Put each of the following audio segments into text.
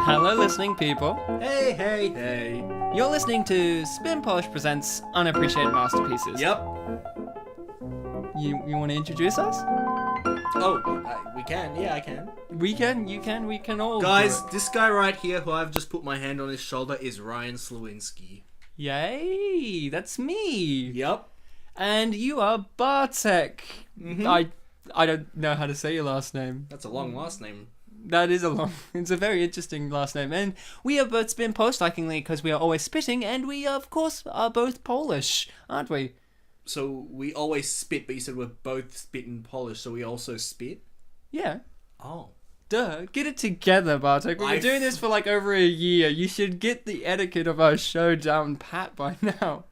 Hello, listening people. Hey. You're listening to Spin Polish Presents Unappreciated Masterpieces. Yep. You want to introduce us? We can. Yeah, I can. We can all Guys, do it. this guy right here, who I've just put my hand on his shoulder, is Ryan Sliwinski. Yay, that's me. Yep. And you are Bartek. Mm-hmm. I don't know how to say your last name. That's a long last name. That is it's a very interesting last name. And we are both Spin Polish-likingly because we are always spitting, and we, of course, are both Polish, aren't we? So we always spit, but you said we're both spit in Polish, so we also spit? Yeah. Oh. Duh. Get it together, Bartek. We've been doing this for like over a year. You should get the etiquette of our show down pat by now.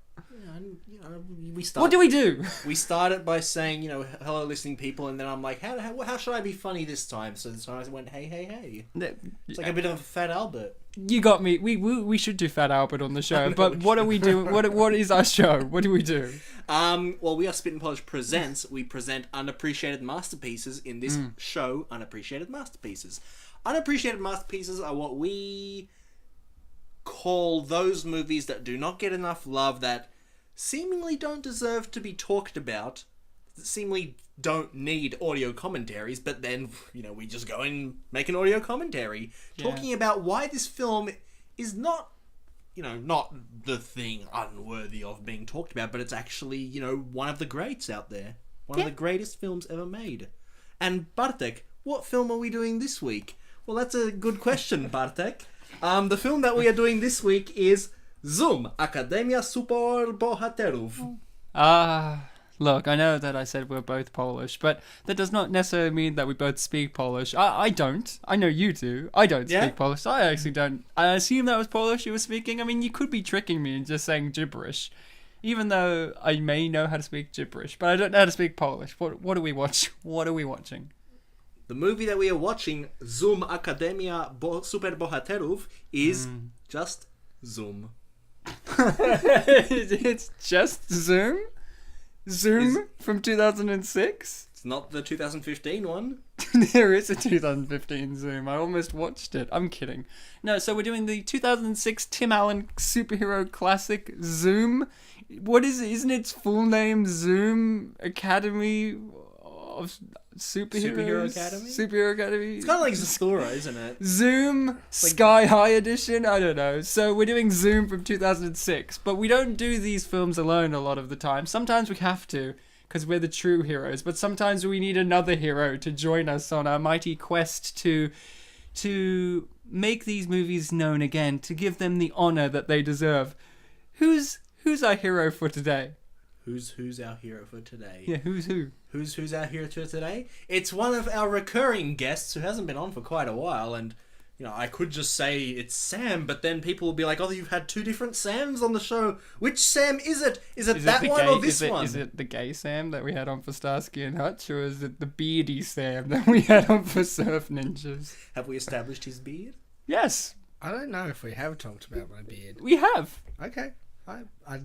What do we do? We started by saying, hello, listening people, and then I'm like, how should I be funny this time? So this time I went, hey. It's like a bit of a Fat Albert. You got me. We should do Fat Albert on the show, but what are we doing? What is our show? What do we do? Well, we are Spit and Polish Presents. We present unappreciated masterpieces in this show, Unappreciated Masterpieces. Unappreciated masterpieces are what we call those movies that do not get enough love, that seemingly don't deserve to be talked about, that seemingly don't need audio commentaries, but then, we just go and make an audio commentary talking about why this film is not the thing unworthy of being talked about, but it's actually, one of the greats out there. One of the greatest films ever made. And Bartek, what film are we doing this week? Well, that's a good question, Bartek. The film that we are doing this week is Zoom, Akademia Superbohaterów. Look, I know that I said we're both Polish, but that does not necessarily mean that we both speak Polish. I don't. I know you do. I don't speak Polish. I actually don't. I assume that was Polish you were speaking. I mean, you could be tricking me and just saying gibberish, even though I may know how to speak gibberish, but I don't know how to speak Polish. What do we watch? What are we watching? The movie that we are watching, Zoom, Akademia Superbohaterów, is just Zoom. It's just Zoom? Zoom from 2006? It's not the 2015 one. There is a 2015 Zoom. I almost watched it. I'm kidding. No, so we're doing the 2006 Tim Allen superhero classic Zoom. What is it? Isn't its full name Zoom Academy of Superheroes? Superhero Academy? It's kind of like Zathura, isn't it? Zoom Sky High Edition? I don't know. So we're doing Zoom from 2006, but we don't do these films alone a lot of the time. Sometimes we have to, because we're the true heroes, but sometimes we need another hero to join us on our mighty quest to make these movies known again, to give them the honor that they deserve. Who's our hero for today? Who's our hero for today? Yeah, who's who? Who's our hero for today? It's one of our recurring guests who hasn't been on for quite a while, and I could just say it's Sam, but then people will be like, "Oh, you've had two different Sams on the show. Which Sam is it? Is it that one or this one? Is it the gay Sam that we had on for Starsky and Hutch, or is it the beardy Sam that we had on for Surf Ninjas? Have we established his beard? Yes. I don't know if we have talked about my beard. We have. Okay.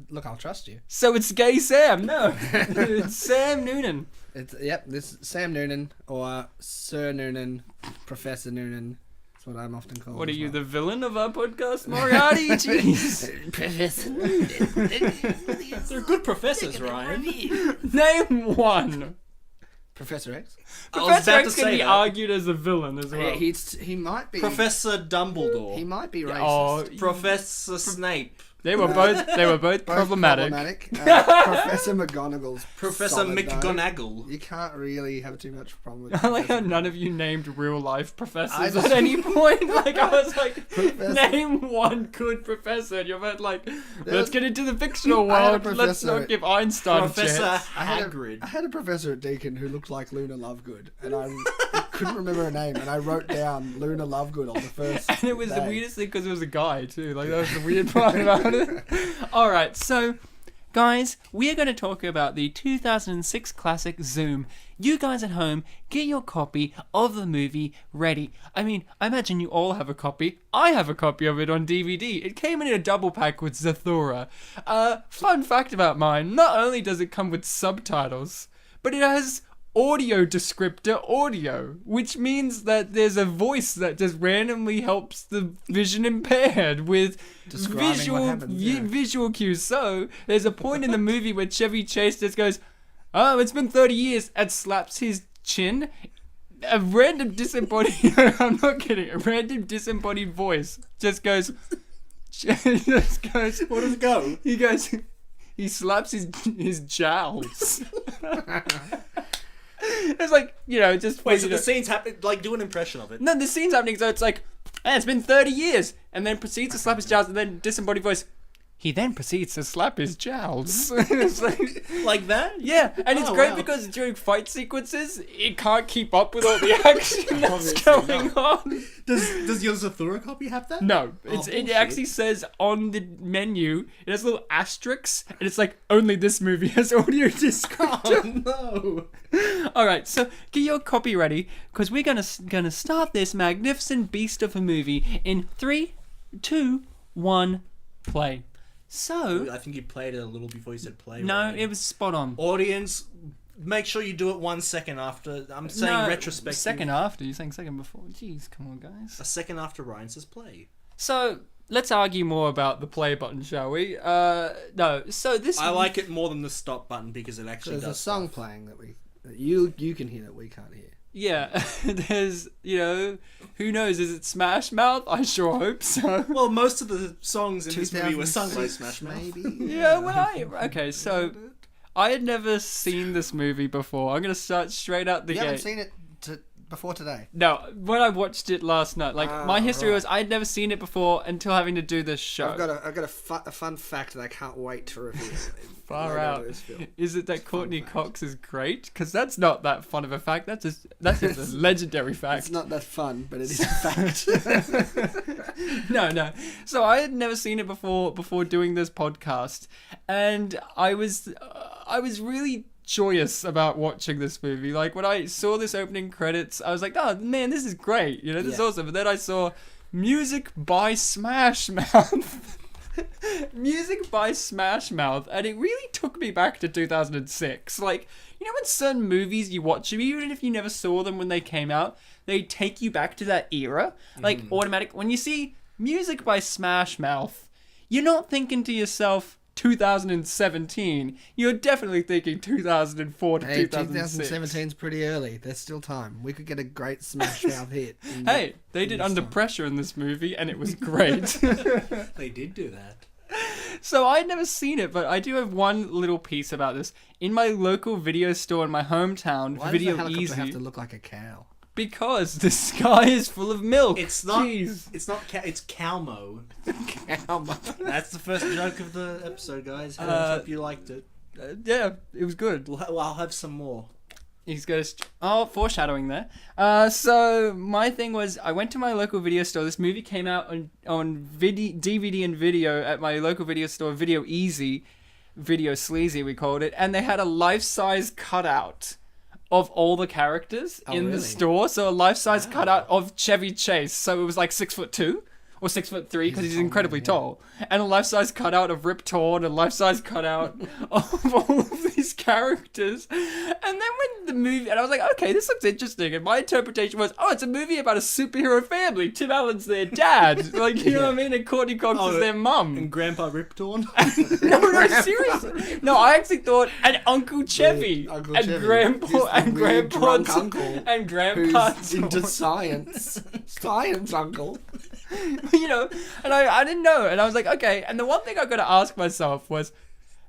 Look, I'll trust you. So it's gay Sam? No. It's Sam Noonan. This is Sam Noonan, or Sir Noonan, Professor Noonan. That's what I'm often called. What are you, the villain of our podcast, Moriarty? Jeez. Professor Noonan. They're good professors, Ryan. Name one. Professor X? Professor X can be argued as a villain as well. He might be. Professor Dumbledore. He might be racist. Oh, Professor Snape. They were both problematic. Professor McGonagall's Professor McGonagall. You can't really have too much problem with I like how none of you named real life professors at any point. Like, I was like, name one good professor, and you're both like, let's get into the fictional world. Let's not give Einstein Professor a chance. Hagrid. I had a professor at Deakin who looked like Luna Lovegood, and I couldn't remember her name, and I wrote down Luna Lovegood on the first And it was day. the weirdest thing because it was a guy too. Like, that was the weird part about it. Alright, so guys, we are going to talk about the 2006 classic Zoom. You guys at home, get your copy of the movie ready. I mean, I imagine you all have a copy. I have a copy of it on DVD. It came in a double pack with Zathura. Fun fact about mine, not only does it come with subtitles, but it has audio descriptor audio, which means that there's a voice that just randomly helps the vision impaired with Describing what happens, visual cues. So there's a point in the movie where Chevy Chase just goes, "Oh, it's been 30 years," and slaps his chin. A random disembodied, I'm not kidding, a random disembodied voice just goes, What does it go? He slaps his jowls. It's like, just... Wait, so the scene's happening, like, do an impression of it. No, the scene's happening, so it's like, it's been 30 years, and then proceeds to slap his jowls, and then disembodied voice, he then proceeds to slap his jowls. It's like that? Yeah, and it's great because during fight sequences, it can't keep up with all the action that's going on. Does your Zathura copy have that? No, it actually says on the menu, it has little asterisks, and it's like, only this movie has audio description. Oh, no. Alright, so get your copy ready, because we're gonna start this magnificent beast of a movie in 3, 2, 1, play. So... I think you played it a little before you said play. No, right? it was spot on. Audience, make sure you do it 1 second after. I'm saying retrospective. Second after. You're saying second before. Jeez, come on, guys. A second after Ryan says play. So, let's argue more about the play button, shall we? No, so this... I like it more than the stop button because it actually There's does a song playing that you can hear that we can't hear. Yeah, there's, who knows, is it Smash Mouth? I sure hope so. Well, most of the songs in this movie were sung by Smash Mouth. Maybe. Yeah, okay, so I had never seen this movie before. I'm going to start straight out the gate. You haven't seen it before today? No, when I watched it last night, my history was I had never seen it before until having to do this show. I've got a fun fact that I can't wait to reveal. Far out. Is it that Courtney Cox is great? Because that's not that fun of a fact. That's just a legendary fact. It's not that fun, but it is a fact. No. So I had never seen it before doing this podcast, and I was really joyous about watching this movie. Like when I saw this opening credits, I was like, "Oh man, this is great! This is awesome." But then I saw music by Smash Mouth. Music by Smash Mouth, and it really took me back to 2006. Like, when certain movies you watch them, even if you never saw them when they came out, they take you back to that era. Like, automatic. When you see music by Smash Mouth, you're not thinking to yourself 2017. You're definitely thinking 2004 to 2006. 2017's pretty early. There's still time. We could get a great Smash Mouth hit. Hey, they did Under Pressure in this movie, and it was great. They did do that. So I'd never seen it, but I do have one little piece about this. In my local video store in my hometown, Why Video does the helicopter Easy, have to look like a cow? because the sky is full of milk. It's not. Jeez. It's not. It's Calmo. Cow. That's the first joke of the episode, guys. I hope you liked it. Yeah, it was good. Well, I'll have some more. He's got foreshadowing there. So my thing was, I went to my local video store. This movie came out on DVD and video at my local video store, Video Easy, Video Sleazy we called it, and they had a life-size cutout of all the characters in the store. So a life-size cutout of Chevy Chase. So it was like 6'2" or 6'3" because he's incredibly tall, and a life-size cutout of Rip Torn, and a life-size cutout of all of these characters. And then when the movie, and I was like, okay, this looks interesting. And my interpretation was, it's a movie about a superhero family. Tim Allen's their dad, like you know what I mean, and Courtney Cox is their mum. And Grandpa Rip Torn. No, seriously. No, I actually thought and Uncle Chevy Uncle and Chevy. Grandpa and Weird Grandpa drunk uncle and Grandpa who's into science. Science uncle. And I didn't know, and I was like, okay. And the one thing I got to ask myself was,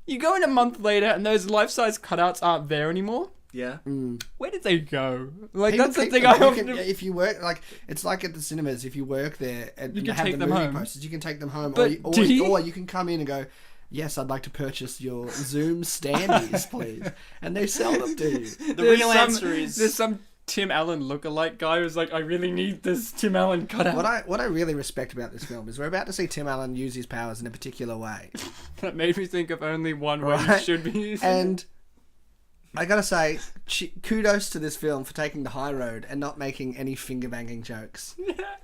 you go in a month later and those life-size cutouts aren't there anymore. Yeah. Where did they go? Like, People that's the keep thing them. I You often... can, if you work, like, it's like at the cinemas, if you work there and You you can have take the them movie home. posters, you can take them home. But or do you? or you can come in and go, yes, I'd like to purchase your Zoom standees, please. And they sell them to you. The real answer is There's some Tim Allen lookalike guy who's like, I really need this Tim Allen cutout. What I really respect about this film is we're about to see Tim Allen use his powers in a particular way. That made me think of only one way you Right? should be using And I gotta say, kudos to this film for taking the high road and not making any finger banging jokes.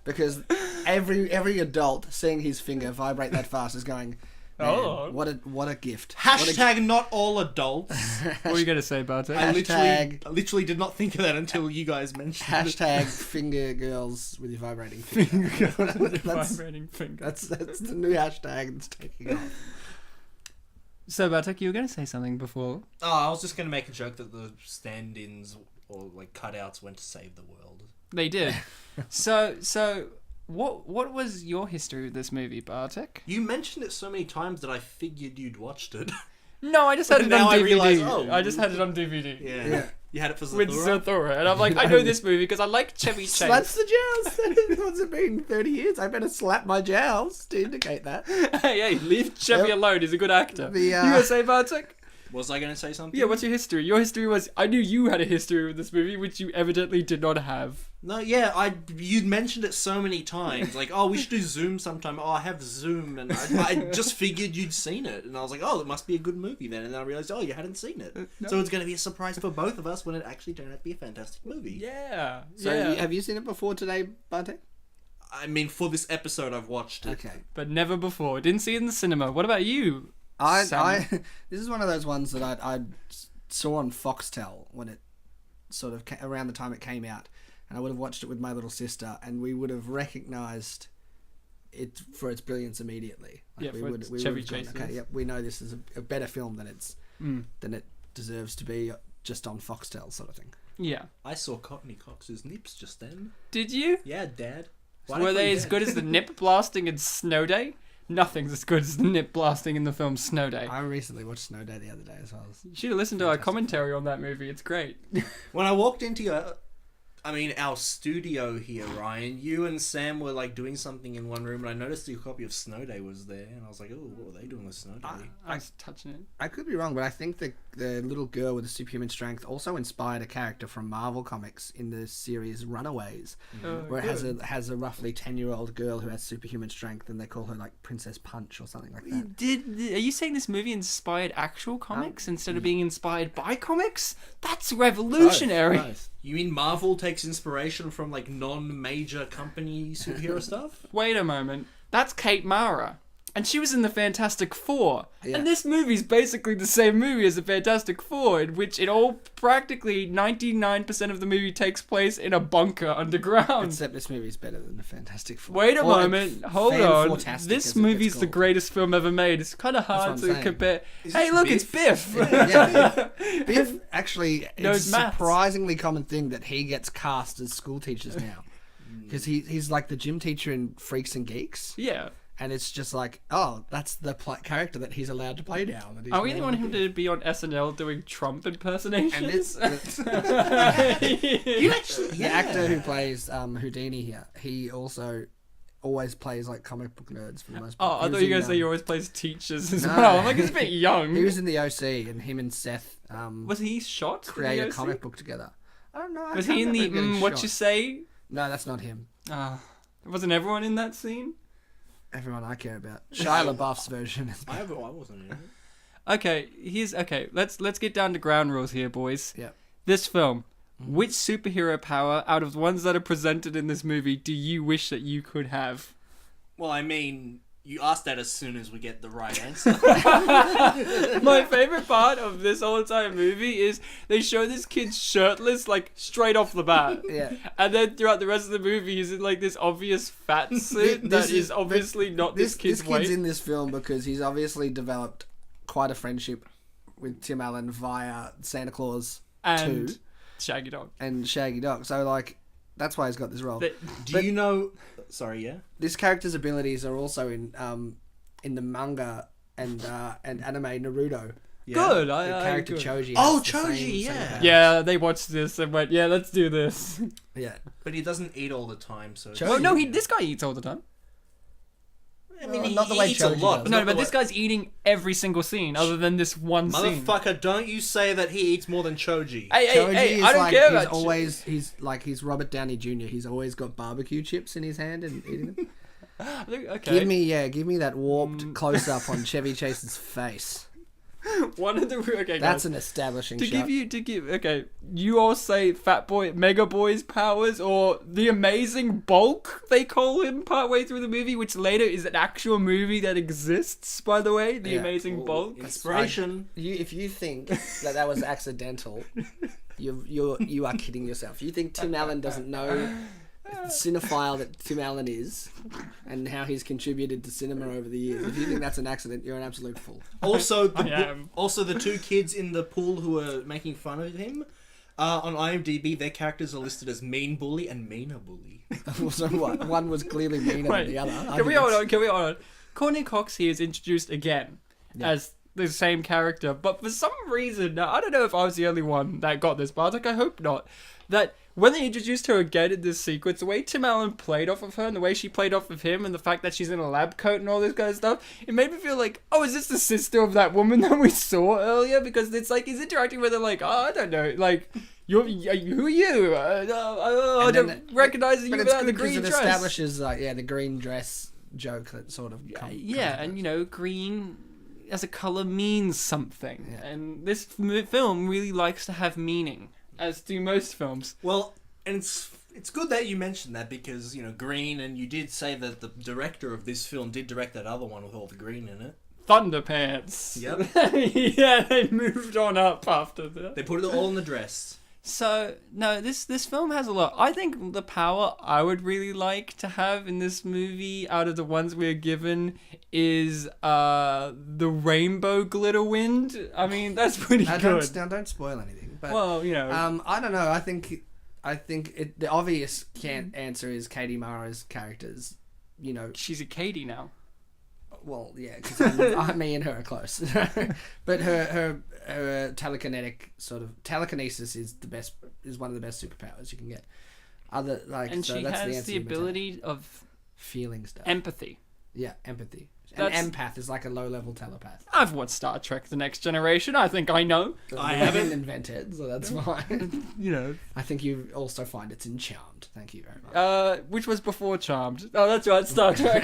Because every adult seeing his finger vibrate that fast is going, Oh. What a gift. Hashtag not all adults. What were you going to say, Bartek? I Hashtag- literally did not think of that until you guys mentioned it. Hashtag finger girls with your vibrating finger. Vibrating finger. That's the new hashtag that's taking off. So, Bartek, you were going to say something before. Oh, I was just going to make a joke that the stand-ins or like cutouts went to save the world. They did. So what was your history with this movie, Bartek? You mentioned it so many times that I figured you'd watched it. No, I just had it Now on I DVD. realise, oh. I just had it on DVD. Yeah. You had it for With Zathura? Zathura. And I'm like, I know this movie because I like Chevy Chase. Slaps the jowls. What's it been? 30 years? I better slap my jowls to indicate that. Hey, leave Chevy alone. He's a good actor. The, You gonna say, Bartek? Was I going to say something? Yeah, what's your history? Your history was, I knew you had a history with this movie, which you evidently did not have. No, yeah, you'd mentioned it so many times. Like, oh, we should do Zoom sometime. Oh, I have Zoom. And I just figured you'd seen it. And I was like, oh, it must be a good movie then. And then I realised, oh, you hadn't seen it. No. So it's going to be a surprise for both of us when it actually turned out to be a fantastic movie. Yeah. So yeah. have you seen it before today, Bartek? I mean, for this episode, I've watched it. Okay. But never before. Didn't see it in the cinema. What about you? Sam? This is one of those ones that I saw on Foxtel when it sort of around the time it came out, and I would have watched it with my little sister, and we would have recognised it for its brilliance immediately. Yeah, we for would its have Chevy gone, Chase, okay, yes. yep, we know this is a better film than it deserves to be just on Foxtel sort of thing. Yeah. I saw Courtney Cox's nips just then. Did you? Yeah, Dad. Were they as good as the nip blasting in Snow Day? Nothing's as good as the nip blasting in the film Snow Day. I recently watched Snow Day the other day as well. You should have listened to our commentary on that movie. It's great. When I walked into our studio here, Ryan, you and Sam were like doing something in one room, and I noticed your copy of Snow Day was there, and I was like, oh, what are they doing with Snow Day? I was touching it. I could be wrong, but I think the little girl with the superhuman strength also inspired a character from Marvel Comics in the series Runaways, where it has a roughly 10-year-old girl who has superhuman strength, and they call her like Princess Punch or something like that. Are you saying this movie inspired actual comics instead of being inspired by comics? That's revolutionary. Both. You mean Marvel takes inspiration from like non-major company superhero stuff? Wait a moment. That's Kate Mara. And she was in the Fantastic Four. Yeah. And this movie's basically the same movie as the Fantastic Four, in which it all practically 99% of the movie takes place in a bunker underground. Except this movie's better than the Fantastic Four. Wait a moment. Hold on. Fantastic, This as it movie's gets the called. greatest film ever made. It's kind of hard what to I'm saying. compare. Is Hey, this look, it's Biff? Biff. Yeah, Biff actually, Knows it's a maths. surprisingly common thing that he gets cast as school teachers now. Because he's like the gym teacher in Freaks and Geeks. Yeah. And it's just like, oh, that's the character that he's allowed to play now. I really want him to be on SNL doing Trump impersonations. And it's the actor who plays Houdini here. He also always plays like comic book nerds for the most part. Oh, I thought you were going to say he always plays teachers as No. well. I'm like, it's a bit young. He was in the OC, and him and Seth Was he shot? create in a the OC? comic book together. I don't know. I Was can't he in the remember him getting What shot. You Say? No, that's not him. Wasn't everyone in that scene? Everyone I care about. Shia LaBeouf's version. I wasn't in it. Okay. Let's get down to ground rules here, boys. Yeah. This film, which superhero power out of the ones that are presented in this movie do you wish that you could have? Well, I mean, you asked that as soon as we get the right answer. My favorite part of this whole entire movie is they show this kid shirtless, like straight off the bat. Yeah. And then throughout the rest of the movie, he's in like this obvious fat suit that is obviously not this kid's This weight. kid's in this film because he's obviously developed quite a friendship with Tim Allen via Santa Claus and 2 Shaggy Dog. and Shaggy Dog. So, like, that's why he's got this role. Do you know... Sorry, yeah? This character's abilities are also in the manga and anime Naruto. Yeah. Good. The I character good. Choji. Oh, has the Choji, same yeah. powers. Yeah, they watched this and went, yeah, let's do this. Yeah. But he doesn't eat all the time, so... Choji- Oh no, this guy eats all the time. I mean, Well, he not the way eats a Choji lot. does. No, not but the this guy's eating every single scene other than this one scene. Motherfucker, don't you say that he eats more than Choji. Hey, Is I don't like, care he's about always he's Robert Downey Jr. He's always got barbecue chips in his hand and eating them. Okay. Give me that warped close up on Chevy Chase's face. One of the okay, That's guys, an establishing to shot. give okay. You all say Fat Boy, Mega Boy's powers, or the Amazing Bulk. They call him partway through the movie, which later is an actual movie that exists. By the way, the Yeah. Amazing Bulk. Inspiration. If you think that was accidental, you are kidding yourself. You think Tim Allen doesn't know the cinephile that Tim Allen is and how he's contributed to cinema over the years. If you think that's an accident, you're an absolute fool. Also, I am. also the two kids in the pool who were making fun of him. On IMDb, their characters are listed as Mean Bully and Meaner Bully. So what? One was clearly meaner than the other. Can we hold on? Courtney Cox here is introduced again as the same character, but for some reason, now, I don't know if I was the only one that got this, Bartek, I hope not, that when they introduced her again in this sequence, the way Tim Allen played off of her and the way she played off of him and the fact that she's in a lab coat and all this kind of stuff, it made me feel like, oh, is this the sister of that woman that we saw earlier? Because it's like, he's interacting with her like, oh, I don't know, like, who are you? I don't recognize you without the green dress. It establishes, the green dress joke that sort of... and, you know, green as a colour means something. Yeah. And this film really likes to have meaning, as do most films. Well, and it's good that you mentioned that because, you know, green, and you did say that the director of this film did direct that other one with all the green in it. Thunderpants. Yep. Yeah, they moved on up after that. They put it all in the dress. So, no, this film has a lot. I think the power I would really like to have in this movie, out of the ones we're given, is the rainbow glitter wind. I mean, that's pretty good. Don't spoil anything. But, well, you know. I don't know. I think the obvious answer is Katie Mara's characters. You know, She's a Katie now. well, yeah, because me and her are close. But her telekinesis is one of the best superpowers you can get. And so she that's has the ability of feeling stuff. empathy. Yeah, empathy. That's- An empath is like a low-level telepath. I've watched Star Trek: The Next Generation. I think I know. I didn't haven't. invent it, so that's fine. You know. I think you also find it's in Charmed. Thank you very much. Which was before Charmed. Oh, that's right, Star Trek.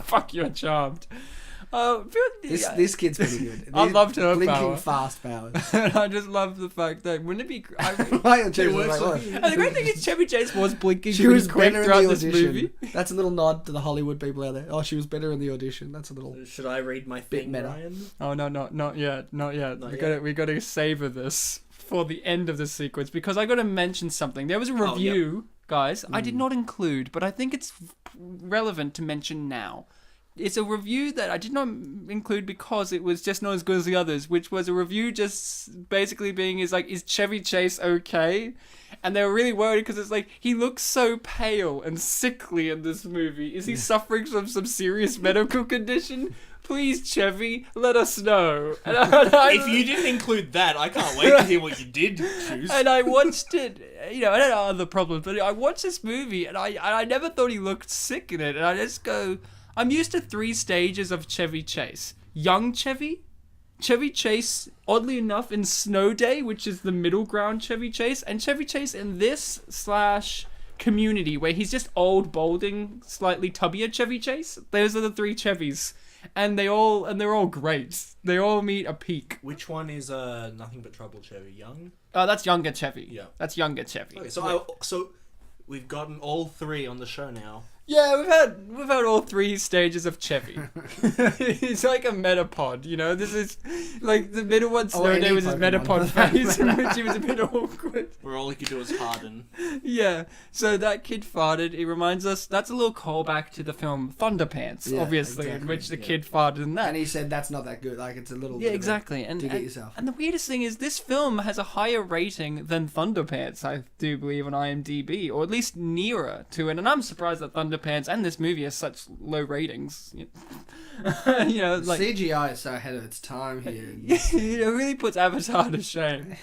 Fuck, you're Charmed. This kid's pretty good. I loved her blinking power. fast powers. And I just love the fact that wouldn't it be? Ryan Chase was like, "What?" And the great thing is Chevy Chase was blinking She pretty was quick better in throughout the this audition. movie. That's a little nod to the Hollywood people out there. Oh, she was better in the audition. That's a little. Should I read my thing, meta. Ryan? Oh no, not yet. Not We gotta savor this for the end of the sequence because I gotta mention something. There was a review, guys. I did not include, but I think it's relevant to mention now. It's a review that I did not include because it was just not as good as the others, which was a review just basically being is Chevy Chase okay? And they were really worried because it's like, he looks so pale and sickly in this movie. Is he suffering from some serious medical condition? Please, Chevy, let us know. And If you didn't include that, I can't wait to hear what you did choose. And I watched it, you know, I don't know other problems, but I watched this movie and I never thought he looked sick in it. And I just go, I'm used to 3 stages of Chevy Chase. Young Chevy Chase, oddly enough, in Snow Day, which is the middle ground Chevy Chase, and Chevy Chase in this / Community, where he's just old, balding, slightly tubbier Chevy Chase. Those are the 3 Chevys. And they're all great. They all meet a peak. Which one is Nothing But Trouble Chevy? Young? Oh, that's younger Chevy. Yeah. That's younger Chevy. Okay, so we've gotten all 3 on the show now. Yeah, we've had all 3 stages of Chevy. It's like a metapod, you know. This is like the middle one. Snow Day was his metapod phase, in which he was a bit awkward. Where all he could do was harden. Yeah. So that kid farted. It reminds us. That's a little callback to the film Thunderpants, Yeah, obviously, in exactly, which the kid farted in that. And he said that's not that good. Like it's a little. Yeah, bit of a exactly. And dig at yourself. And the weirdest thing is this film has a higher rating than Thunderpants, I do believe, on IMDb, or at least nearer to it. And I'm surprised that Thunderpants and this movie has such low ratings. You know, like CGI is so ahead of its time here. it really puts Avatar to shame.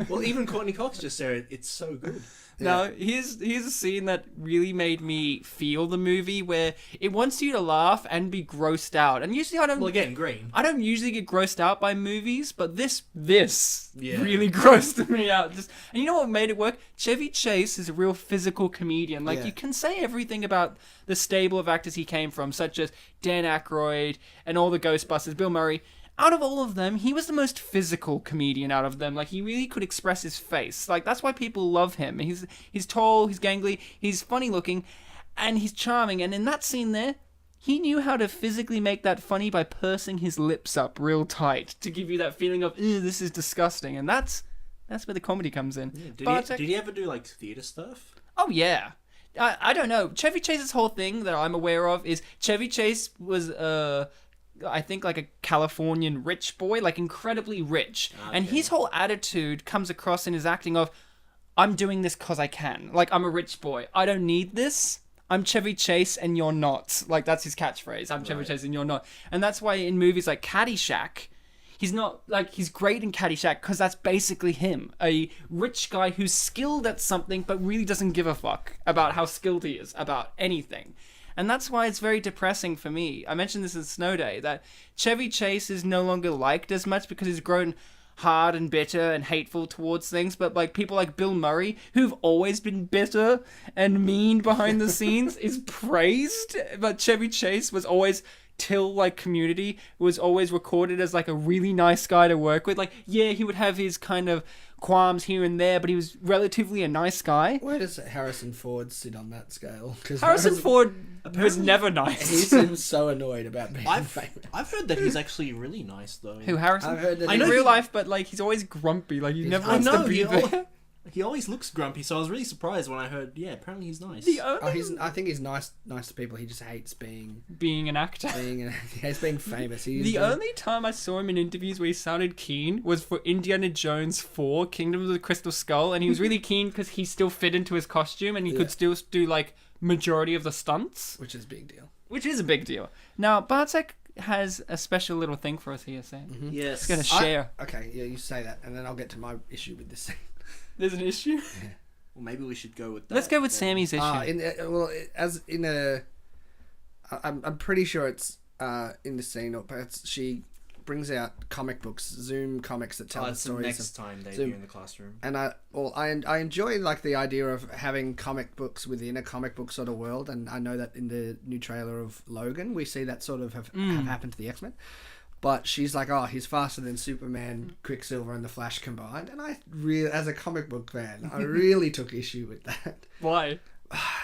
Well, even Courtney Cox just said it's so good. Now, here's a scene that really made me feel the movie, where it wants you to laugh and be grossed out. And usually I don't. Well, again, green. I don't usually get grossed out by movies, but this Yeah. really grossed me out. And you know what made it work? Chevy Chase is a real physical comedian. Like, Yeah. you can say everything about the stable of actors he came from, such as Dan Aykroyd and all the Ghostbusters, Bill Murray. out of all of them, he was the most physical comedian out of them. Like, he really could express his face. Like, that's why people love him. He's tall, he's gangly, he's funny looking, and he's charming. And in that scene there, he knew how to physically make that funny by pursing his lips up real tight to give you that feeling of, ew, this is disgusting. And that's where the comedy comes in. Yeah, did he ever do, like, theatre stuff? Oh, yeah. I don't know. Chevy Chase's whole thing that I'm aware of is Chevy Chase was, I think, like a Californian rich boy, like incredibly rich. Okay. And his whole attitude comes across in his acting of, I'm doing this because I can. Like, I'm a rich boy. I don't need this. I'm Chevy Chase and you're not. Like, that's his catchphrase. I'm Chevy Chase and you're not. And that's why in movies like Caddyshack, he's not, like, he's great in Caddyshack because that's basically him. A rich guy who's skilled at something but really doesn't give a fuck about how skilled he is about anything. And that's why it's very depressing for me. I mentioned this in Snow Day, that Chevy Chase is no longer liked as much because he's grown hard and bitter and hateful towards things, but like people like Bill Murray, who've always been bitter and mean behind the scenes, is praised. But Chevy Chase was always Till-like community, was always recorded as like a really nice guy to work with. Like, yeah, he would have his kind of qualms here and there, but he was relatively a nice guy. Where does Harrison Ford sit on that scale? Harrison Ford was never nice. He seems so annoyed about being famous. I've heard that he's actually really nice, though. Who, Harrison? I've heard that in real life, but like he's always grumpy. Like he never wants to be there. He always looks grumpy, so I was really surprised when I heard, yeah, apparently he's nice. I think he's nice to people. He just hates being an actor. He hates being famous. The only time I saw him in interviews where he sounded keen was for Indiana Jones 4, Kingdom of the Crystal Skull, and he was really keen because he still fit into his costume and he could still do like majority of the stunts. Which is a big deal. Which is a big deal. Now, Bartek has a special little thing for us here, Sam. Mm-hmm. Yes. He's going to share. Okay, yeah, you say that, and then I'll get to my issue with this scene. There's an issue? Yeah. Well, maybe we should go with that. Let's go with Sammy's issue. I'm pretty sure it's in the scene, or perhaps she brings out comic books, Zoom comics that tell the stories. Next time they do in the classroom. And I enjoy like the idea of having comic books within a comic book sort of world, and I know that in the new trailer of Logan, we see that sort of have happened to the X-Men. But she's like, oh, he's faster than Superman, Quicksilver, and the Flash combined. And I really, as a comic book fan, I really took issue with that. Why?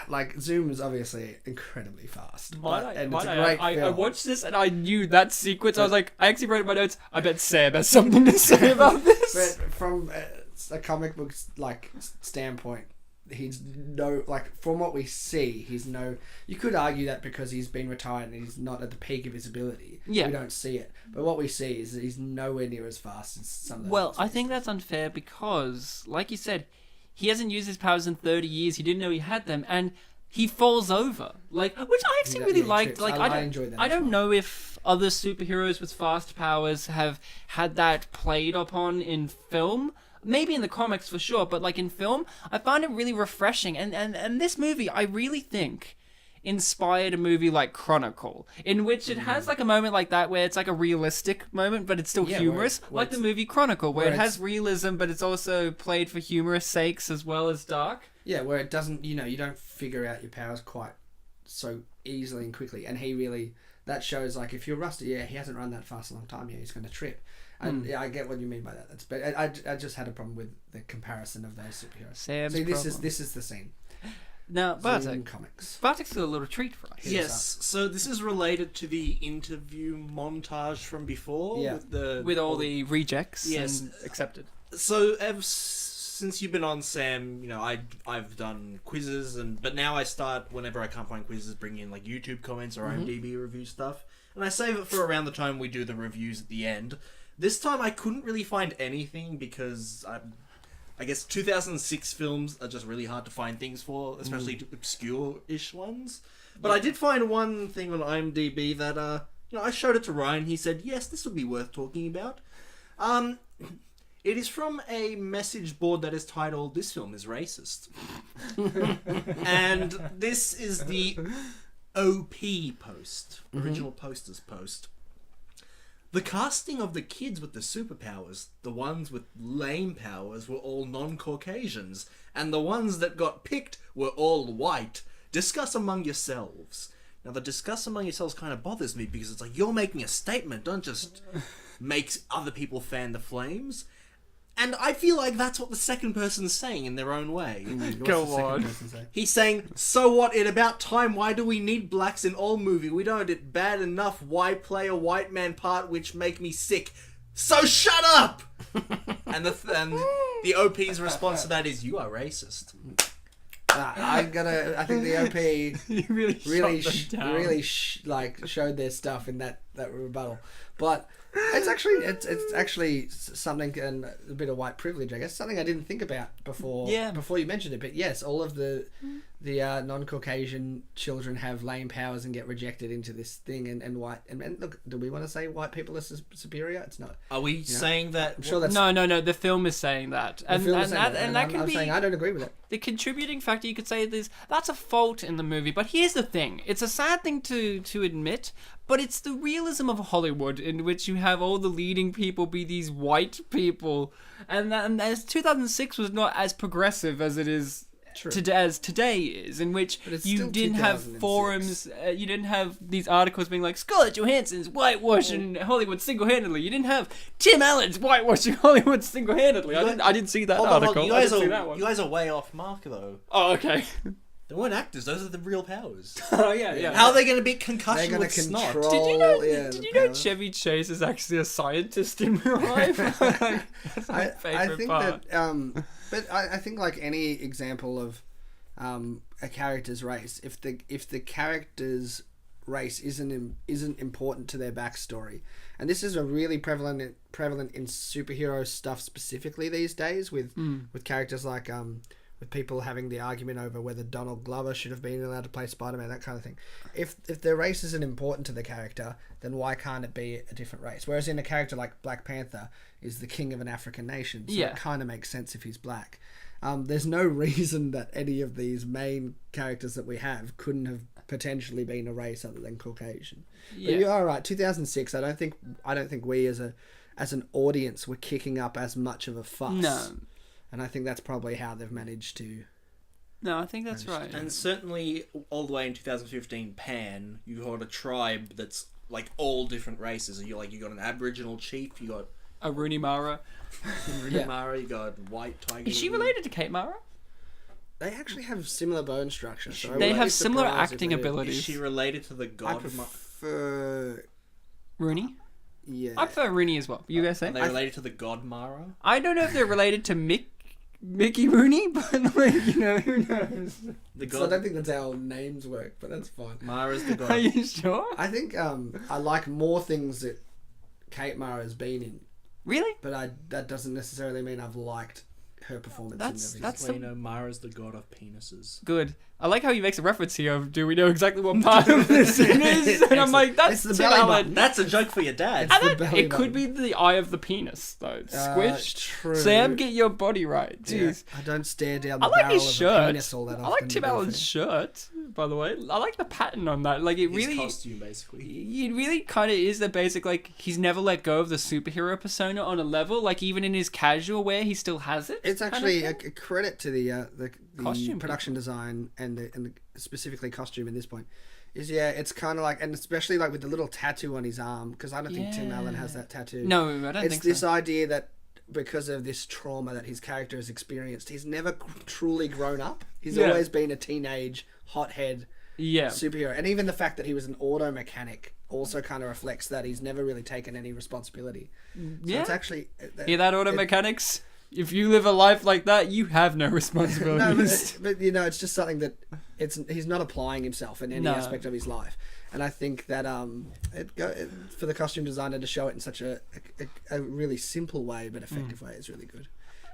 Like, Zoom is obviously incredibly fast. I watched this and I knew that sequence. I was like, I actually wrote in my notes, I bet Sam has something to say about this. But from a comic book like standpoint, he's from what we see, you could argue that because he's been retired and he's not at the peak of his ability, we don't see it. But what we see is that he's nowhere near as fast as some of those. Well, I think that's unfair because, like you said, he hasn't used his powers in 30 years. He didn't know he had them, and he falls over, which I actually really liked. Like, I enjoyed that. I don't know if other superheroes with fast powers have had that played upon in film. Maybe in the comics for sure, but like in film, I find it really refreshing. And this movie, I really think, inspired a movie like Chronicle, in which it has like a moment like that where it's like a realistic moment, but it's still humorous, like the movie Chronicle, where it has realism, but it's also played for humorous sakes as well as dark. Yeah, where it doesn't, you don't figure out your powers quite so easily and quickly. And that shows like if you're rusty, he hasn't run that fast a long time, he's going to trip. And I get what you mean by that. But I just had a problem with the comparison of those superheroes. See, this is the scene. Now, Bartek's got a little treat for us. Yes, so this is related to the interview montage from before with all the rejects and accepted. So since you've been on, Sam, I've done quizzes, but now I start, whenever I can't find quizzes, bringing in like YouTube comments or IMDb review stuff, and I save it for around the time we do the reviews at the end. This time I couldn't really find anything because I guess 2006 films are just really hard to find things for, especially obscure-ish ones. But I did find one thing on IMDb that I showed it to Ryan. He said, yes, this would be worth talking about. It is from a message board that is titled, "This film is racist." And this is the OP post, original posters post. The casting of the kids with the superpowers, the ones with lame powers, were all non-Caucasians, and the ones that got picked were all white. Discuss among yourselves. Now, the discuss among yourselves kind of bothers me because it's like, you're making a statement, don't just makes other people fan the flames. And I feel like that's what the second person's saying in their own way. Go on. He's saying, so what, it about time, why do we need blacks in all movie? We don't, it bad enough, why play a white man part which make me sick? So shut up! and the OP's response to that is, you are racist. I think the OP You really showed their stuff in that rebuttal, but it's actually something, and a bit of white privilege, I guess, something I didn't think about before you mentioned it. But yes, all of the non-Caucasian children have lame powers and get rejected into this thing, and white and look, do we want to say white people are superior? It's not. Are we saying that? I'm sure that's no. The film is saying that, and that can be. Saying I don't agree with it. The contributing factor, you could say, that's a fault in the movie. But here's the thing: it's a sad thing to admit, but it's the realism of Hollywood in which you have all the leading people be these white people, and as 2006 was not as progressive as it is. As today is, in which you didn't have forums, you didn't have these articles being like Scarlett Johansson's whitewashing Hollywood single-handedly. You didn't have Tim Allen's whitewashing Hollywood single-handedly. I didn't see that article. You guys are way off mark though. Oh, okay. They weren't actors; those are the real powers. Oh yeah. How are they going to beat concussion with snot? Did you know Chevy Chase is actually a scientist in real life? That's my favorite part. But I think like any example of a character's race, if the character's race isn't important to their backstory, and this is a really prevalent in superhero stuff specifically these days with characters like with people having the argument over whether Donald Glover should have been allowed to play Spider-Man, that kind of thing. If their race isn't important to the character, then why can't it be a different race? Whereas in a character like Black Panther is the king of an African nation, so it kind of makes sense if he's black. There's no reason that any of these main characters that we have couldn't have potentially been a race other than Caucasian. Yeah. But you are right. 2006. I don't think we as an audience were kicking up as much of a fuss. No. And I think that's probably how they've managed to... No, I think that's right. And certainly, all the way in 2015, Pan, you got a tribe that's like all different races. You got an Aboriginal chief, you got a Rooney Mara. Mara, you got white tiger. Is she related to Kate Mara? They actually have similar bone structure. So they have similar acting abilities. Is she related to the god? I prefer... Rooney? Yeah. I prefer Rooney as well. You guys say? Are they related to the god Mara? I don't know if they're related to Mickey Rooney, but like, who knows? So I don't think that's how names work, but that's fine. Mara's the god. Are you sure? I think I like more things that Kate Mara has been in. Really? But that doesn't necessarily mean I've liked her performance in everything. Mara's the god of penises. Good. I like how he makes a reference here of, do we know exactly what part of the scene is? And I'm like, that's the belly button. That's a joke for your dad. It could be the eye of the penis, though. Squished. True. Sam, get your body right. Jeez. Yeah. I don't stare down the I like barrel his of shirt. a penis all that often. I like Tim Allen's shirt, by the way. I like the pattern on that. Like, it His really... costume, basically. It really kind of is the basic, like, he's never let go of the superhero persona on a level. Like, even in his casual wear, he still has it. It's actually a credit to the costume production design and the specifically costume at this point. It's kind of like, and especially like with the little tattoo on his arm, because I don't think Tim Allen has that tattoo. No, I don't think so. It's this idea that because of this trauma that his character has experienced, he's never truly grown up. He's always been a teenage hothead superhero. And even the fact that he was an auto mechanic also kind of reflects that he's never really taken any responsibility. So it's actually... Hear that, auto mechanics? If you live a life like that, you have no responsibilities. but it's just something that he's not applying himself in any aspect of his life. And I think that for the costume designer to show it in such a really simple way but effective way is really good.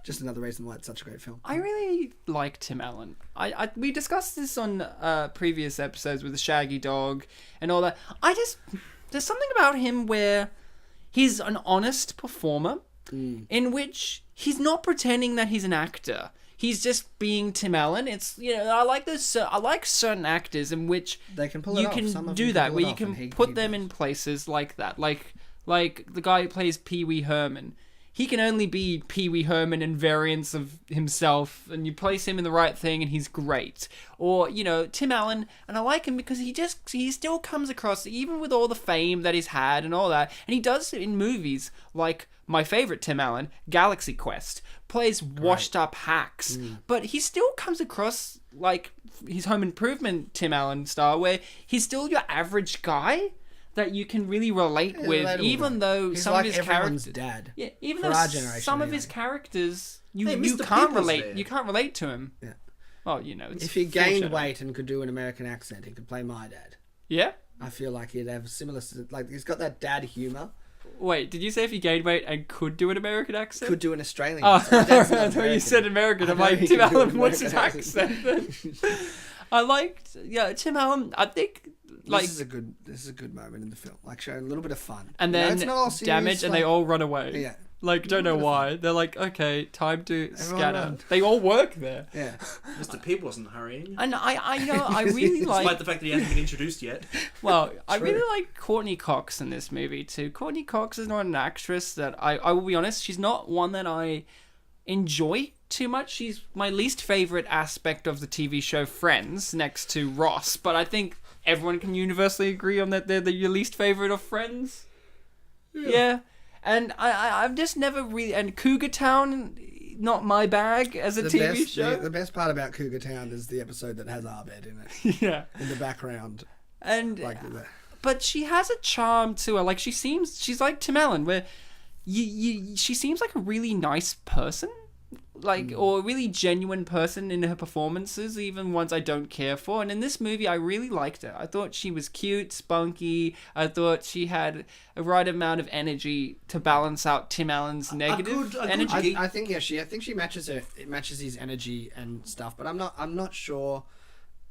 Just another reason why it's such a great film. I really like Tim Allen. We discussed this on previous episodes with the Shaggy Dog and all that. There's something about him where he's an honest performer in which he's not pretending that he's an actor. He's just being Tim Allen. It's I like this. I like certain actors in which they can pull it you off. can Some of do them that, pull where it you off, can put them in places like that. Like the guy who plays Pee Wee Herman. he can only be Pee Wee Herman and variants of himself, and you place him in the right thing and he's great. Or, Tim Allen, and I like him because he still comes across, even with all the fame that he's had and all that, and he does it in movies like my favorite Tim Allen, Galaxy Quest, plays washed up hacks, but he still comes across like his Home Improvement Tim Allen style, where he's still your average guy that you can really relate with, relatable, even though he's some like of his everyone's characters, dad. yeah, even For though our generation, some of anyway. his characters you Mr. can't People's relate, there. you can't relate to him. Yeah. Well, it's If he gained foreshadowing. weight and could do an American accent, he could play my dad. Yeah. I feel like he'd have similar, like he's got that dad humor. Wait, did you say if he gained weight and could do an American accent? Could do an Australian. Oh, accent. I That's not thought you American. said American. I I'm know like, he Tim can do an Allen, what's his American accent then? I liked, Tim Allen, I think, like... This is a good moment in the film, like showing a little bit of fun. And You know, then it's not all serious, damage, and like- they all run away. Yeah. Like, don't know bit of why. They're like, okay, time to scatter. run. They all work there. Yeah. Mr. Pip wasn't hurrying. And I really Despite like... the fact that he hasn't been introduced yet. Well, I True. really like Courtney Cox in this movie too. Courtney Cox is not an actress that I will be honest, she's not one that I enjoy too much. She's my least favorite aspect of the TV show Friends, next to Ross. But I think everyone can universally agree on that they're your least favorite of Friends. Yeah. And I've just never really... And Cougar Town, not my bag as a TV show. The best part about Cougar Town is the episode that has Abed in it, Yeah. in the background. And... Like, But she has a charm to her. Like, she's like Tim Allen, where she seems like a really nice person. Like, or a really genuine person in her performances, even ones I don't care for. And in this movie, I really liked her. I thought she was cute, spunky. I thought she had a right amount of energy to balance out Tim Allen's negative good energy. I think she matches her. It matches his energy and stuff. But I'm not sure.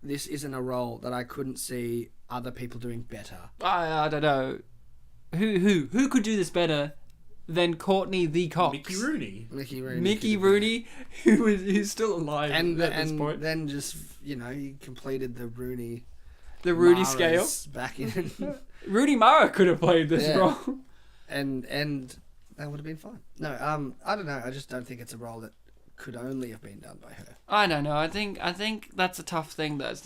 This isn't a role that I couldn't see other people doing better. I don't know. Who could do this better than Courtney the Cox? Mickey Rooney. Mickey Rooney, who's still alive and at this point. then just he completed the Rooney. The Rooney Mara's scale. back in, Rooney Mara could have played this Yeah. role. and that would have been fine. No, I don't know. I just don't think it's a role that could only have been done by her. I don't know. I think that's a tough thing. There's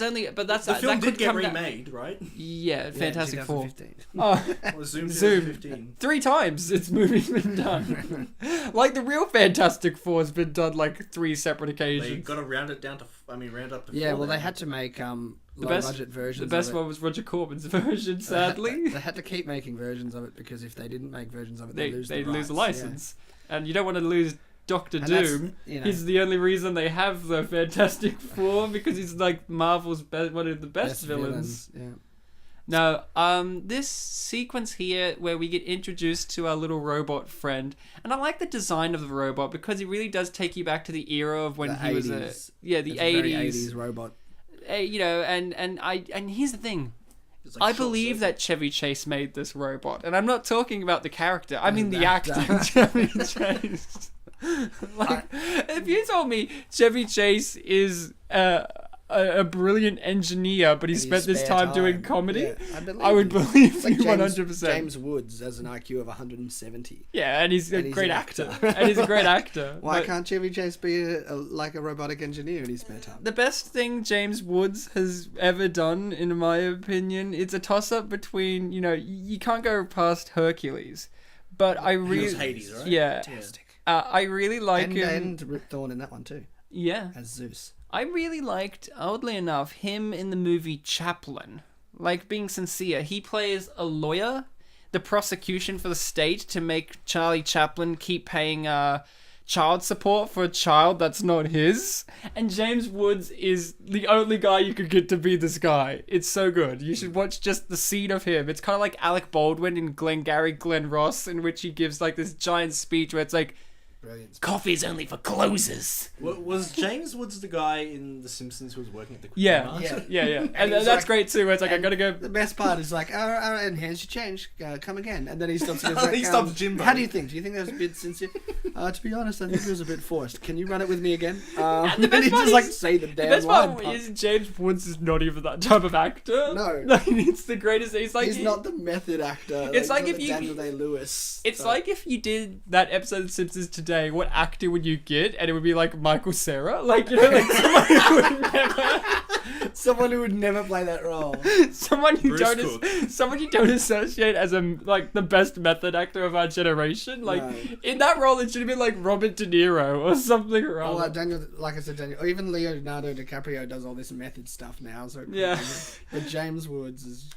only, but that's The film that could did get come down- remade, right? Yeah, Fantastic Four. 2015. Oh, Or Zoom Zoom. 2015. 3 times its movie's been done. Like the real Fantastic Four has been done like 3 separate They occasions. got to round it down to, round up to Yeah, 4 well, they then. had to make low best- budget versions. The best of it. one was Roger Corman's version. Sadly, They had to keep making versions of it because if they didn't make versions of it, they'd they'd lose the rights. license, and you don't want to lose Doctor And that's, Doom. you know- He's the only reason they have the Fantastic Four because he's like Marvel's one of the best villains. Yeah. No, this sequence here where we get introduced to our little robot friend, and I like the design of the robot because it really does take you back to the era of when The he was the It's a very 80s. 80s robot. And here's the thing. It's like I short believe circuit. that Chevy Chase made this robot, and I'm not talking about the character. I mean the actor, actor. Chevy Chase. If you told me Chevy Chase is a brilliant engineer, but he In his spent this spare time doing time. comedy, Yeah, I would you. believe It's like you James, 100%. James Woods has an IQ of 170. Yeah, and he's a And he's great an actor. actor. And he's a great actor. Why But can't Chevy Chase be like a robotic engineer in his spare time? the best thing James Woods has ever done, in my opinion, it's a toss-up between, you can't go past Hercules, but I He was really... Hades, right? Yeah. Fantastic. I really like him. And Rip Thorne in that one too, Yeah. as Zeus. I really liked, oddly enough, him in the movie Chaplin. Like, being sincere, he plays a lawyer, the prosecution for the state to make Charlie Chaplin keep paying child support for a child that's not his. And James Woods is the only guy you could get to be this guy. It's so good. You should watch just the scene of him. It's kind of like Alec Baldwin in Glengarry Glen Ross, in which he gives like this giant speech where it's like, Brilliant. Coffee's only for closers. Was James Woods the guy in The Simpsons who was working at the Quick Yeah. Mart? Yeah. And he's that's like- great too. Where it's like, I gotta go. The best part is like, all right, and here's your change. Come again. And then he stops. Like, He stops Jimbo. How do you think? Do you think that was a bit sincere? To be honest, I think it was a bit forced. Can you run it with me again? And the best he part just like is- say the The damn best line. part is James Woods is not even that type of actor. No. Like, it's the greatest. He's like He's not the method actor. It's like not if the you- Daniel Day-Lewis. It's like if you did that episode of Simpsons today, what actor would you get? And it would be like Michael Cera, like, you know, like someone who would never, someone who would never play that role. someone you Bruce don't, Cook. someone you don't associate as like the best method actor of our generation. Like No. in that role, it should have been like Robert De Niro or something Oh, wrong. Daniel, like I said, Daniel, or even Leonardo DiCaprio does all this method stuff now. So Yeah. But James Woods is.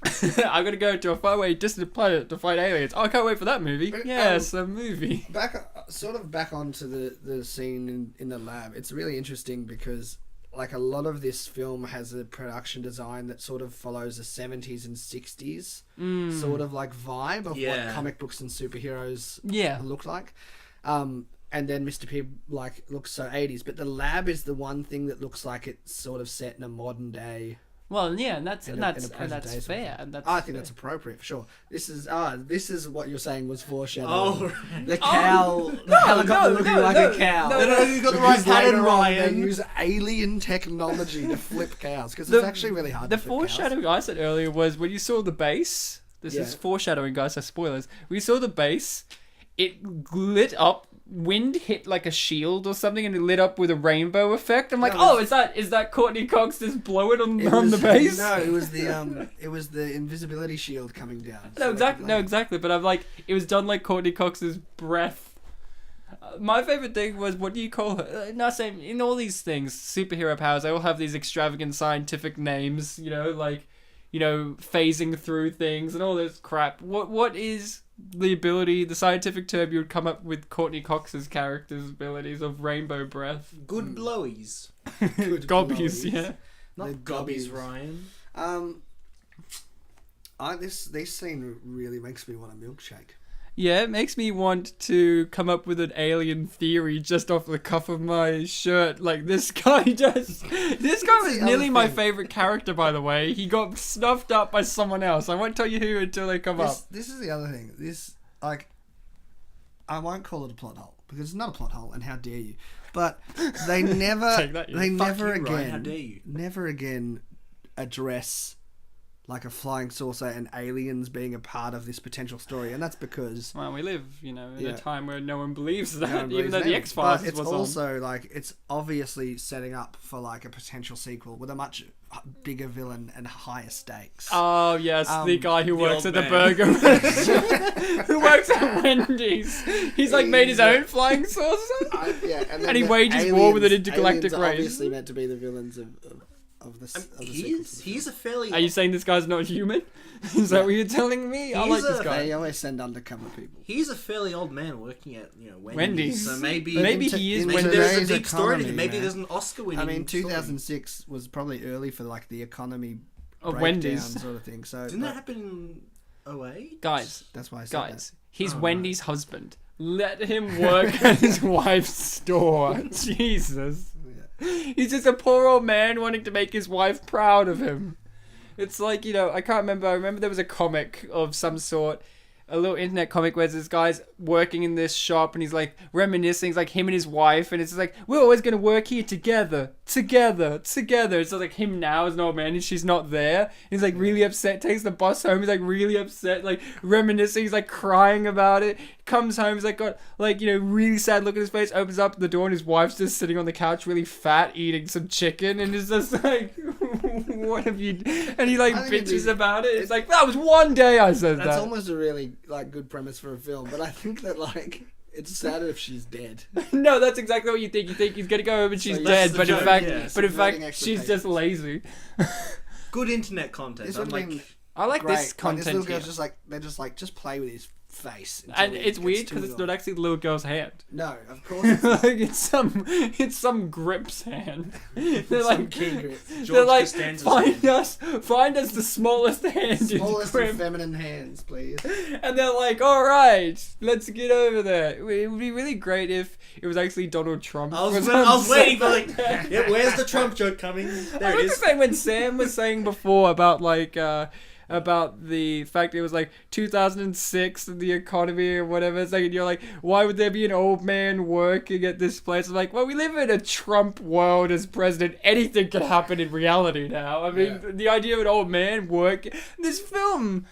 I'm gonna go to a faraway distant planet to fight aliens. Oh, I can't wait for that movie. But, Yes, a movie. Back onto the scene in the lab. It's really interesting because like a lot of this film has a production design that sort of follows the 70s and 60s sort of like vibe of what comic books and superheroes Yeah. look like. And then Mr. P like looks so 80s, but the lab is the one thing that looks like it's sort of set in a modern day. Well, yeah, and that's In and a that's present day sort of fair. thing. And that's I think that's appropriate for sure. This is what you're saying was foreshadowing. Oh, The cow, the helicopter looking like a cow. No, you got the right Because pattern, later on Ryan. They use alien technology to flip cows because it's actually really hard The to flip cows. foreshadowing I said earlier was when you saw the base. This is Yeah. foreshadowing, guys. So spoilers. When you saw the base, it lit up. Wind hit like a shield or something, and it lit up with a rainbow effect. I'm like, No, oh, is that Courtney Cox just blowing on It on was- the base? No, it was the invisibility shield coming down. No, exactly. But I'm like, it was done like Courtney Cox's breath. My favorite thing was, what do you call her? Not saying in all these things, superhero powers, they all have these extravagant scientific names. You know, like, you know, phasing through things and all this crap. What is the ability, the scientific term you would come up with Courtney Cox's character's abilities of rainbow breath? Good blowies. Good Gobbies, blows. yeah. Not The gobbies, gobbies. Ryan. This scene really makes me want a milkshake. Yeah, it makes me want to come up with an alien theory just off the cuff of my shirt, like this guy does. This guy was the nearly other my thing. favorite character, by the way. He got snuffed up by someone else. I won't tell you who until they come up. This is the other thing. This, like, I won't call it a plot hole because it's not a plot hole, and how dare you? But they never, Take that, you. they Fuck never you, again, Ryan, how dare you? never again address like a flying saucer and aliens being a part of this potential story, and that's because Well, we live, in Yeah. a time where no one believes that, no one even believes though the them. X-Files But it's was on. also like it's obviously setting up for like a potential sequel with a much bigger villain and higher stakes. Oh, yes, the guy who the works old at the man. burger restaurant. Who works at Wendy's. He's like made his own flying saucer. Yeah, And he wages war with an intergalactic aliens are race. obviously meant to be the villains of the sequel. He's a fairly. Are you saying this guy's not human? Is that what you're telling me? I like He's this a- guy. They always send undercover people. He's a fairly old man working at Wendy's. Wendy's. So maybe Maybe in he is in maybe Wendy's. there's a today's deep story to economy, him. Maybe man. there's an Oscar-winning. I mean, story. 2006 was probably early for like the economy Of breakdown Wendy's. sort of thing. So Didn't that happen in 08? Guys, that's why I said he's Oh, Wendy's husband. Let him work at his wife's store. Jesus. that. He's just a poor old man wanting to make his wife proud of him. It's like, I can't remember. I remember there was a comic of some sort, a little internet comic where this guy's working in this shop and he's like reminiscing. It's like him and his wife, and it's like, we're always going to work here together. It's like him now as an old man and she's not there. He's like really upset, takes the bus home. He's like really upset, like reminiscing. He's like crying about it. Comes home, he's like got like, really sad look at his face, opens up the door and his wife's just sitting on the couch really fat eating some chicken, and is just like, what have you, and he like I think bitches about it. It's like, that was one day I said That's that. almost a really like good premise for a film, but I think that like it's sadder if she's dead. No, that's exactly what you think. You think he's gonna go home and she's So dead, that's but the in joke, fact, yeah. but in Subverting fact, she's just lazy. Good internet content. This I'm would like, mean I like great. this Like, content this little here. girl's just play with his face. And it's weird because it's not actually the little girl's hand. No, of course it's not. Like it's some grip's hand. They're Some like, key grip. they're like, Costanza's find us the smallest hand. Smallest in and grip. feminine hands, please. And they're like, all right, let's get over there. It would be really great if it was actually Donald Trump. I was on waiting for set. like, yeah, where's the Trump joke coming? There it is. When Sam was saying before about like about the fact it was like 2006 and the economy or whatever. It's like, and you're like, why would there be an old man working at this place? I'm like, well, we live in a Trump world as president. Anything can happen in reality now. I mean, the idea of an old man work. This film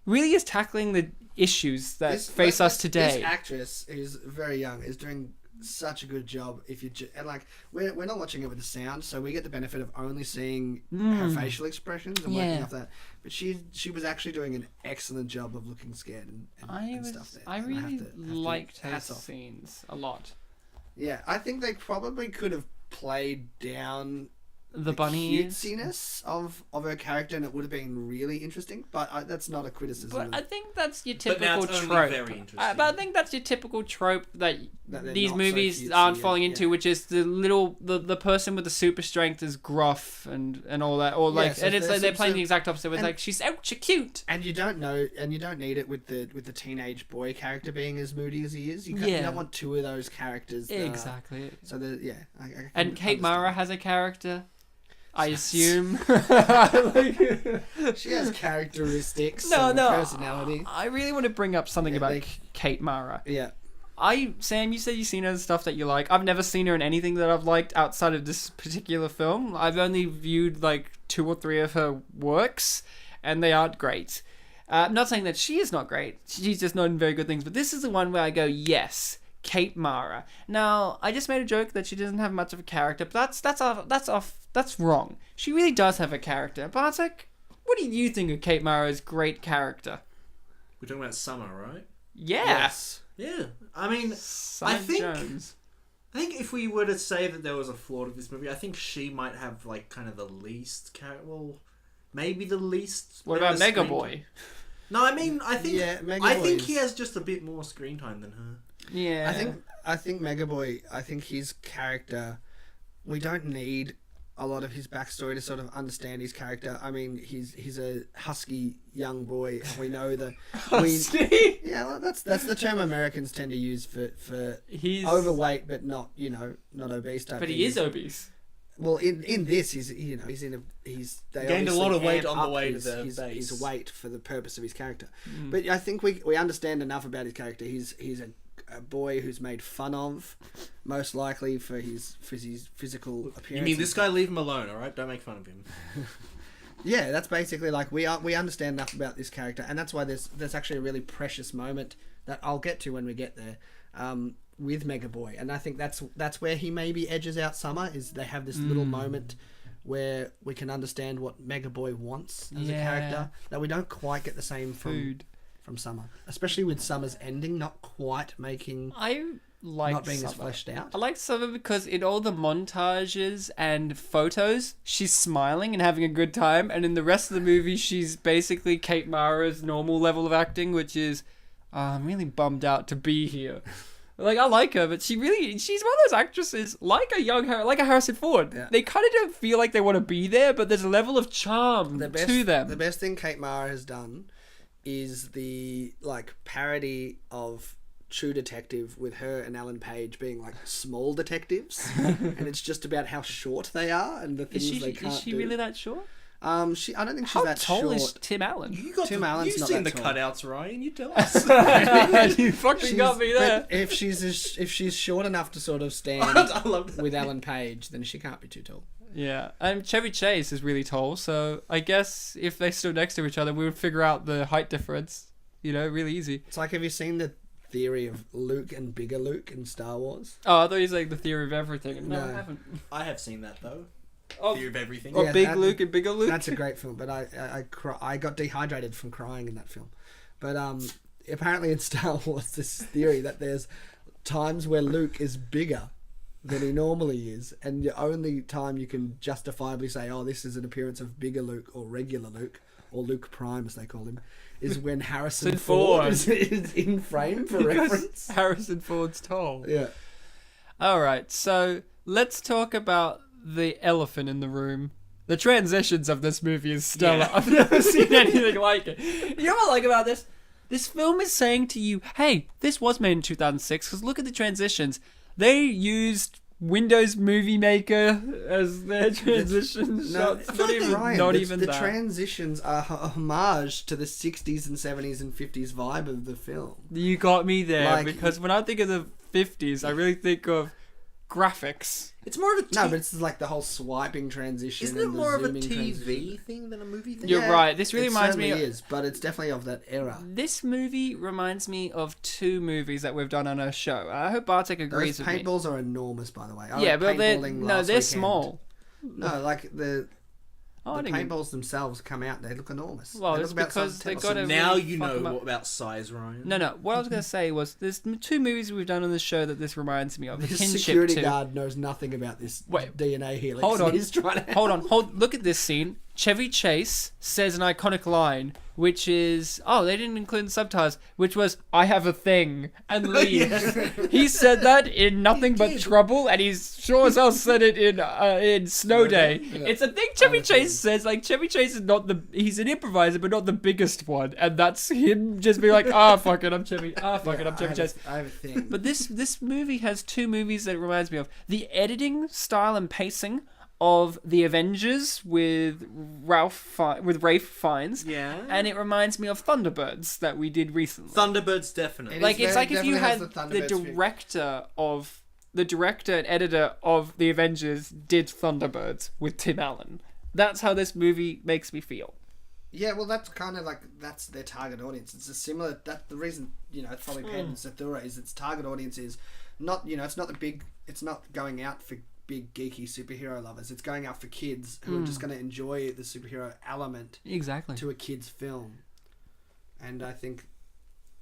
really is tackling the issues that face us today. This actress, who's very young, is doing such a good job. If you and like, we're not watching it with the sound, so we get the benefit of only seeing her facial expressions and working off that. But she was actually doing an excellent job of looking scared and stuff there. I And really have to liked her hats off. scenes a lot. Yeah, I think they probably could have played down The bunny ears. cutesiness of her character, and it would have been really interesting. But that's not a criticism. But I think that's your But now typical it's only trope. very interesting. But I think that's your typical trope that they're these not so movies cutesy aren't and- falling into, which is the person with the super strength is gruff and all that, or like, so and it's there's like they're some playing sort the exact opposite. It's and- like she's ultra cute. And you don't need it with the teenage boy character being as moody as he is. You don't want two of those characters. Exactly. So I And Kate Mara has a character. I assume. she has characteristics. No, and no. personality. I really want to bring up something about Kate Mara. Yeah. Sam, you said you've seen her in stuff that you like. I've never seen her in anything that I've liked outside of this particular film. I've only viewed like 2 or 3 of her works, and they aren't great. I'm not saying that she is not great. She's just not in very good things. But this is the one where I go, yes, Kate Mara. Now, I just made a joke that she doesn't have much of a character, but that's wrong. She really does have a character. Bartek, what do you think of Kate Mara's great character? We're talking about Summer, right? Yeah. Yes. Yeah. I mean, Summer Jones. I think if we were to say that there was a flaw to this movie, I think she might have like kind of the least maybe the least. What about Mega screen Boy? time. No, I mean, I think Mega Boy he has just a bit more screen time than her. Yeah. I think Mega Boy. I think his character. We don't need a lot of his backstory to sort of understand his character. I mean, he's a husky young boy. We know that. Husky? Yeah, well, that's the term Americans tend to use for He's overweight, but not not obese type. But thing. he is obese. Well, in this, they gained a obviously lot of weight amp on the up way to his, the his, base. his weight for the purpose of his character. But I think we understand enough about his character. He's a boy who's made fun of, most likely for his physical appearance. You mean this guy? Leave him alone, all right? Don't make fun of him. Yeah, that's basically like we understand enough about this character, and that's why there's actually a really precious moment that I'll get to when we get there. With Mega Boy, and I think that's where he maybe edges out Summer. Is they have this little moment where we can understand what Mega Boy wants as a character that we don't quite get the same from Summer, especially with Summer's ending not quite making not being as fleshed out. I like Summer because in all the montages and photos, she's smiling and having a good time, and in the rest of the movie, she's basically Kate Mara's normal level of acting, which is, I'm really bummed out to be here. Like, I like her, but she's one of those actresses, like a Harrison Ford. Yeah. They kind of don't feel like they want to be there, but there's a level of charm to them. The best thing Kate Mara has done is the parody of True Detective with her and Ellen Page being like small detectives, and it's just about how short they are and the things they can't do. Is she really that short? I don't think she's How that tall short. is Tim Allen? Tim Allen's You've not seen that the tall. cutouts, Ryan. You tell us. You fucking got me there. But if she's short enough to sort of stand I love that. with Ellen Page, then she can't be too tall. Yeah, and Chevy Chase is really tall, so I guess if they stood next to each other, we would figure out the height difference, really easy. It's like, have you seen the theory of Luke and bigger Luke in Star Wars? Oh, I thought you were saying the theory of everything. No, No. I haven't. I have seen that though. Oh, Theory of everything. or Yeah, Big Luke and Bigger Luke? That's a great film, but I got dehydrated from crying in that film. But apparently in Star Wars, this theory that there's times where Luke is bigger than he normally is, and the only time you can justifiably say, oh, this is an appearance of bigger Luke or regular Luke, or Luke Prime as they call him, is when Harrison Ford. Ford is in frame for reference. Harrison Ford's tall. Yeah. All right, so let's talk about the elephant in the room. The transitions of this movie is stellar. Yeah. I've never seen anything like it. You know what I like about this? This film is saying to you, hey, this was made in 2006, because look at the transitions. They used Windows Movie Maker as their transition shots. The transitions are a homage to the 60s and 70s and 50s vibe of the film. You got me there, Like- because when I think of the 50s, I really think of graphics. It's more of a No, but it's like the whole swiping transition. Isn't it and the more of a zooming TV transition. thing than a movie thing? You're right. This really reminds me. It is, but it's definitely of that era. This movie reminds me of two movies that we've done on our show. I hope Bartek agrees Those with me. paintballs are enormous, by the way. I Yeah, went but they're paintballing no, last they're weekend. small. No, like the I didn't even- paintballs themselves come out. They look enormous. Well, they it's look about because size they 10 got or a- Now really you fuck know 'em up. what about size, Ryan. No. What I was going to say was there's two movies we've done on this show that this reminds me of. The This Kinship security 2. guard knows nothing about this Wait. DNA helix. Hold on. He's trying to... Hold on. Look at this scene. Chevy Chase says an iconic line, which is, they didn't include the subtitles, which was, I have a thing, and leaves. He said that in Nothing But Trouble, and he's sure as hell said it in Snow Day. Yeah. It's a thing Chevy Chase says, like, Chevy Chase is he's an improviser, but not the biggest one, and that's him just being like, fuck it, I'm Chevy Chase. I have a thing. But this movie has two movies that it reminds me of. The editing style and pacing of The Avengers with Rafe Fiennes. Yeah. And it reminds me of Thunderbirds that we did recently. Thunderbirds, definitely. It Like is it's very- like if you definitely had has the the Thunderbirds feel. director and editor of The Avengers did Thunderbirds with Tim Allen. That's how this movie makes me feel. Yeah, well, that's kind of like that's their target audience. It's a similar. That the reason it's probably paired with Zathura is its target audience is not it's not the big. It's not going out for big geeky superhero lovers. It's going out for kids who are just going to enjoy the superhero element Exactly. to a kid's film, and I think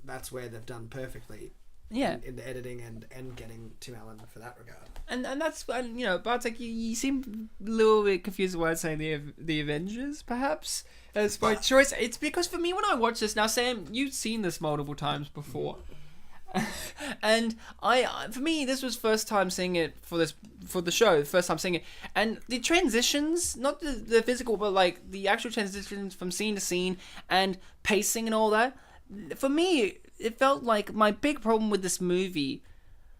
that's where they've done perfectly. Yeah. In the editing and getting Tim Allen for that regard. And that's Bartek, you seem a little bit confused why I'm saying the Avengers, perhaps, as my choice. It's because for me, when I watch this now, Sam, you've seen this multiple times before, and for me, this was first time seeing it for the show, first time seeing it, and the transitions, not the physical, but like the actual transitions from scene to scene and pacing and all that. For me, it felt like my big problem with this movie.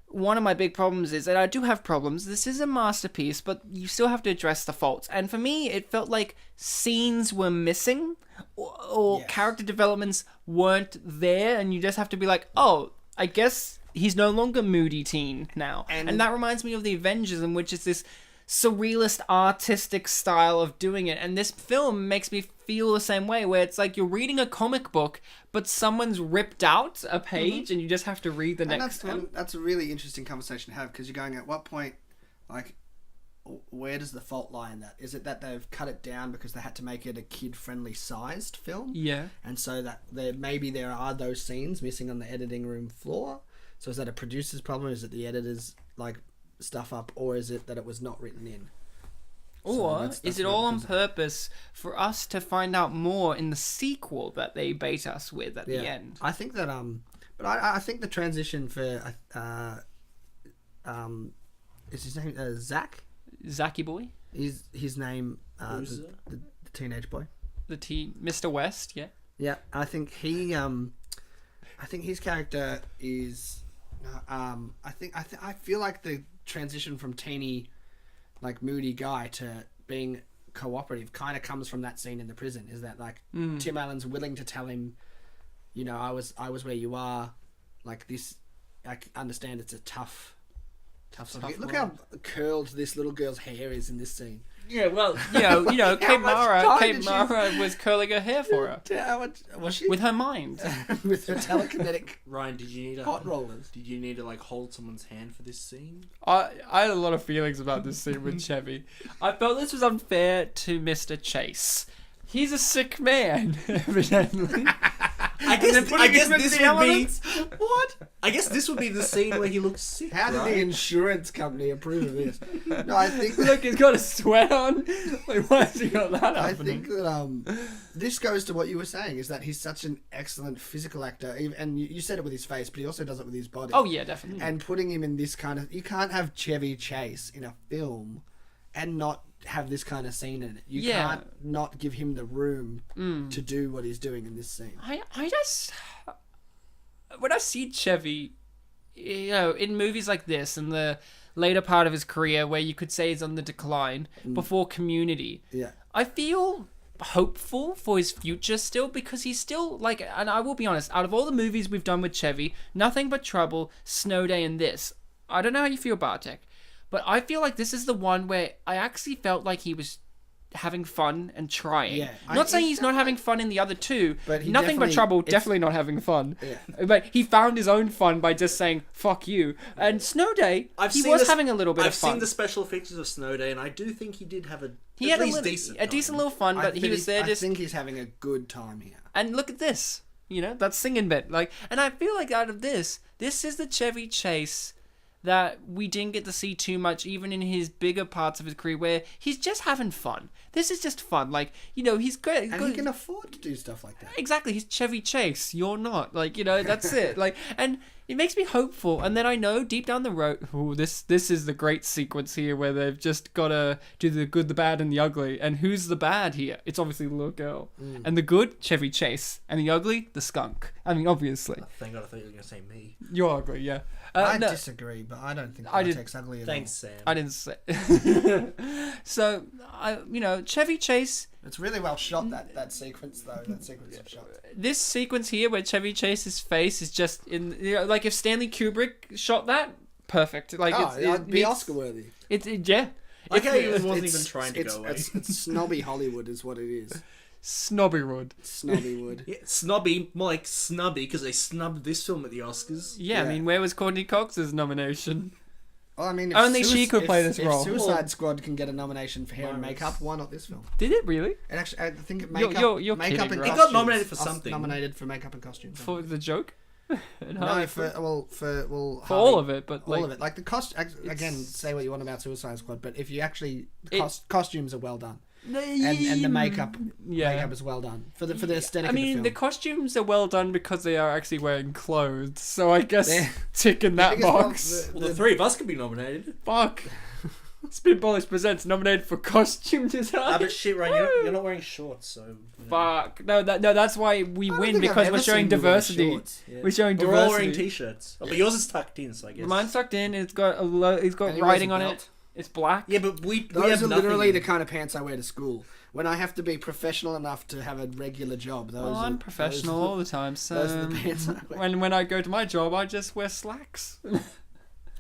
One of my big problems is, and I do have problems, this is a masterpiece, but you still have to address the faults. And for me, it felt like scenes were missing, or Yes. character developments weren't there, and you just have to be like, I guess he's no longer moody teen now. And that reminds me of the Avengers, in which it's this surrealist, artistic style of doing it. And this film makes me feel the same way, where it's like you're reading a comic book, but someone's ripped out a page, and you just have to read the next one. And that's a really interesting conversation to have, because you're going, at what point, like, where does the fault lie in that? Is it that they've cut it down because they had to make it a kid-friendly sized film? Yeah. And so that maybe there are those scenes missing on the editing room floor? So is that a producer's problem? Is it the editor's, like, stuff up? Or is it that it was not written in? Or that's is it where all it on comes- purpose for us to find out more in the sequel that they bait us with at the end? I think that but I think the transition for is his name Zach? Zacky boy, Is his name the teenage boy? Mr. West, yeah. Yeah, I think I think his character is I feel like the transition from teeny, like, moody guy to being cooperative kind of comes from that scene in the prison. Is that, like, Tim Allen's willing to tell him, I was where you are, like, this. I understand it's a tough sort of. Look how curled this little girl's hair is in this scene. Yeah, well, Kate Mara was curling her hair for her How much was she with her mind. with her telekinetic Ryan, did you need hot rollers? Did you need to, like, hold someone's hand for this scene? I had a lot of feelings about this scene with Chevy. I felt this was unfair to Mr. Chase. He's a sick man, evidently. I guess this would be What? I guess this would be the scene where he looks sick. How did the insurance company approve of this? No, I think Look, he's got a sweat on. Like, why has he got that I happening? think that this goes to what you were saying, is that he's such an excellent physical actor, and you said it with his face, but he also does it with his body. Oh yeah, definitely. And putting him in this kind of, you can't have Chevy Chase in a film and not have this kind of scene in it. You can't not give him the room to do what he's doing in this scene. I just, when I see Chevy, you know, in movies like this and the later part of his career where you could say he's on the decline before Community, Yeah. I feel hopeful for his future still, because he's still like, and I will be honest, out of all the movies we've done with Chevy, Nothing But Trouble, Snow Day, and this, I don't know how you feel, Bartek, but I feel like this is the one where I actually felt like he was having fun and trying. Yeah, not saying he's not having fun in the other two. But he Nothing But definitely- Trouble, it's- definitely not having fun. Yeah. But he found his own fun by just saying "fuck you." And Snow Day, he was having a little bit of fun. I've seen the special features of Snow Day, and I do think he did have He at had least a decent decent little fun, but he was there I just. think he's having a good time here. And look at this, you know, that singing bit. Like, and I feel like out of this is the Chevy Chase that we didn't get to see too much, even in his bigger parts of his career, where he's just having fun. This is just fun. Like, you know, he's great. And he can afford to do stuff like that. Exactly, he's Chevy Chase. You're not. Like, you know, that's it. Like, and it makes me hopeful. And then I know deep down the road, this is the great sequence here where they've just got to do the good, the bad, and the ugly. And who's the bad here? It's obviously the little girl. And the good, Chevy Chase. And the ugly, the skunk. I mean, obviously. Thank God, I thought you were going to say me. You're ugly, yeah. I No, disagree, but I don't think I did- Bartek's ugly at Thanks, Sam. I didn't say. So, you know, Chevy Chase. all. It's really well shot, that sequence, though. That sequence of shots. This sequence here where Chevy Chase's face is just in, you know, like if Stanley Kubrick shot that, perfect. Like It'd be Oscar worthy. Yeah. Like how he wasn't even trying to go away. It's snobby Hollywood is what it is. Snobbywood. Snobbywood. Yeah, snobby, more like snubby, because they snubbed this film at the Oscars. Yeah, I Yeah. mean, where was Courtney Cox's nomination? Well, I mean, Only she could play this role. If Suicide Squad can get a nomination for hair and makeup, why not this film? Did it really? And actually, I think You're makeup kidding, and right? It costumes. got nominated for Os- something. Nominated for makeup and costumes. For the joke? No, for all of it, but all like, of it. Like the again, say what you want about Suicide Squad, but if you actually costumes are well done, and the makeup is well done for the aesthetic. I mean, of the the film. costumes are well done because they are actually wearing clothes. So I guess Yeah. ticking that biggest one- box. Well, the three of us could be nominated. Fuck. Spin Polish Presents nominated for costume design. Ah, but shit, Ryan, you're not wearing shorts, so... You know. Fuck. No, that's why we I don't win, think I've because ever we're showing seen you wear diversity. shorts. Yeah. We're showing We're all wearing diversity. t-shirts. Oh, but yours is tucked in, so I guess. Mine's tucked in. It's got it's got And he wears writing a on belt. it. It's black. Yeah, but we Those have are nothing. literally the kind of pants I wear to school. When I have to be professional enough to have a regular job, those I'm are, professional all the time, so those are the pants I wear. when I go to my job, I just wear slacks.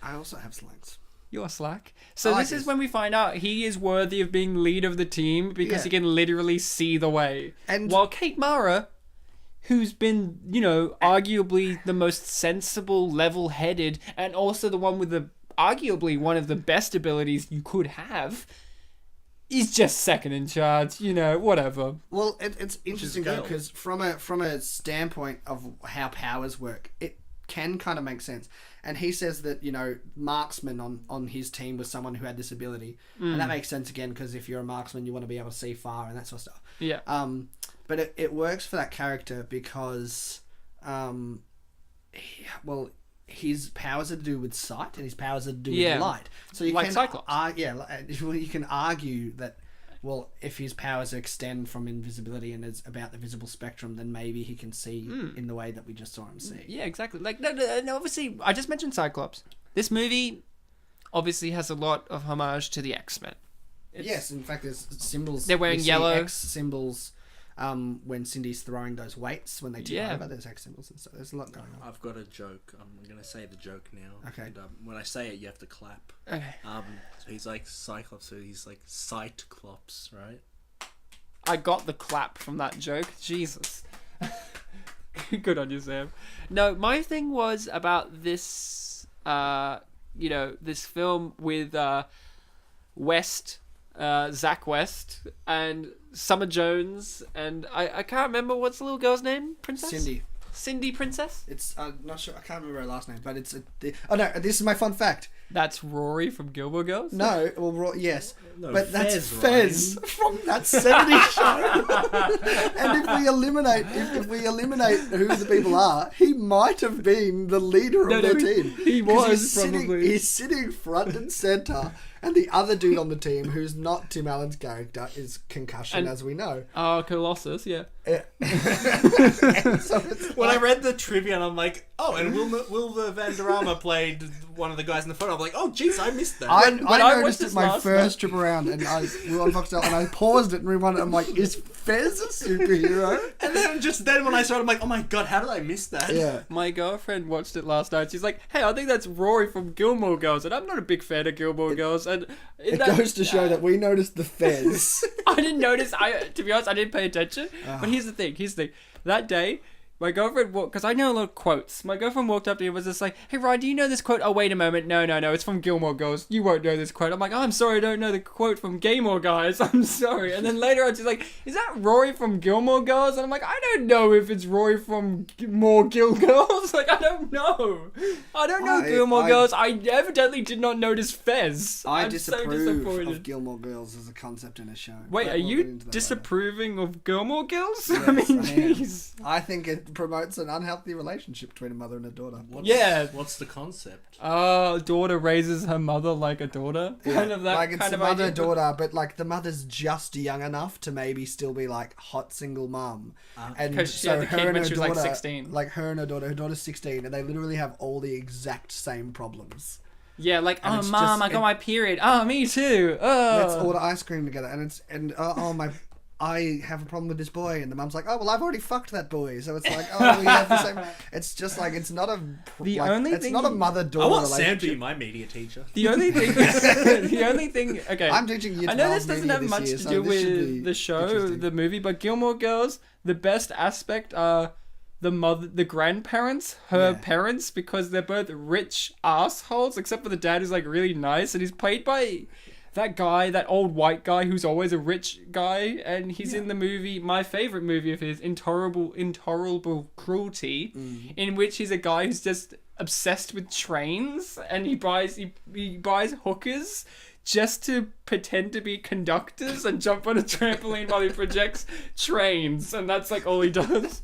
I also have slacks. You're slack. So I like this is this. when we find out he is worthy of being lead of the team because he Yeah. can literally see the way. And While Kate Mara, who's been, you know, arguably the most sensible, level-headed, and also the one with the arguably one of the best abilities you could have, is just second in charge. You know, whatever. well, it's interesting girl. because from a standpoint of how powers work, it can kind of make sense. And he says that, you know, marksman on his team was someone who had this ability, and that makes sense again because if you're a marksman, you want to be able to see far and that sort of stuff. Yeah. But it works for that character because, his powers are to do with sight and his powers are to do Yeah. with light. So you Like can Cyclops. well, you can argue that, well, if his powers extend from invisibility and it's about the visible spectrum, then maybe he can see in the way that we just saw him see. Yeah, exactly. Like, no, obviously, I just mentioned Cyclops. This movie obviously has a lot of homage to the X-Men. Yes, in fact, there's symbols. They're wearing we see yellow. X symbols. When Cindy's throwing those weights when they tip Yeah. over, there's X symbols and stuff. There's a lot going on. I've got a joke. I'm going to say the joke now. Okay. And, when I say it, you have to clap. Okay. So he's like Cyclops, so he's like Cyclops, right? I got the clap from that joke. Jesus. Good on you, Sam. No, my thing was about this, this film with West Zach West, and Summer Jones, and I can't remember what's the little girl's name. Princess. Cindy Princess. It's I'm not sure. I can't remember her last name, but it's oh no, this is my fun fact. That's Rory from Gilmore Girls? No, well, yes. No, but that's Fez, Fez from that 70s show. And if we eliminate who the people are, he might have been the leader of their team. He 'Cause was probably. He's sitting front and centre, and the other dude on the team, who's not Tim Allen's character, is Concussion, as we know. Oh, Colossus, yeah. So it's When I read the trivia, and I'm like, oh, and Wilmer Vanderarma played one of the guys in the photo. I'm like, oh, jeez, I missed that. I watched noticed this it my last first trip around, and we were on Foxtel, and I paused it and rewound it. I'm like, is Fez a superhero? And then when I saw it, I'm like, oh my god, how did I miss that? Yeah. My girlfriend watched it last night. She's like, hey, I think that's Rory from Gilmore Girls. And I'm not a big fan of Gilmore Girls. And It goes to show that we noticed the Fez. I didn't notice. To be honest, I didn't pay attention. But here's the thing. That day, my girlfriend walked, because I know a lot of quotes. My girlfriend walked up to me and was just like, hey, Ryan, do you know this quote? Oh, wait a moment. No, it's from Gilmore Girls. You won't know this quote. I'm like, oh, I'm sorry, I don't know the quote from Gilmore Guys. I'm sorry. And then later on, she's like, is that Rory from Gilmore Girls? And I'm like, I don't know if it's Rory from more Gil Girls. Like, I don't know. I don't know Gilmore Girls. I evidently did not notice Fez. I disapprove disapprove disappointed. of Gilmore Girls as a concept in a show. Wait, But are we'll you get into that later. disapproving of Gilmore Girls? Yes, I mean, I am. jeez. I think it promotes an unhealthy relationship between a mother and a daughter. What's the concept? Daughter raises her mother like a daughter. Kind of that like it's kind the of idea. mother-daughter, but like the mother's just young enough to maybe still be like hot single mum. And 'Cause she had the kid when she was, like, 16. Like her and her daughter's 16, and they literally have all the exact same problems. Yeah, like, And oh, it's mom, just- I got my period. Oh, me too. Oh. Let's order ice cream together, and I have a problem with this boy, and the mum's like, oh well, I've already fucked that boy, so it's like, oh, we have the same. It's just like it's not a it's not a mother-daughter I want Sam to relationship. be my media teacher. The only thing, okay. I'm teaching you. I know this doesn't have much year, to so do this should with be the show, interesting. the movie, but Gilmore Girls, the best aspect are the grandparents, her parents, because they're both rich assholes, except for the dad who's like really nice, and he's played by that guy, that old white guy who's always a rich guy, and he's in the movie, my favorite movie of his, Intolerable Cruelty, in which he's a guy who's just obsessed with trains, and he buys hookers just to pretend to be conductors and jump on a trampoline while he projects trains, and that's like all he does.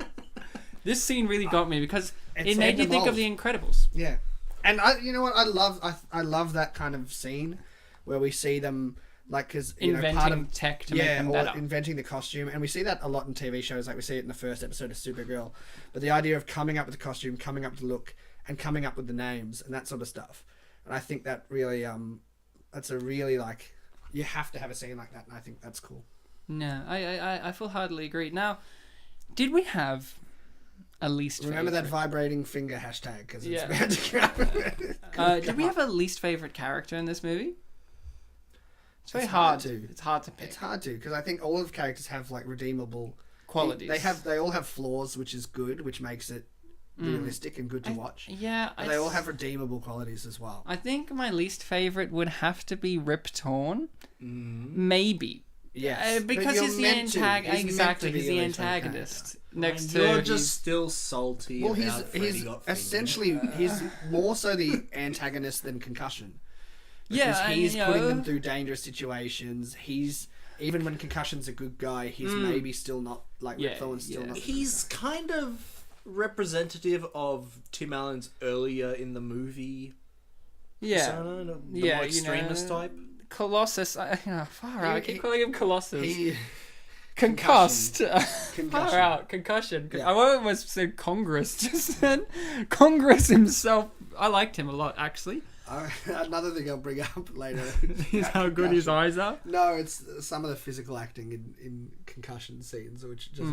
This scene really got me because it made you think of The Incredibles. Yeah, and you know what? I love that kind of scene where we see them like because Inventing part of tech to make them better. inventing the costume, and we see that a lot in TV shows. Like we see it in the first episode of Supergirl, but the idea of coming up with the costume, coming up with the look, and coming up with the names and that sort of stuff. And I think that really that's a really like you have to have a scene like that, and I think that's cool. No, I full-heartedly agree. Now, did we have a least Remember favorite? that vibrating finger hashtag because it's Yeah. about to come. Did we have a least favorite character in this movie? It's very It's hard. hard to. It's hard to pick. It's hard to because I think all of the characters have like redeemable Qualities. They all have flaws, which is good, which makes it realistic and good to watch. Yeah, And they all have redeemable qualities as well. I think my least favorite would have to be Rip Torn. Maybe. Yes, Because he's the antagonist. Exactly, he's the antagonist. Next to You're just still salty. Well, about Freddy he's got fingered. essentially he's more so the antagonist than Concussion. yeah, Because and, he's you putting know, them through dangerous situations. He's even when Concussion's a good guy, he's maybe still not like Rip Thorne's still not. He's kind of representative of Tim Allen's earlier in the movie persona, the Yeah, more you extremist know, type. Colossus. Far out. I keep calling him Colossus. He Concussed. Concussion. Far out. Concussion. Yeah. I almost said Congress just then. Congress himself. I liked him a lot, actually. Another thing I'll bring up later Is how good his eyes are. No, it's some of the physical acting in Concussion scenes, which just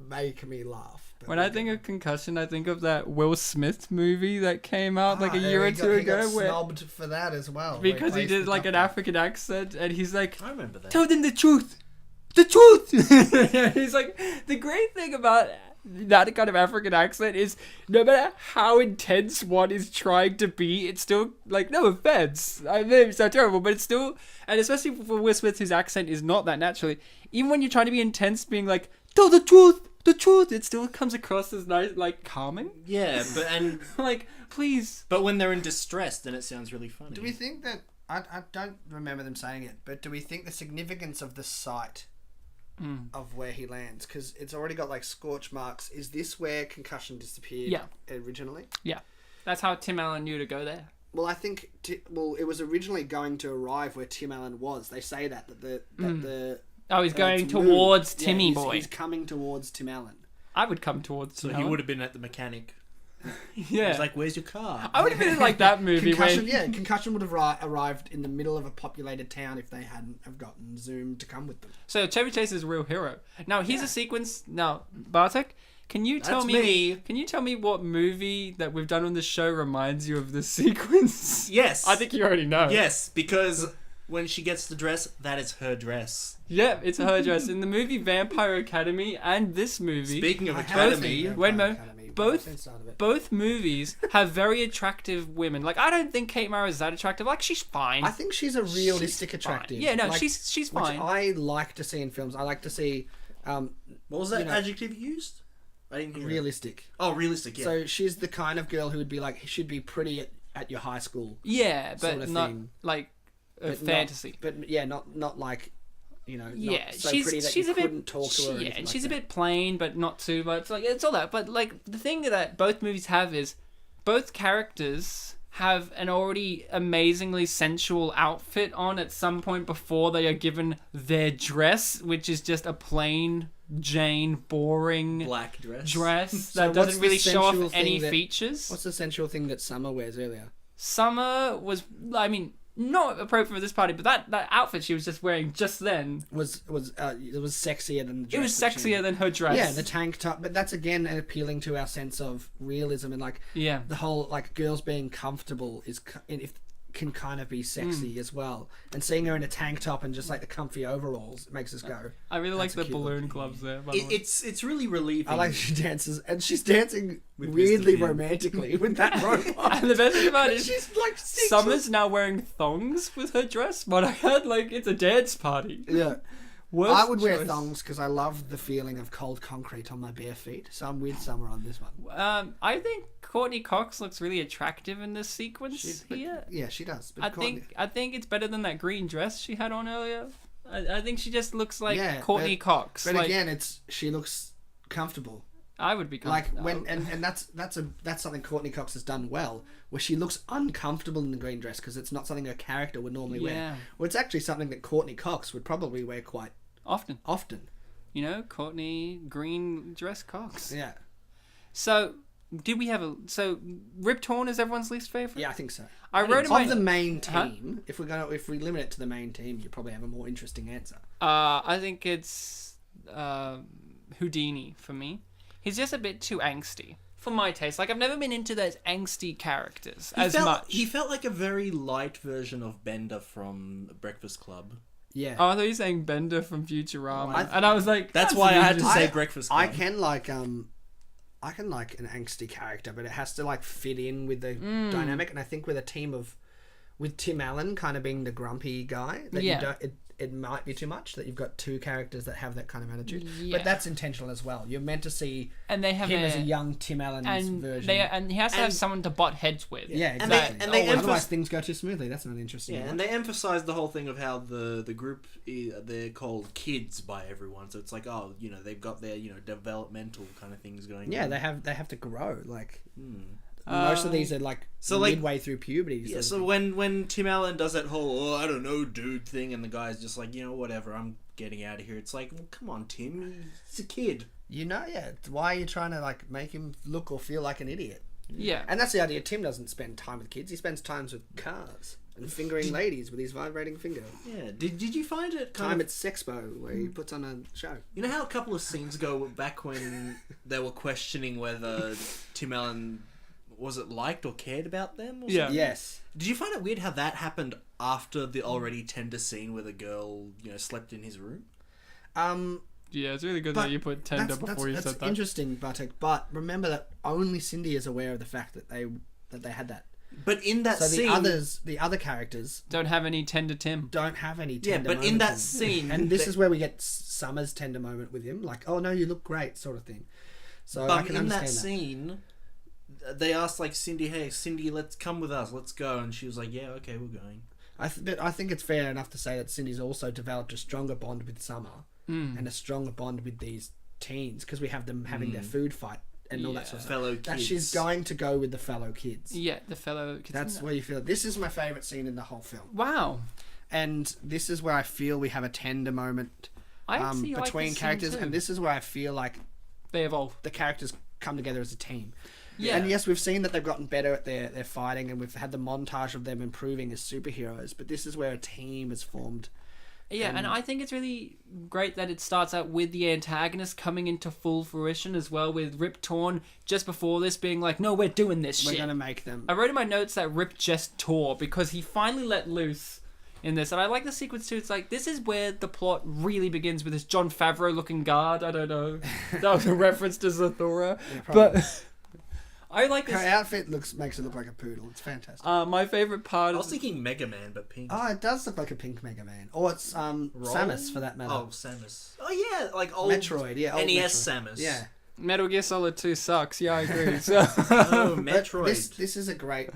make me laugh. But When I think of Concussion, I think of that Will Smith movie that came out like a there year or he two he got ago, where snobbed for that as well, because he plays did the like an doctor. African accent, and he's like, I remember that. "Tell them the truth, the truth." He's like, the great thing about that kind of African accent is, no matter how intense one is trying to be, it's still, like, no offense, I mean, it's so terrible, but it's still, and especially for Will Smith, whose accent is not that naturally, even when you're trying to be intense, being like, tell the truth, it still comes across as nice, like, calming. Yeah, but and like, please. but when they're in distress, then it sounds really funny. Do we think that I don't remember them saying it, but do we think the significance of the site of where he lands, because it's already got like scorch marks? Is this where concussion disappeared? Yeah. Originally. Yeah, that's how Tim Allen knew to go there. Well, I think it was originally going to arrive where Tim Allen was. They say that the Oh, he's going it's towards moved. Timmy he's, boy. He's coming towards Tim Allen. I would come towards So Tim he Allen. would have been at the mechanic. Yeah. He's like, "Where's your car?" I would have been in like that movie where Concussion would have arrived in the middle of a populated town if they hadn't have gotten Zoom to come with them. So Chevy Chase is a real hero. Now here's a sequence. Now Bartek, can you tell That's me? me. Can you tell me what movie that we've done on this show reminds you of this sequence? Yes. I think you already know. Yes, because when she gets the dress, that is her dress. Yeah, it's her dress in the movie Vampire Academy and this movie. Speaking of I haven't Academy, seen Wait a Vampire moment. Academy, but Both- I've seen some of it. Both movies have very attractive women. Like I don't think Kate Mara is that attractive. Like she's fine. I think she's a realistic She's attractive. fine. Yeah, no, Like, she's which fine. I like to see in films. I like to see what was that you know, adjective you used? I didn't hear it. realistic. Oh, realistic. Yeah. So she's the kind of girl who would be like, she'd be pretty at your high school. Yeah, but sort of not thing. like a But fantasy. But yeah, not like, Yeah, not so she's pretty that she's you a bit couldn't talk to her. or yeah, anything and like she's a that. bit plain, but not too much. Like it's all that, but like the thing that both movies have is both characters have an already amazingly sensual outfit on at some point before they are given their dress, which is just a plain Jane boring Black dress. dress So that what's doesn't the really show off sensual thing any that- features. What's the sensual thing that Summer wears earlier? Summer was, I mean, not appropriate for this party, but that outfit she was just wearing just then, It was sexier than the dress. it was that she- sexier than her dress. Yeah, the tank top, but that's again appealing to our sense of realism and like Yeah. the whole like girls being comfortable can kind of be sexy as well. And seeing her in a tank top and just like the comfy overalls makes us go. I really like That's a the cute balloon looking gloves there. By the way. It's really relieving. I like she dances and she's dancing With weirdly Mr. Bean. romantically with that robot. And the best thing about it is she's like six. Summer's now wearing thongs with her dress, but I heard like it's a dance party. Yeah. Worst I would wear choice. thongs because I love the feeling of cold concrete on my bare feet. So I'm with Summer on this one. I think Courtney Cox looks really attractive in this sequence But- here. Yeah, she does. But I Courtney- think it's better than that green dress she had on earlier. I think she just looks like Yeah, Courtney Cox. But like, again, she looks comfortable. I would be Like comfortable. when and that's something Courtney Cox has done well, where she looks uncomfortable in the green dress because it's not something her character would normally Yeah. wear. Well, it's actually something that Courtney Cox would probably wear quite often, often. you know, Courtney green dress Cox. Yeah, So did we have so Rip Torn is everyone's least favorite? yeah, I think so. I wrote in my Of the main Huh? team, if we limit it to the main team, you probably have a more interesting answer. I think it's Houdini for me. He's just a bit too angsty for my taste. Like I've never been into those angsty characters as much. He felt like a very light version of Bender from Breakfast Club. Yeah. Oh, I thought you were saying Bender from Futurama, I- and I was like, That's why I had to weird. say Breakfast Club. I can like an angsty character, but it has to like fit in with the dynamic. And I think with a team of, with Tim Allen kind of being the grumpy guy, that Yeah. you don't, it might be too much that you've got two characters that have that kind of attitude. Yeah. But that's intentional as well. You're meant to see And they have him as a young Tim Allen's and version. and he has to have And- someone to butt heads with. yeah, And they- exactly. and they Otherwise emphas- things go too smoothly. That's not interesting. Yeah, and they emphasize the whole thing of how the group they're called kids by everyone, so it's like, oh, you know, they've got their, you know, developmental kind of things going yeah, on. they have to grow. Like Hmm. most of these are like So, like- midway through puberty. Yeah, sort of so thing. when Tim Allen does that whole, I don't know, dude thing, and the guy's just like, you know, whatever, I'm getting out of here. It's like, well, come on, Tim, he's a kid. You know, yeah. Why are you trying to like make him look or feel like an idiot? Yeah. And that's the idea. Tim doesn't spend time with kids. He spends time with cars and fingering ladies with his vibrating finger. Yeah. Did you find it kind Time of? at Sexpo where he puts on a show. You know how a couple of scenes ago, back when they were questioning whether Tim Allen was it liked or cared about them? Or Yeah. something? Yes. Did you find it weird how that happened after the already tender scene where the girl, you know, slept in his room? Yeah, it's really good that you put tender before you said that. That's interesting, Bartek. But remember that only Cindy is aware of the fact that they had that. But in that scene, the other characters don't have any tender Tim. Don't have any tender. Yeah, but in that scene, and this is where we get Summer's tender moment with him, like, "Oh no, you look great," sort of thing. So I can understand that. Scene, they asked like Cindy, "Hey, Cindy, let's come with us. Let's go," and she was like, "Yeah, okay, we're going." But I think it's fair enough to say that Cindy's also developed a stronger bond with Summer and a stronger bond with these teens because we have them having their food fight. And all that sort of fellow stuff. kids. That she's going to go with the fellow kids. Yeah, the fellow kids. That's where you feel. This is my favourite scene in the whole film. Wow. And this is where I feel we have a tender moment between characters. And this is where I feel like they evolve. The characters come together as a team. Yeah. And yes, we've seen that they've gotten better at their fighting and we've had the montage of them improving as superheroes. But this is where a team is formed. Yeah, and I think it's really great that it starts out with the antagonist coming into full fruition as well, with Rip Torn just before this being like, no, we're doing this shit. We're going to make them. I wrote in my notes that Rip just tore because he finally let loose in this. And I like the sequence too. It's like, this is where the plot really begins with this Jon Favreau looking guard. I don't know. That was a reference to Zathura. Yeah, but... I like this. Her outfit makes it look like a poodle. It's fantastic. My favorite part. I was thinking Mega Man, but pink. Oh, it does look like a pink Mega Man, or it's Samus for that matter. Oh, Samus. Oh yeah, like old Metroid. Yeah, old NES Metroid. Samus. Yeah. Metal Gear Solid 2 sucks. Yeah, I agree. So. Oh, Metroid. This is a great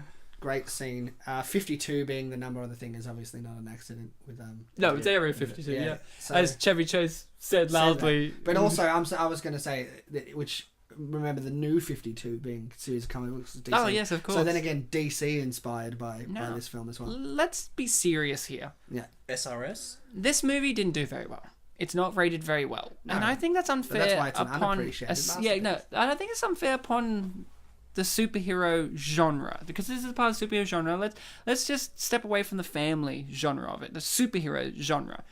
scene. 52 being the number on the thing is obviously not an accident with No, it's Area 52. Yeah. So, as Chevy Chase said loudly. But also, I was going to say which. Remember the new 52 being series of comic books. DC. Oh yes, of course. So then again, DC inspired by this film as well. Let's be serious here. Yeah. SRS. This movie didn't do very well. It's not rated very well, and I think that's unfair. But that's why it's an unappreciated I think it's unfair upon the superhero genre, because this is part of the superhero genre. Let's just step away from the family genre of it, the superhero genre.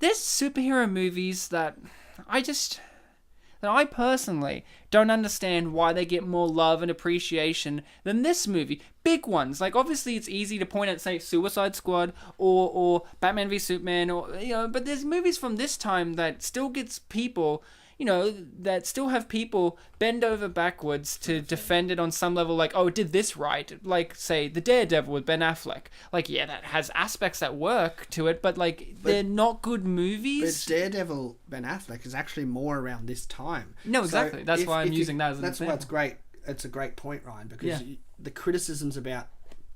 There's superhero movies that I personally don't understand why they get more love and appreciation than this movie. Big ones. Like, obviously, it's easy to point at, say, Suicide Squad or Batman v Superman, but there's movies from this time that still gets people... that still have people bend over backwards to defend it on some level, like, oh, it did this right. Like, say, The Daredevil with Ben Affleck. Like, yeah, that has aspects that work to it, but they're not good movies. But Daredevil, Ben Affleck, is actually more around this time. No, exactly. So that's why I'm using that as an example. That's why it's great. It's a great point, Ryan, because the criticisms about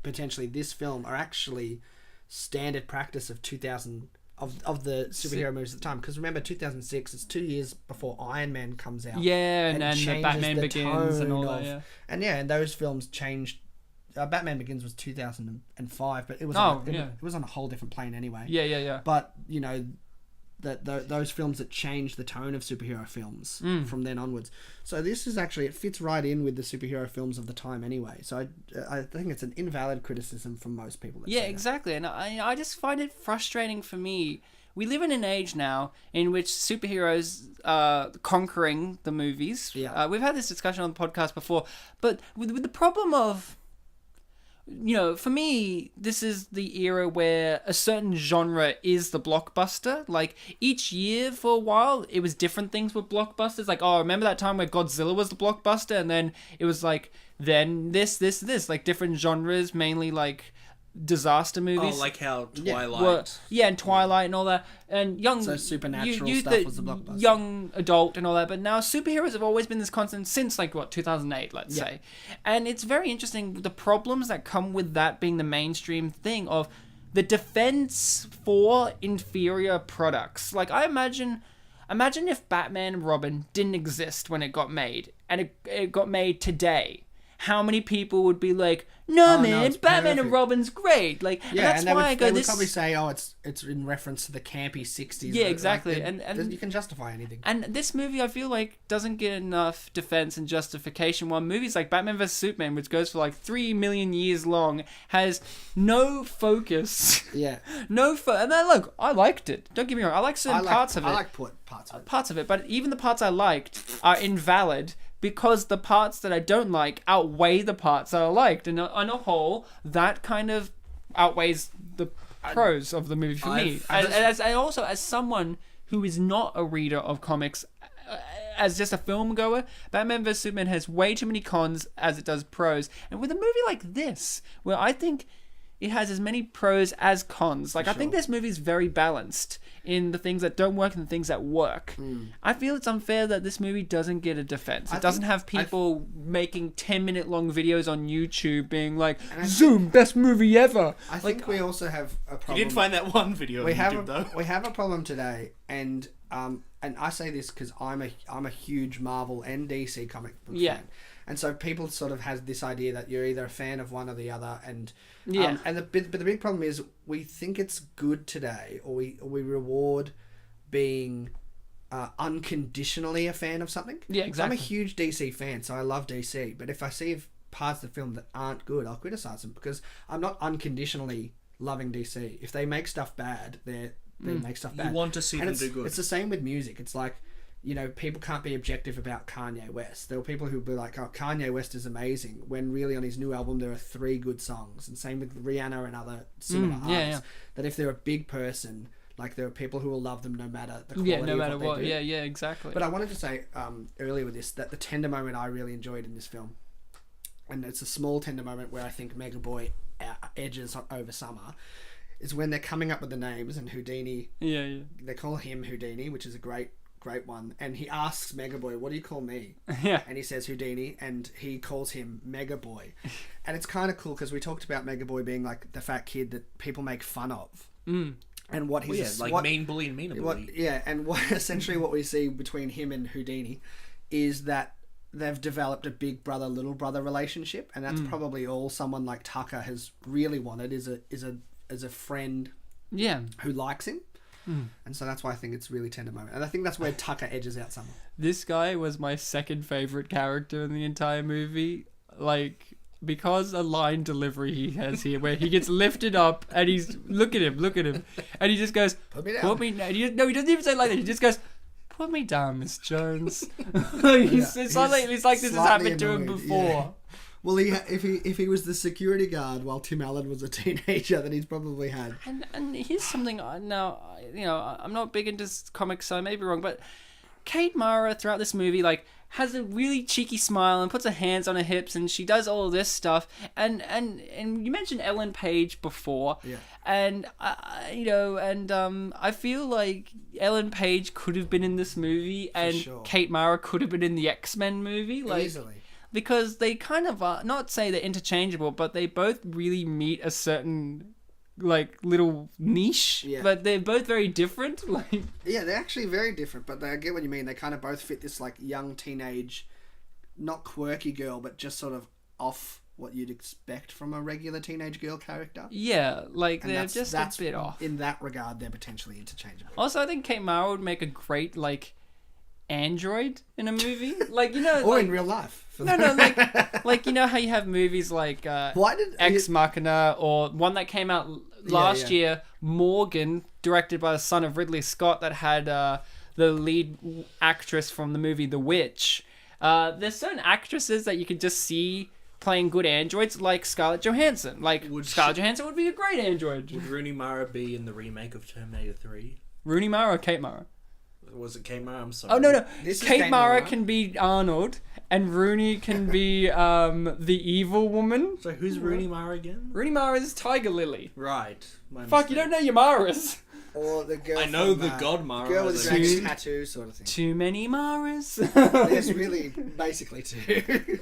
potentially this film are actually standard practice of 2000... Of the superhero movies at the time, because remember 2006, it's 2 years before Iron Man comes out. Yeah, and then Batman Begins and all that. And those films changed. Batman Begins was 2005, but it was it was on a whole different plane anyway. Yeah. But those films that changed the tone of superhero films from then onwards. So this is actually, it fits right in with the superhero films of the time anyway. So I think it's an invalid criticism from most people. Yeah, exactly. And I just find it frustrating for me. We live in an age now in which superheroes are conquering the movies. Yeah. We've had this discussion on the podcast before, but with the problem of... for me, this is the era where a certain genre is the blockbuster. Like, each year for a while, it was different things with blockbusters. Like, oh, remember that time where Godzilla was the blockbuster? And then it was like, then this. Like, different genres, mainly like disaster movies. Oh, like how Twilight. And Twilight and all that. And supernatural stuff was the blockbuster. Young adult and all that. But now superheroes have always been this constant since 2008, let's say. And it's very interesting the problems that come with that being the mainstream thing of the defense for inferior products. Like, I imagine if Batman and Robin didn't exist when it got made, and it got made today. How many people would be like, no, Batman perfect. And Robin's great. Like, yeah, and that's why they would probably say, oh, it's in reference to the campy 60s. Yeah, exactly. And you can justify anything. And this movie, I feel like, doesn't get enough defense and justification. While movies like Batman vs Superman, which goes for like 3 million years long, has no focus. Yeah. And then, look, I liked it. Don't get me wrong. I like certain parts of it. I like parts of it. But even the parts I liked are invalid, because the parts that I don't like outweigh the parts that I liked. And on a whole, that kind of outweighs the pros of the movie for me. And also, as someone who is not a reader of comics, as just a film goer, Batman vs Superman has way too many cons as it does pros. And with a movie like this, where I think it has as many pros as cons. Like, I think this movie is very balanced in the things that don't work and the things that work. I feel it's unfair that this movie doesn't get a defense. It doesn't have people making 10-minute long videos on YouTube being like, Zoom, best movie ever. I think we also have a problem. You did find that one video on YouTube, though. We have a problem today, and I say this because I'm a huge Marvel and DC comic book fan. And so people sort of has this idea that you're either a fan of one or the other, and the big problem is we think it's good today, or we reward being unconditionally a fan of something. Yeah, exactly. So I'm a huge DC fan, so I love DC. But if I see parts of the film that aren't good, I'll criticize them because I'm not unconditionally loving DC. If they make stuff bad, they make stuff bad. You want to see them do good. It's the same with music. It's like, you know, people can't be objective about Kanye West. There were people who be like, oh, Kanye West is amazing, when really on his new album there are 3 good songs. And same with Rihanna and other similar artists. Yeah. That if they're a big person, like, there are people who will love them no matter the quality no matter of what what. they do. Yeah, exactly. But I wanted to say earlier with this that the tender moment I really enjoyed in this film, and it's a small tender moment where I think Mega Boy edges over Summer, is when they're coming up with the names, and Houdini, they call him Houdini, which is a great one, and he asks Mega Boy, what do you call me? And he says Houdini, and he calls him Mega Boy. And it's kind of cool because we talked about Mega Boy being like the fat kid that people make fun of. And what he's mean bully and meaner bully. Essentially what we see between him and Houdini is that they've developed a big brother little brother relationship, and that's probably all someone like Tucker has really wanted is a friend who likes him. And so that's why I think it's really tender moment. And I think that's where Tucker edges out Summer. This guy was my second favorite character in the entire movie. Like, because a line delivery he has here where he gets lifted up and he's, look at him. And he just goes, Put me down. Put me down. No, he doesn't even say it like that. He just goes, put me down, Miss Jones. It's like this has happened to him before. Yeah. Well, if he was the security guard while Tim Allen was a teenager, then he's probably had. And here's something. Now, you know, I'm not big into comics, so I may be wrong, but Kate Mara throughout this movie, like, has a really cheeky smile and puts her hands on her hips, and she does all of this stuff. And you mentioned Ellen Page before, and I feel like Ellen Page could have been in this movie, and Kate Mara could have been in the X-Men movie, like. Easily. Because they kind of are, not say they're interchangeable, but they both really meet a certain, like, little niche. But they're both very different. Like, yeah, they're actually very different, but I get what you mean. They kind of both fit this, like, young teenage, not quirky girl, but just sort of off what you'd expect from a regular teenage girl character. Yeah, like, and they're just a bit off. In that regard, they're potentially interchangeable. Also, I think Kate Mara would make a great, like, android in a movie, like, you know, or in real life. Like you know how you have movies like Ex Machina, or one that came out last year, Morgan, directed by the son of Ridley Scott, that had the lead actress from the movie The Witch. There's certain actresses that you could just see playing good androids, like Scarlett Johansson. Like, Scarlett Johansson would be a great android. Would Rooney Mara be in the remake of Terminator 3? Rooney Mara or Kate Mara? Was it Kate Mara? I'm sorry. Oh, no. Kate Mara can be Arnold, and Rooney can be the evil woman. So who's Rooney Mara again? Rooney Mara is Tiger Lily. Right. Fuck, you don't know your Maras. Or the girl I know the god Mara. Girl with the dragon tattoo sort of thing. Too many Maras. There's really basically 2.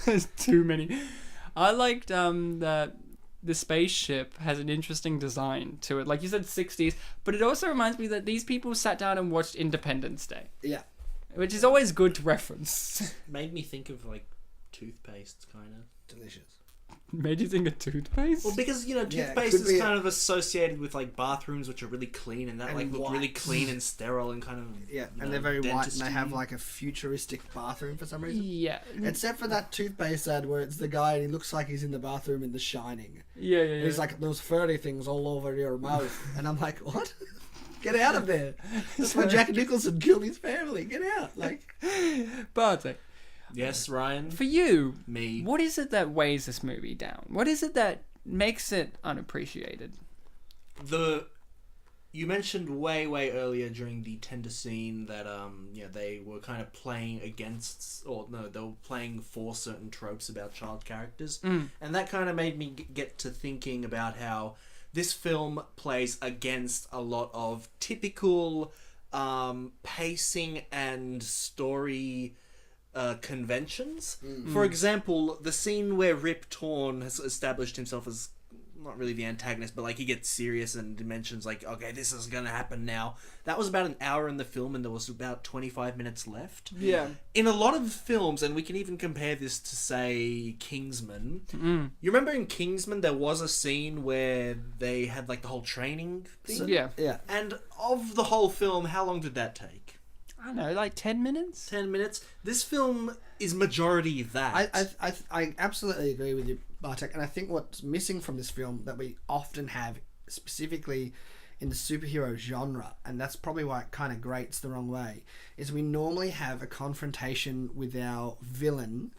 There's too many. I liked that the spaceship has an interesting design to it. Like you said, 60s, but it also reminds me that these people sat down and watched Independence Day. Yeah. Which is always good to reference. Made me think of, like, toothpaste, kind of. Delicious. Made you think of toothpaste? Well, because, you know, toothpaste is kind of associated with, like, bathrooms which are really clean, and that, and like, look really clean and sterile and kind of, and they're very white, and they have, like, a futuristic bathroom for some reason. Yeah. Except for that toothpaste ad where it's the guy and he looks like he's in the bathroom in The Shining. Yeah. And he's like, those furry things all over your mouth. And I'm like, what? Get out of there. That's why Jack Nicholson killed his family. Get out. Like, Bartek. Yes, Ryan? For you, me. What is it that weighs this movie down? What is it that makes it unappreciated? You mentioned way earlier during the tender scene that they were kind of playing against, or no, they were playing for certain tropes about child characters, and that kind of made me get to thinking about how this film plays against a lot of typical pacing and story conventions. For example, the scene where Rip Torn has established himself as not really the antagonist, but like he gets serious and mentions like, okay, this is gonna happen now. That was about an hour in the film, and there was about 25 minutes left. Yeah. In a lot of films, and we can even compare this to, say, Kingsman. You remember in Kingsman there was a scene where they had like the whole training thing? Yeah. And of the whole film, how long did that take? I don't know, like 10 minutes? 10 minutes. This film is majority that. I absolutely agree with you, Bartek, and I think what's missing from this film that we often have, specifically in the superhero genre, and that's probably why it kind of grates the wrong way, is we normally have a confrontation with our villain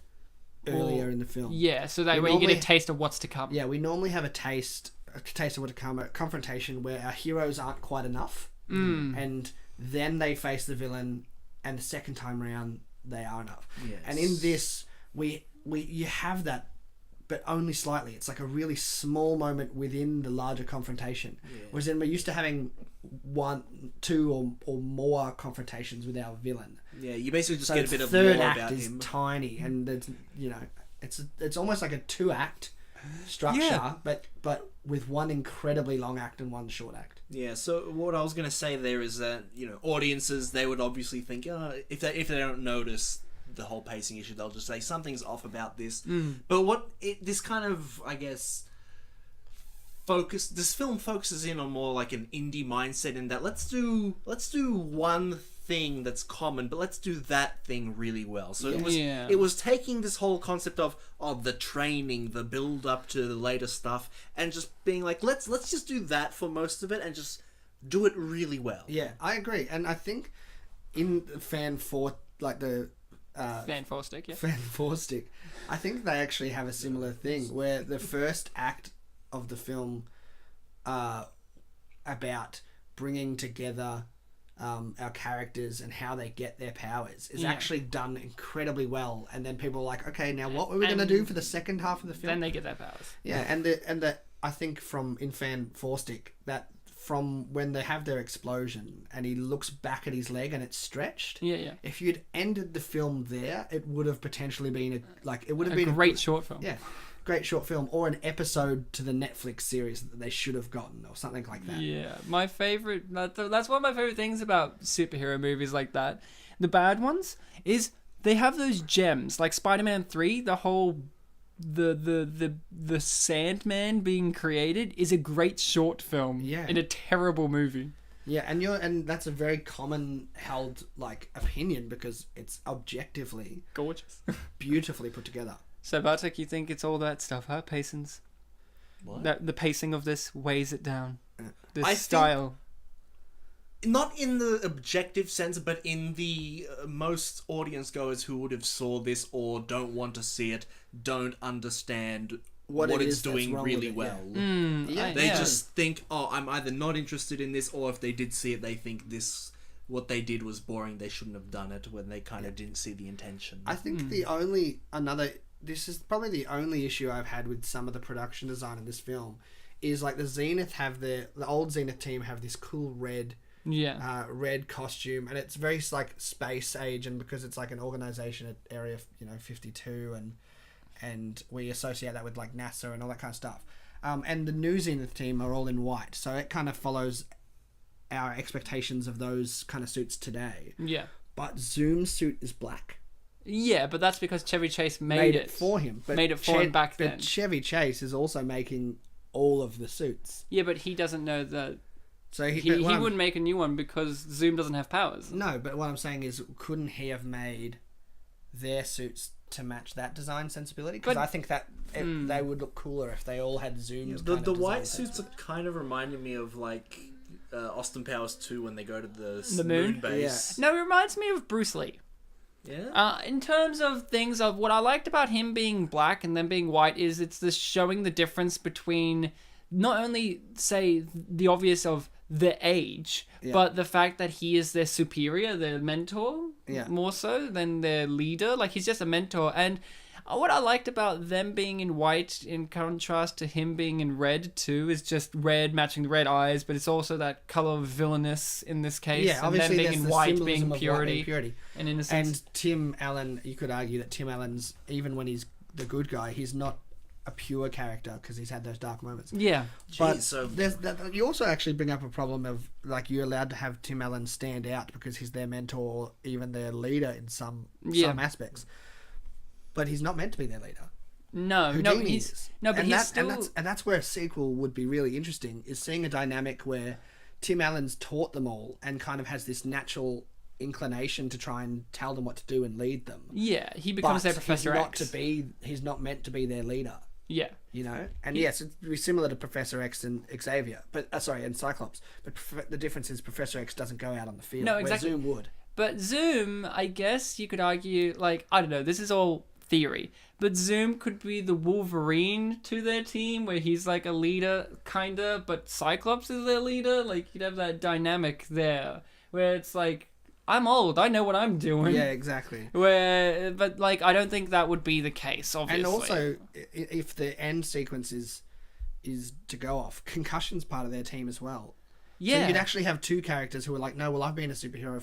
earlier in the film. Yeah, so that way you get a taste of what's to come. Yeah, we normally have a taste of what to come, a confrontation where our heroes aren't quite enough, and then they face the villain, and the second time around they are enough. Yes. And in this, you have that, but only slightly. It's like a really small moment within the larger confrontation. Yeah. Whereas then we're used to having 1, 2, or more confrontations with our villain. Yeah, you basically just get a bit of lore lore about about him. Third act is tiny, and it's almost like a 2-act structure, but with one incredibly long act and one short act. Yeah, so what I was going to say there is that, audiences, they would obviously think, if they don't notice the whole pacing issue, they'll just say something's off about this. But this kind of, I guess, this film focuses in on more like an indie mindset in that let's do one thing that's common, but let's do that thing really well. So it was taking this whole concept of the training, the build up to the later stuff, and just being like, let's just do that for most of it and just do it really well. Yeah, I agree, and I think in Fan 4 Stick, I think they actually have a similar thing where the first act of the film about bringing together our characters and how they get their powers is actually done incredibly well, and then people are like, okay, now what are we going to do for the second half of the film? Then they get their powers. Yeah, and I think in Fan 4 Stick, that from when they have their explosion and he looks back at his leg and it's stretched. Yeah. If you'd ended the film there, it would have potentially been a great short film. Yeah. Great short film, or an episode to the Netflix series that they should have gotten, or something like that. Yeah, my favorite. That's one of my favorite things about superhero movies like that. The bad ones is they have those gems, like Spider-Man 3. The whole the Sandman being created is a great short film. Yeah. In a terrible movie. Yeah, and that's a very common held opinion because it's objectively gorgeous, beautifully put together. So, Bartek, you think it's all that stuff, huh? Pacings? What? The pacing of this weighs it down. This style. Not in the objective sense, but in the most audience goers who would have saw this or don't want to see it, don't understand what it's doing really well. Yeah. They just think, I'm either not interested in this, or if they did see it, they think what they did was boring, they shouldn't have done it, when they kind of didn't see the intention. I think this is probably the only issue I've had with some of the production design in this film is the Zenith the old Zenith team have this cool red costume, and it's very space age, and because it's an organization at Area 52, and we associate that with NASA and all that kind of stuff. And the new Zenith team are all in white, so it kind of follows our expectations of those kind of suits today. Yeah. But Zoom's suit is black. Yeah, but that's because Chevy Chase made it for him. Made it for him back then. But Chevy Chase is also making all of the suits. Yeah, but he doesn't know that. So he wouldn't make a new one because Zoom doesn't have powers. No, but what I'm saying is, couldn't he have made their suits to match that design sensibility? Because I think that they would look cooler if they all had Zoom's the white suits are kind of reminding me of Austin Powers 2 when they go to the moon base. Yeah. No, it reminds me of Bruce Lee. Yeah. In terms of things of what I liked about him being black and then being white is it's this showing the difference between not only say the obvious of their age, but the fact that he is their superior, their mentor, more so than their leader. Like, he's just a mentor. And what I liked about them being in white in contrast to him being in red too is just red matching the red eyes, but it's also that color of villainous in this case. Yeah, obviously and them being in white being purity, purity and innocence. And Tim Allen, you could argue that Tim Allen's, even when he's the good guy, he's not a pure character because he's had those dark moments. Yeah. But you also actually bring up a problem of, like, you're allowed to have Tim Allen stand out because he's their mentor or even their leader in some aspects. But he's not meant to be their leader. But that's where a sequel would be really interesting, is seeing a dynamic where Tim Allen's taught them all and kind of has this natural inclination to try and tell them what to do and lead them. Yeah, he becomes their Professor X. He's not meant to be their leader. Yeah. You know? And yes, it'd be similar to Professor X and Xavier, but and Cyclops. But the difference is Professor X doesn't go out on the field, no, exactly. where Zoom would. But Zoom, I guess you could argue, like, I don't know, this is all theory, but Zoom could be the Wolverine to their team, where he's like a leader, kinda, but Cyclops is their leader. Like, you'd have that dynamic there, where it's like, I'm old, I know what I'm doing. Yeah, exactly. But like, I don't think that would be the case, obviously. And also, if the end sequence is to go off, Concussion's part of their team as well. Yeah. So you'd actually have two characters who are like, no, well, I've been a superhero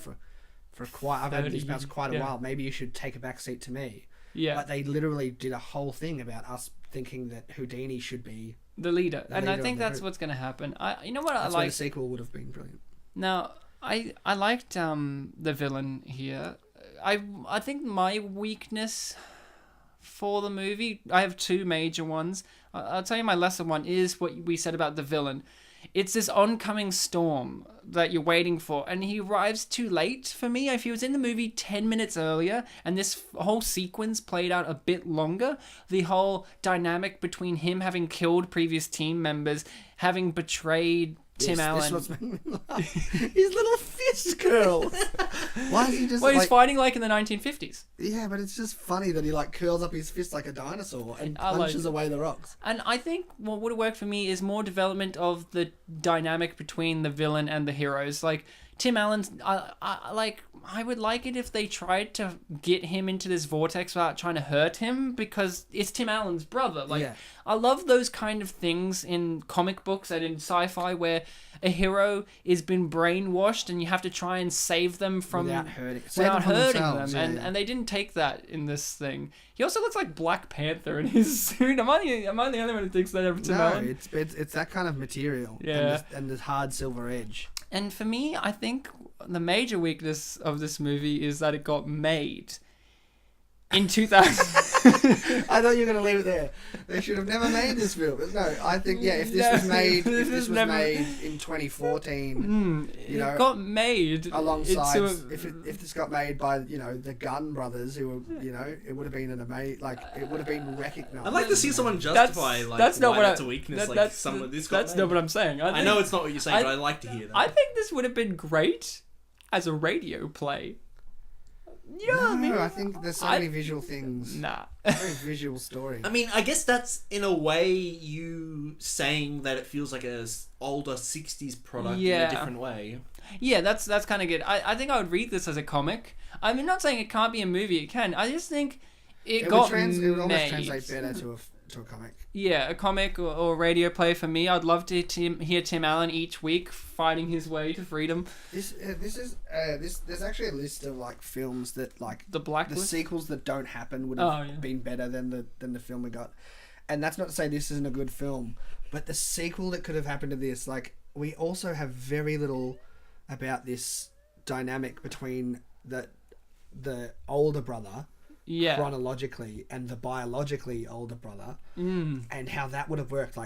I've had these powers quite a while. Maybe you should take a backseat to me. Yeah. But they literally did a whole thing about us thinking that Houdini should be the leader. And I think that's what's going to happen. You know what I like? Why the sequel would have been brilliant. Now, I liked the villain here. I think my weakness for the movie, I have two major ones. I'll tell you my lesser one is what we said about the villain. It's this oncoming storm that you're waiting for, and he arrives too late for me. If he was in the movie 10 minutes earlier and this whole sequence played out a bit longer, the whole dynamic between him having killed previous team members, having betrayed Tim Allen. This was making me laugh. His little fist curls. Why is he just he's fighting like in the 1950s. Yeah, but it's just funny that he like curls up his fist like a dinosaur and punches away the rocks. And I think what would have worked for me is more development of the dynamic between the villain and the heroes. Like, Tim Allen's, I would like it if they tried to get him into this vortex without trying to hurt him, because it's Tim Allen's brother. I love those kind of things in comic books and in sci-fi where a hero has been brainwashed and you have to try and save them from without hurting them. And they didn't take that in this thing. He also looks like Black Panther in his suit. Am I the only one who thinks that of Tim Allen? It's that kind of material. Yeah. And this hard silver edge. And for me, I think the major weakness of this movie is that it got made in 2000. I thought you were going to leave it there. They should have never made this film. No, I think, if this was made in 2014, it got made alongside, if this got made by, the Gunn brothers, who were, it would have been an amazing, it would have been recognized. I'd like to see someone justify, that's not what that's a weakness, that's not what I'm saying. I know it's not what you're saying, but I'd like to hear that. I think this would have been great as a radio play. You know what I mean? I think there's so many visual things. Nah. Very visual story. I mean, I guess that's, in a way, you saying that it feels like a older 60s product in a different way. Yeah, that's kind of good. I think I would read this as a comic. I mean, not saying it can't be a movie. It can. I just think it would almost translate better to a comic. Yeah, a comic or radio play for me. I'd love to hear Tim Allen each week fighting his way to freedom. There's actually a list of films that the sequels that don't happen would have been better than the film we got. And that's not to say this isn't a good film, but the sequel that could have happened to this, we also have very little about this dynamic between the older brother, chronologically, and the biologically older brother, and how that would have worked.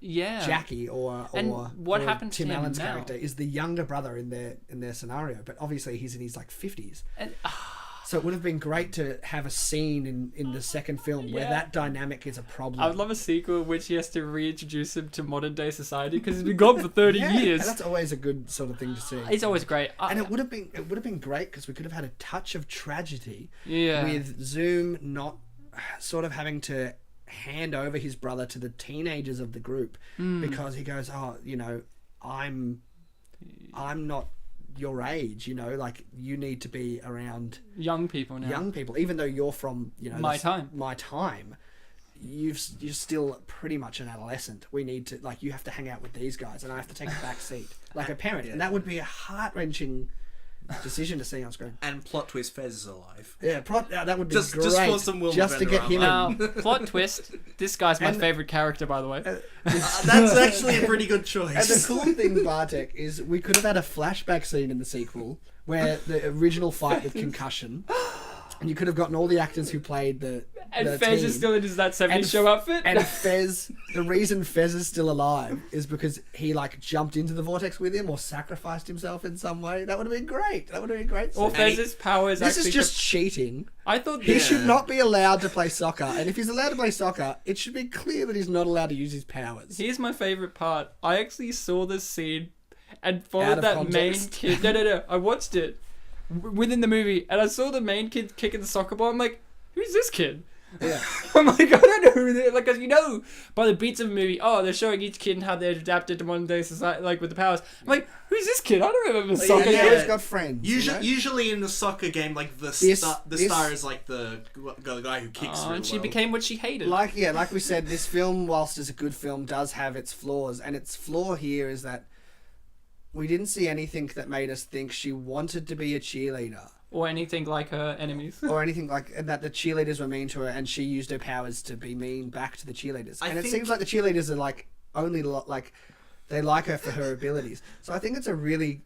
Jackie or what happened Tim to him Allen's now? character is the younger brother in their scenario, but obviously he's in his 50s. So it would have been great to have a scene in the second film where that dynamic is a problem. I would love a sequel in which he has to reintroduce him to modern day society because he's been gone for 30 years. And that's always a good sort of thing to see. It's always great. And it would have been great because we could have had a touch of tragedy Yeah. with Zoom not sort of having to hand over his brother to the teenagers of the group because he goes, I'm I'm not your age, you know, like you need to be around Young people now. young people, even though you're from, you know, My time. you're still pretty much an adolescent. We need to, like, you have to hang out with these guys, and I have to take a back seat like a parent, and that would be a heart-wrenching decision to see on screen. And plot twist, Fez is alive. Yeah, that would be Just great. for some Wilma just to get him Vanderama. in. Plot twist. This guy's my favorite character, by the way. That's actually a pretty good choice. And the cool thing, Bartek, is we could have had a flashback scene in the sequel where the original fight with Concussion, and you could have gotten all the actors who played the Fez team. is still in his that 70s And- show outfit. And Fez, the reason Fez is still alive is because he like jumped into the vortex with him or sacrificed himself in some way. That would have been great. That would have been great. Or scene. Fez's powers This actually... is just cheating. I thought He this... should not be allowed to play soccer. And if he's allowed to play soccer, it should be clear that he's not allowed to use his powers. Here's my favorite part. I actually saw this scene and Out followed of that main context. kid. No. I watched it within the movie, and I saw the main kid kicking the soccer ball. I'm like, who's this kid? Yeah. I'm like, I don't know who they're like, because you know, by the beats of the movie, they're showing each kid and how they're adapted to modern day society, like with the powers. I'm like, who's this kid? I don't remember soccer. Yeah, yeah. he's got friends. Usually in the soccer game, like the This- star is like the guy who kicks really And she well. became what she hated. Like we said, this film, whilst it's a good film, does have its flaws, and its flaw here is that we didn't see anything that made us think she wanted to be a cheerleader. Or anything like her enemies. Or anything like and that the cheerleaders were mean to her, and she used her powers to be mean back to the cheerleaders. I And it think- seems like the cheerleaders are like only like they like her for her abilities. So I think it's a really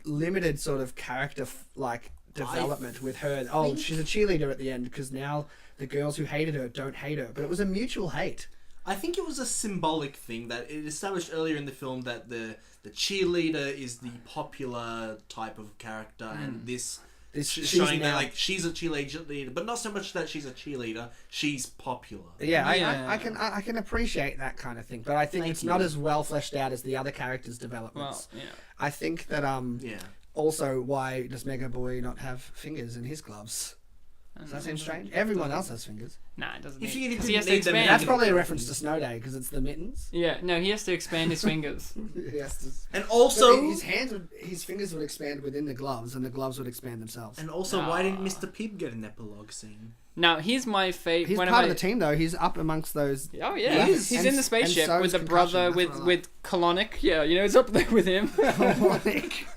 limited sort of character like development with her. Oh, she's a cheerleader at the end because now the girls who hated her don't hate her, but it was a mutual hate. I think it was a symbolic thing that it established earlier in the film that the cheerleader is the popular type of character, and this She's showing that now- like she's a cheerleader, but not so much that she's a cheerleader. She's popular. Yeah, Yeah. I can appreciate that kind of thing, but I think Thank it's you. not as well fleshed out as the other characters' developments. Well, yeah. I think that Yeah. also why does Mega Boy not have fingers in his gloves? Does that seem strange? Everyone else has fingers. Nah, it doesn't If need you 'cause didn't he has to need them, expand. That's probably a reference to Snow Day because it's the mittens. Yeah, no, he has to expand his fingers. He has to. And So also, his fingers would expand within the gloves, and the gloves would expand themselves. why didn't Mr. Pibb get an epilogue scene? Now, here's my favorite. He's part of the team, though. He's up amongst those. Oh yeah, He he's is. in And- the spaceship and so with is the brother Concussion, that's what I with Colonic. Yeah, you know, he's up there with him. Like,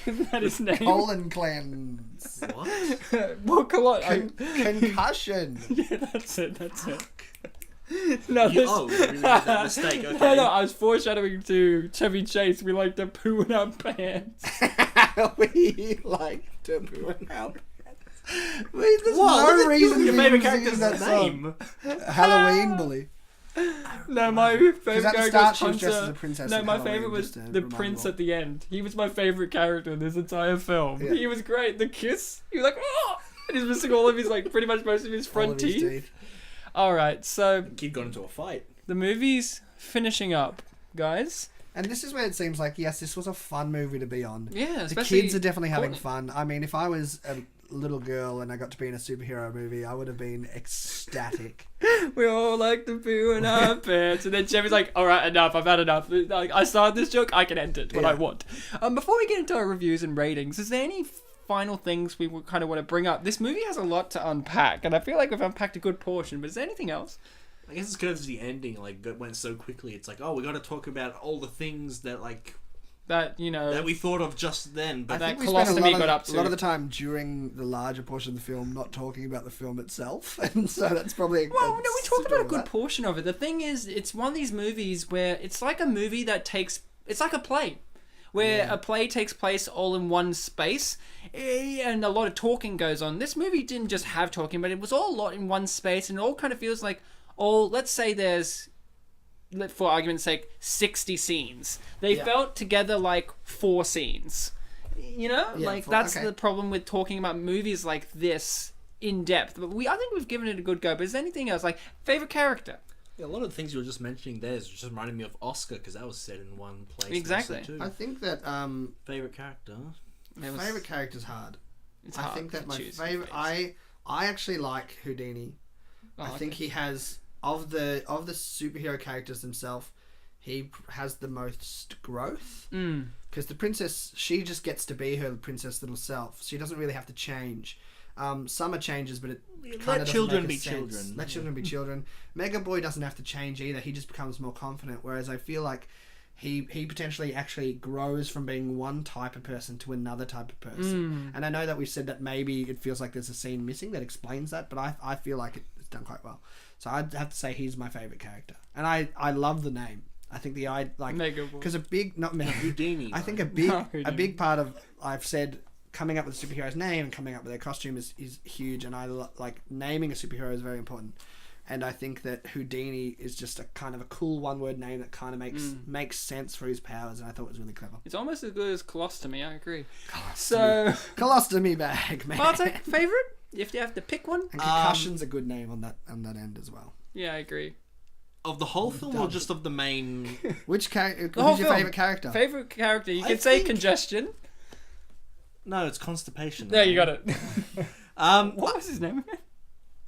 Isn't that his name? colon cleanse. What? Well, Colonic. Concussion. Yeah, that's it. No, You, this... oh, you really made that mistake. Okay. No, I was foreshadowing to Chevy Chase. We like to poo in our pants. We like to poo in our pants. Wait, there's What? no reason Your for favorite you singing character's that song. name? Halloween bully. No, my favorite Because at the character start was she was dressed as a Hunter. princess. No, in my Halloween, favorite was just to the remind prince you at the end. He was my favorite character in this entire film. Yeah. He was great. The kiss. He was like, oh! And he's missing all of his, like, pretty much most of his all. front All of his teeth. Alright, so Kid got into a fight. the movie's finishing up, guys. And this is where it seems like, yes, this was a fun movie to be on. Yeah, The especially kids are definitely having Courtney. fun. I mean, if I was a little girl and I got to be in a superhero movie, I would have been ecstatic. We all like to poo in our pants. And then Chevy's like, alright, enough, I've had enough. Like, I started this joke, I can end it when I Yeah. want. Before we get into our reviews and ratings, is there any final things we would kind of want to bring up? This movie has a lot to unpack, and I feel like we've unpacked a good portion, but is there anything else? I guess it's because the ending went so quickly. It's like, oh, we got to talk about all the things that That, you know... that we thought of just then. But That I think we spent colostomy got up a to. lot of the time during the larger portion of the film not talking about the film itself, and so that's probably. Well, no, we talked about a good that. portion of it. The thing is, it's one of these movies where it's like a movie that takes... It's like a play. Where a play takes place all in one space, and a lot of talking goes on. This movie didn't just have talking, but it was all a lot in one space, and it all kind of feels like, let's say there's, for argument's sake, 60 scenes. They felt together like 4 scenes. You know? Yeah, That's okay. the problem with talking about movies like this in depth. But I think we've given it a good go. But is there anything else? Like, favorite character? yeah, a lot of the things you were just mentioning there is just reminding me of Oscar because that was set in one place. Exactly. also, too. I think that Favorite character. favorite character's hard. It's I hard think that to my choose favorite. favorites. I actually like Houdini. Oh, I think okay. he has of the superhero characters themselves, he has the most growth. Because the princess, she just gets to be her princess little self. She doesn't really have to change. Summer changes, but it kind of children be sense. children. Let children be children. Mega Boy doesn't have to change either. He just becomes more confident. Whereas I feel like he potentially actually grows from being one type of person to another type of person. And I know that we've said that maybe it feels like there's a scene missing that explains that, but I feel like it's done quite well. So I'd have to say he's my favourite character. And I love the name. I think Mega Boy. because a big not Mega Houdini. I think a big part of I've said coming up with a superhero's name and coming up with their costume is huge, and I like naming a superhero is very important. And I think that Houdini is just a kind of a cool one-word name that kind of makes sense for his powers, and I thought it was really clever. It's almost as good as Colostomy, I agree. Colostomy bag, man. Bartek, favourite? If you have to pick one? And Concussion's a good name on that end as well. Yeah, I agree. Of the whole film or just of the main... Which character? The whole Who's your film. favourite character? Favourite character? You I can say think- congestion. No, it's constipation. There, you got it. What was his name again?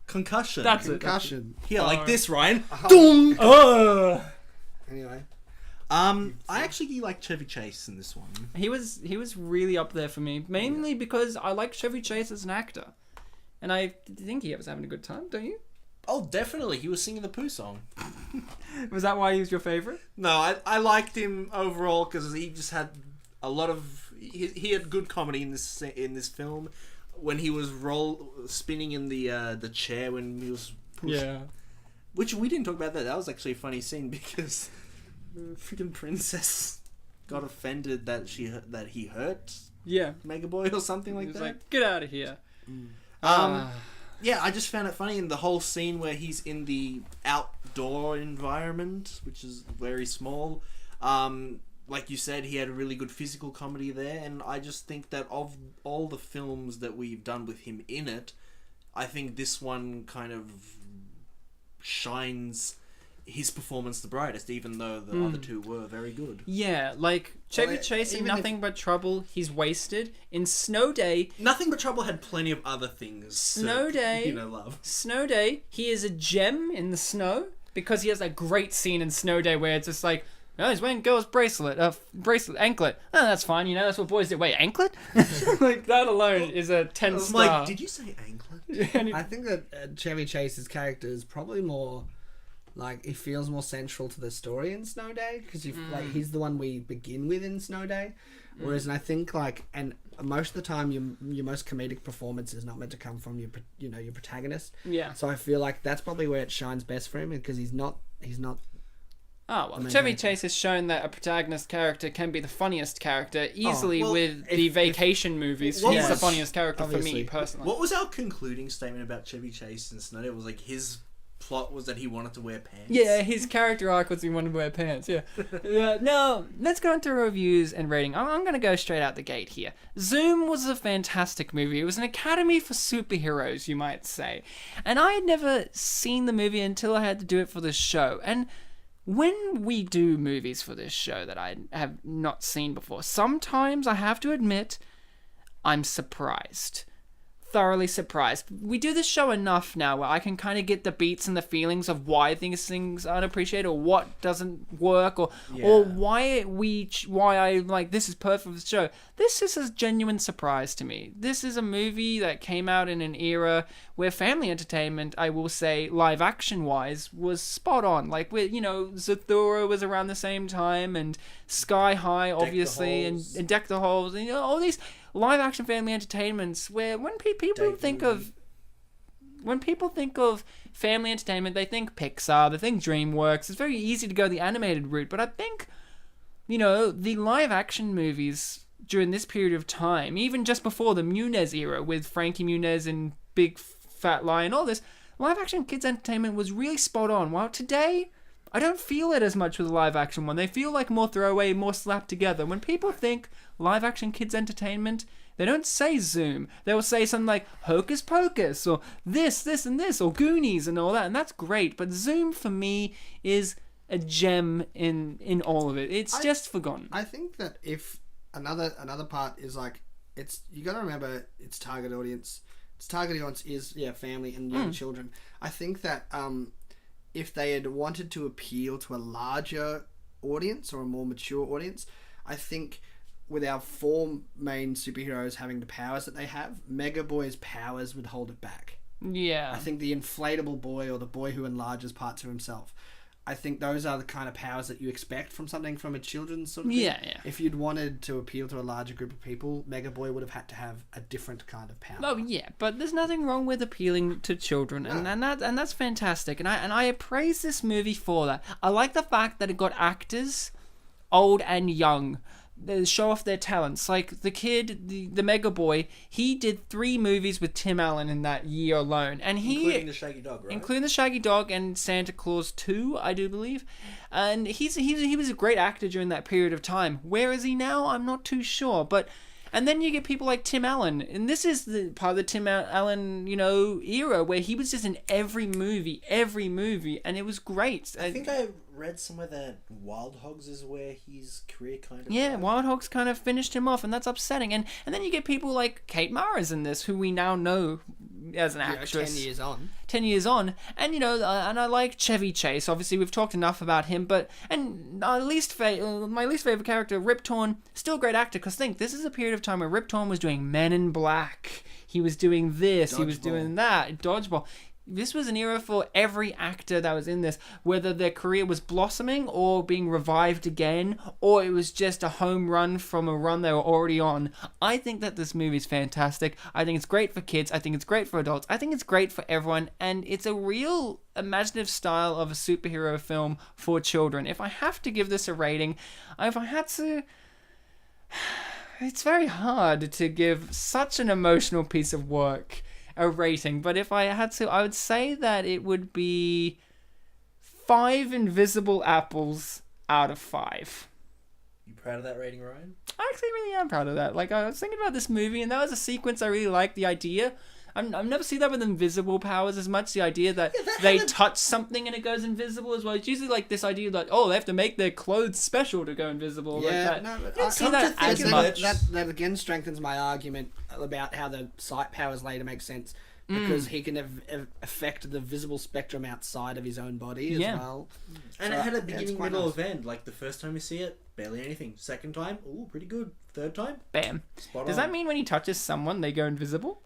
Concussion. That's it. Concussion. Here, like Oh. this, Ryan. Dong! Oh! Anyway. I actually like Chevy Chase in this one. He was really up there for me, mainly because I like Chevy Chase as an actor. And I think he was having a good time, don't you? Oh, definitely. He was singing the Pooh song. Was that why he was your favourite? No, I liked him overall because he just had a lot of... He had good comedy in this film. When he was spinning in the chair when he was pushed. Yeah. Which we didn't talk about that. That was actually a funny scene because the freaking princess got offended that he hurt Yeah. Mega Boy or something He like was that. like, get out of here. Yeah, I just found it funny in the whole scene where he's in the outdoor environment, which is very small. Like you said, he had a really good physical comedy there, and I just think that of all the films that we've done with him in it, I think this one kind of shines his performance the brightest, even though the other two were very good. Yeah, like Chevy Chase in Nothing But Trouble, he's wasted. In Snow Day, Nothing But Trouble had plenty of other things. Snow Day, Love. Snow Day, he is a gem in the snow because he has that great scene in Snow Day where it's just like, oh, he's wearing girl's anklet. Oh, that's fine, that's what boys do. Wait, anklet? Like, that alone is a 10 I'm star. like, did you say anklet? I think that Chevy Chase's character is probably more like it feels more central to the story in Snow Day because like he's the one we begin with in Snow Day, whereas and I think and most of the time your most comedic performance is not meant to come from your protagonist. Yeah. So I feel like that's probably where it shines best for him because he's not. Oh, well, Chevy Chase has shown that a protagonist character can be the funniest character easily with the vacation movies. He's the funniest character for me, personally. What was our concluding statement about Chevy Chase and Snow Day? It was like his plot was that he wanted to wear pants. Yeah, his character arc was he wanted to wear pants, yeah. Now, let's go into reviews and rating. I'm going to go straight out the gate here. Zoom was a fantastic movie. It was an academy for superheroes, you might say. And I had never seen the movie until I had to do it for this show. And when we do movies for this show that I have not seen before, sometimes I have to admit I'm surprised. Thoroughly surprised. We do this show enough now where I can kind of get the beats and the feelings of why these things aren't appreciated or what doesn't work or why I like this is perfect for the show. This is a genuine surprise to me. This is a movie that came out in an era where family entertainment, I will say, live action wise, was spot on. Like with Zathura was around the same time and Sky High obviously and Deck the Halls and all these live action family entertainments where when people think of family entertainment, they think Pixar, they think DreamWorks. It's very easy to go the animated route, but I think the live action movies during this period of time, even just before the Muniz era with Frankie Muniz and Big Fat Lion, all this live action kids entertainment was really spot on. While today I don't feel it as much with the live action one. They feel like more throwaway, more slapped together. When people think live action kids entertainment, they don't say Zoom. They will say something like Hocus Pocus or this and this or Goonies and all that, and that's great. But Zoom for me is a gem in all of it. It's just forgotten. I think that if another part is like you got to remember its target audience. Its target audience is family and young children. I think that if they had wanted to appeal to a larger audience or a more mature audience. I think with our 4 main superheroes having the powers that they have, Mega Boy's powers would hold it back. Yeah. I think the inflatable boy or the boy who enlarges parts of himself, I think those are the kind of powers that you expect from something from a children's sort of thing. Yeah. If you'd wanted to appeal to a larger group of people, Mega Boy would have had to have a different kind of power. Oh yeah, but there's nothing wrong with appealing to children, and that's fantastic. And I praise this movie for that. I like the fact that it got actors, old and young, they show off their talents. Like the kid, the Mega Boy, he did 3 movies with Tim Allen in that year alone, and including the Shaggy Dog, right? Including the Shaggy Dog and Santa Claus 2, I do believe. And he was a great actor during that period of time. Where is he now? I'm not too sure, but. And then you get people like Tim Allen, and this is the part of the Tim Allen, era where he was just in every movie, and it was great. I think I read somewhere that Wild Hogs is where his career kind of... Yeah, Wild Hogs kind of finished him off, and that's upsetting. And then you get people like Kate Mara's in this, who we now know as an actress. 10 years on. 10 years on. And, and I like Chevy Chase. Obviously, we've talked enough about him, but... And my least favorite character, Rip Torn, still a great actor, because think, this is a period of time where Rip Torn was doing Men in Black. He was doing this. He was doing that. Dodgeball. This was an era for every actor that was in this, whether their career was blossoming or being revived again, or it was just a home run from a run they were already on. I think that this movie is fantastic. I think it's great for kids. I think it's great for adults. I think it's great for everyone, and it's a real imaginative style of a superhero film for children. If I have to give this a rating, it's very hard to give such an emotional piece of work a rating, but if I had to, I would say that it would be 5 invisible apples out of 5. You proud of that rating, Ryan? I actually really am proud of that. Like, I was thinking about this movie, and that was a sequence I really liked, the idea. I've never seen that with invisible powers as much, the idea that they touch something and it goes invisible as well. It's usually like this idea like, oh, they have to make their clothes special to go invisible. Yeah, like that. no, but I don't see that as much. That again strengthens my argument about how the sight powers later make sense, because he can affect the visible spectrum outside of his own body as well. And So, it had a it's beginning, quite middle, nice. end. Like the first time you see it, barely anything. Second time, ooh, pretty good. Third time, Bam. spot Does on. that mean when he touches someone, they go invisible?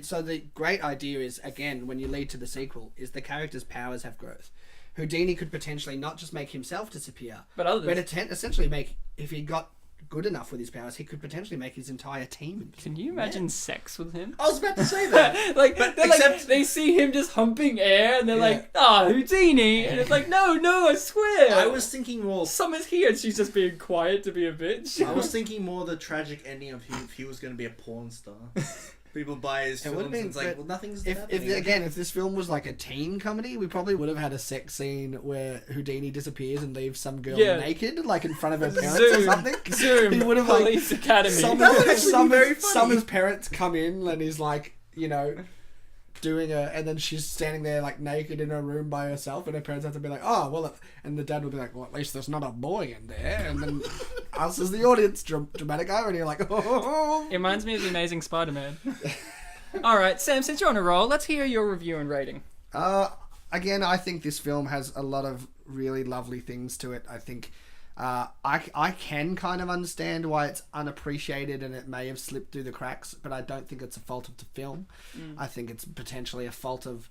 So the great idea is, again, when you lead to the sequel, is the character's powers have growth. Houdini could potentially not just make himself disappear, But others. essentially make, if he got good enough with his powers, he could potentially make his entire team. Can you imagine sex with him? I was about to say that. They see him just humping air, and they're like, Houdini, and it's like, no, I swear. I was thinking more. Summer's here, and she's just being quiet to be a bitch. I was thinking more the tragic ending of if he was going to be a porn star. People buy his It would've films and been- it's like, but well, nothing's If happening. if this film was like a teen comedy, we probably would have had a sex scene where Houdini disappears and leaves some girl naked, like in front of her parents or something. Zoom. He would have Police Academy. That would actually be very funny. Summer's parents come in and he's like, doing and then she's standing there like naked in her room by herself, and her parents have to be like, oh well, and the dad would be like, well, at least there's not a boy in there, and then us as the audience, dramatic irony, like, oh. It reminds me of The Amazing Spider-Man. Alright, Sam, since you're on a roll, let's hear your review and rating. Again, I think this film has a lot of really lovely things to it. I think I can kind of understand why it's unappreciated and it may have slipped through the cracks, but I don't think it's a fault of the film. I think it's potentially a fault of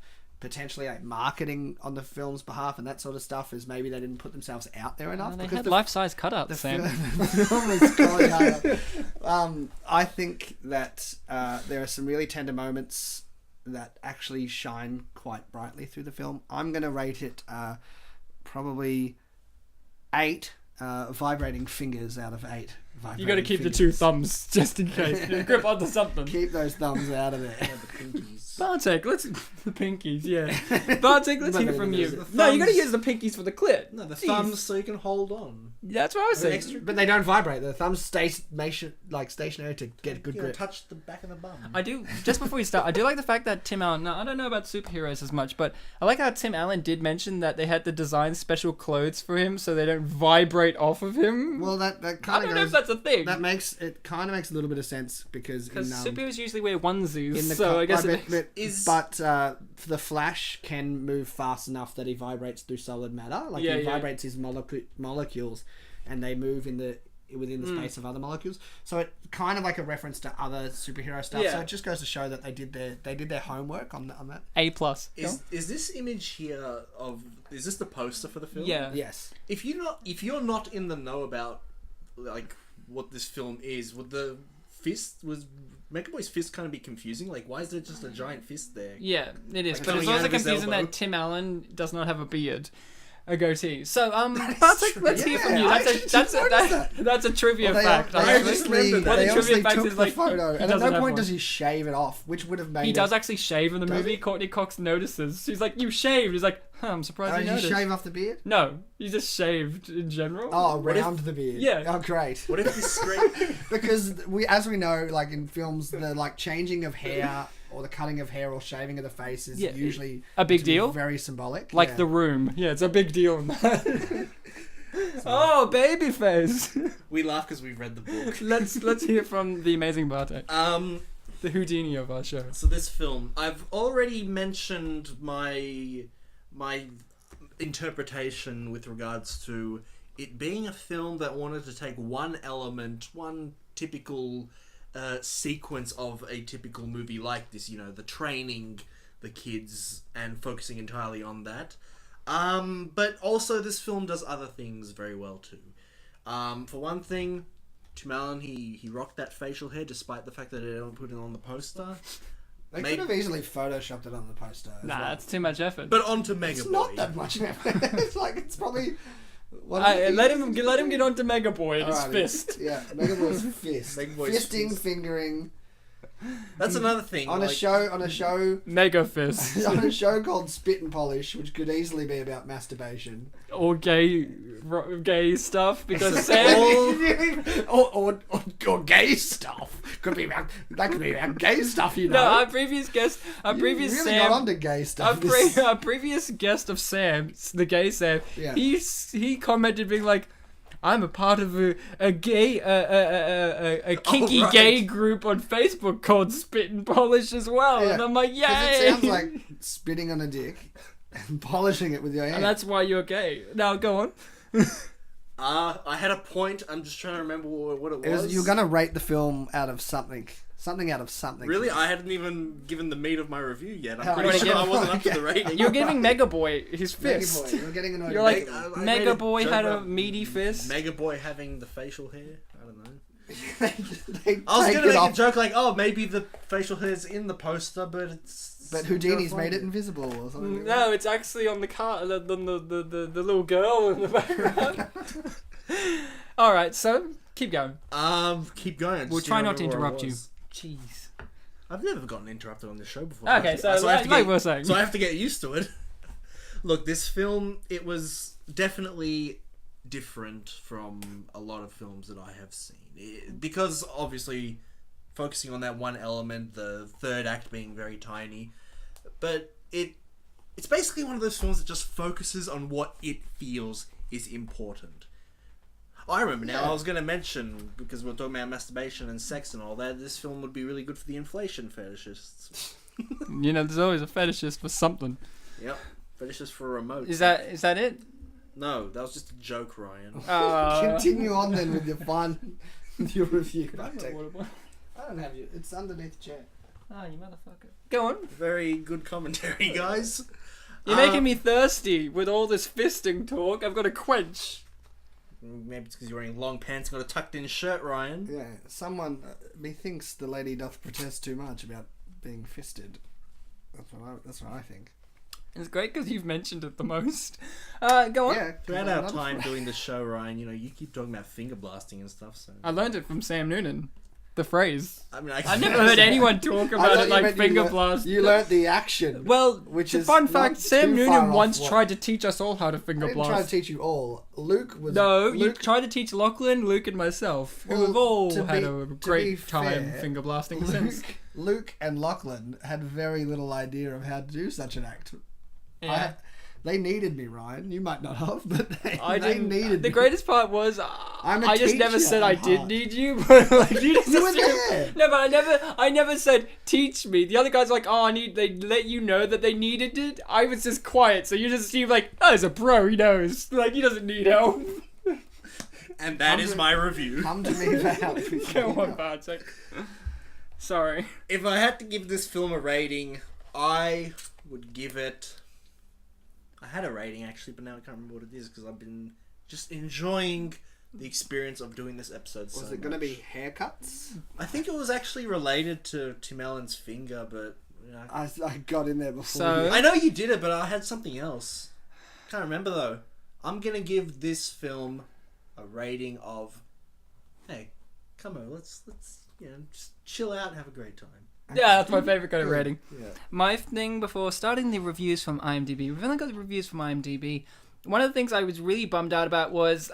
like marketing on the film's behalf and that sort of stuff, is maybe they didn't put themselves out there enough. They had life-size cutouts, the Sam. film is quality harder. I think that there are some really tender moments that actually shine quite brightly through the film. I'm going to rate it probably 8 vibrating fingers out of 8. You got to keep the 2 thumbs just in case. You grip onto something. Keep those thumbs out of there. The pinkies. Bartek, the pinkies, yeah. Bartek, let's hear from you. The No, you got to thumbs. use the pinkies for the clit. No, the Jeez. thumbs so you can hold on. That's what I was saying. But they don't vibrate. The thumbs stay stationary to get good You grip. touch the back of the bum. I do, just before you start, I do like the fact that Tim Allen, now I don't know about superheroes as much, but I like how Tim Allen did mention that they had to design special clothes for him so they don't vibrate off of him. Well, that I kind don't of know goes... if that's that's a thing. That kind of makes a little bit of sense because superheroes usually wear onesies, in the so I guess the Flash can move fast enough that he vibrates through solid matter. Like he vibrates his molecules, and they move within the space of other molecules. So it kind of like a reference to other superhero stuff. Yeah. So it just goes to show that they did their homework on that. A+. Is this image here is this the poster for the film? Yeah. Yes. If you're not in the know about like what this film is, would the fist Megaboy's fist kind of be confusing? Like, why is there just a giant fist there? Yeah, it is. Like But it's coming out also of his confusing elbow. that Tim Allen does not have a beard. A goatee. So, true. let's hear from Yeah, you. I actually noticed That's a trivia Well, fact. They actually. obviously, One of they the obviously trivia facts took is the like, photo, he and at doesn't no have point one. does he shave it off, which would have made He does actually shave in the Does movie. he? Courtney Cox notices. She's like, "You shaved." He's like, "I'm surprised you Did you noticed." shave off the beard? No, he just shaved in general. Oh, around the beard. Yeah. Oh, great. What if this straight? Because as we know, like in films, the like changing of hair or the cutting of hair or shaving of the face is usually a big to be deal? very symbolic. Like yeah. The Room. Yeah, it's a big deal. Oh, baby face. We laugh because we've read the book. Let's hear from the amazing Bartek, Um. the Houdini of our show. So this film, I've already mentioned my interpretation with regards to it being a film that wanted to take one element, one typical sequence of a typical movie like this, you know, the training, the kids, and focusing entirely on that. But also this film does other things very well too. For one thing, Tim Allen, he rocked that facial hair despite the fact that they don't put it on the poster. They could have easily photoshopped it on the poster. As Nah, well. that's too much effort. But onto Mega It's Boy. not that much effort. It's like it's probably. Let him get on to Mega Boy and his Alrighty. fist. Yeah, Megaboy's fist. Megaboy's Fisting, fist. fingering That's another thing. on a show Mega fist. on a show called Spit and Polish, which could easily be about masturbation. Or gay stuff, because Sam... or gay stuff. Could be about gay stuff, you know. No, our previous you really Sam... got onto gay stuff. Our previous guest of Sam, the gay Sam, Yeah. he commented being like, "I'm a part of a gay a kinky right. gay group on Facebook called Spit and Polish as well," Yeah. and I'm like, 'Cause "Yay!" it sounds like spitting on a dick and polishing it with your hand. and that's why you're gay. Now go on. I had a point. I'm just trying to remember what it was. You're gonna rate the film out of something out of something. Really? I hadn't even given the meat of my review yet. How I'm pretty many sure I give- wasn't up to the rating. You're giving Mega Boy his Mega fist. Boy, you're getting annoyed. You're with like, Mega I made Mega a Boy joke had a about meaty fist. Mega Boy having the facial hair. I don't know. They I was take gonna it make off, a joke like, oh, maybe the facial hair's in the poster, but it's. but Houdini's made it invisible or something. No, it's actually on the car, the little girl in the background. All right, so keep going. Keep going. I We'll just try didn't not to remember where I interrupt you. was. Jeez. I've never gotten interrupted on this show before. Okay, so I have like to get- we're saying. So I have to get used to it. Look, this film, it was definitely different from a lot of films that I have seen. Because, obviously, focusing on that one element, the third act being very tiny. But it's basically one of those films that just focuses on what it feels is important. I remember now, Yeah. I was going to mention, because we're talking about masturbation and sex and all that, this film would be really good for the inflation fetishists. You know, there's always a fetishist for something. Yep. Fetishists for remote. Is that it? No, that was just a joke, Ryan. Continue on then with your fun, with your review. I don't know what it was. I don't have you. It's underneath the chair. Oh, you motherfucker. Go on. Very good commentary, guys. You're making me thirsty with all this fisting talk. I've got to quench. Maybe it's because you're wearing long pants and got a tucked-in shirt, Ryan. Yeah, someone methinks the lady doth protest too much about being fisted. That's what I think. It's great because you've mentioned it the most. Go on. Yeah, Throughout our time doing the show, Ryan, you know, you keep talking about finger blasting and stuff, so... I learned it from Sam Noonan. The phrase. I mean, I've never heard anyone talk about it like finger blast. You learned the action. Well, which it's a is fun not fact. Sam too far Noonan off once what- tried to teach us all how to I finger didn't try to blast. teach you all. Luke was No, you Luke, tried to teach Lachlan, Luke, and myself. Well, We've all to had be- a to great be time fair, finger blasting since. Luke and Lachlan had very little idea of how to do such an act. Yeah. They needed me, Ryan. You might not have, but they didn't. needed The me. greatest part was I just never teacher said I at did heart. need you, but like you just You were assumed- there. No, but I never said teach me. The other guy's like, oh, they let you know that they needed it. I was just quiet, so you just assume like, oh, he's a pro, he knows. Like he doesn't need help. And that is my review. Come to me for help. Come on, Bartek. Sorry. If I had to give this film a rating, I would give it... I had a rating actually, but now I can't remember what it is because I've been just enjoying the experience of doing this episode so Was it going to be haircuts? I think it was actually related to Tim Allen's finger, but... You know, I got in there before. So- I know you did it, but I had something else. Can't remember though. I'm going to give this film a rating of... Hey, come on, let's just chill out and have a great time. Yeah, that's my favorite kind of rating. Yeah. My thing before starting the reviews from IMDb, we've only got the reviews from IMDb. One of the things I was really bummed out about was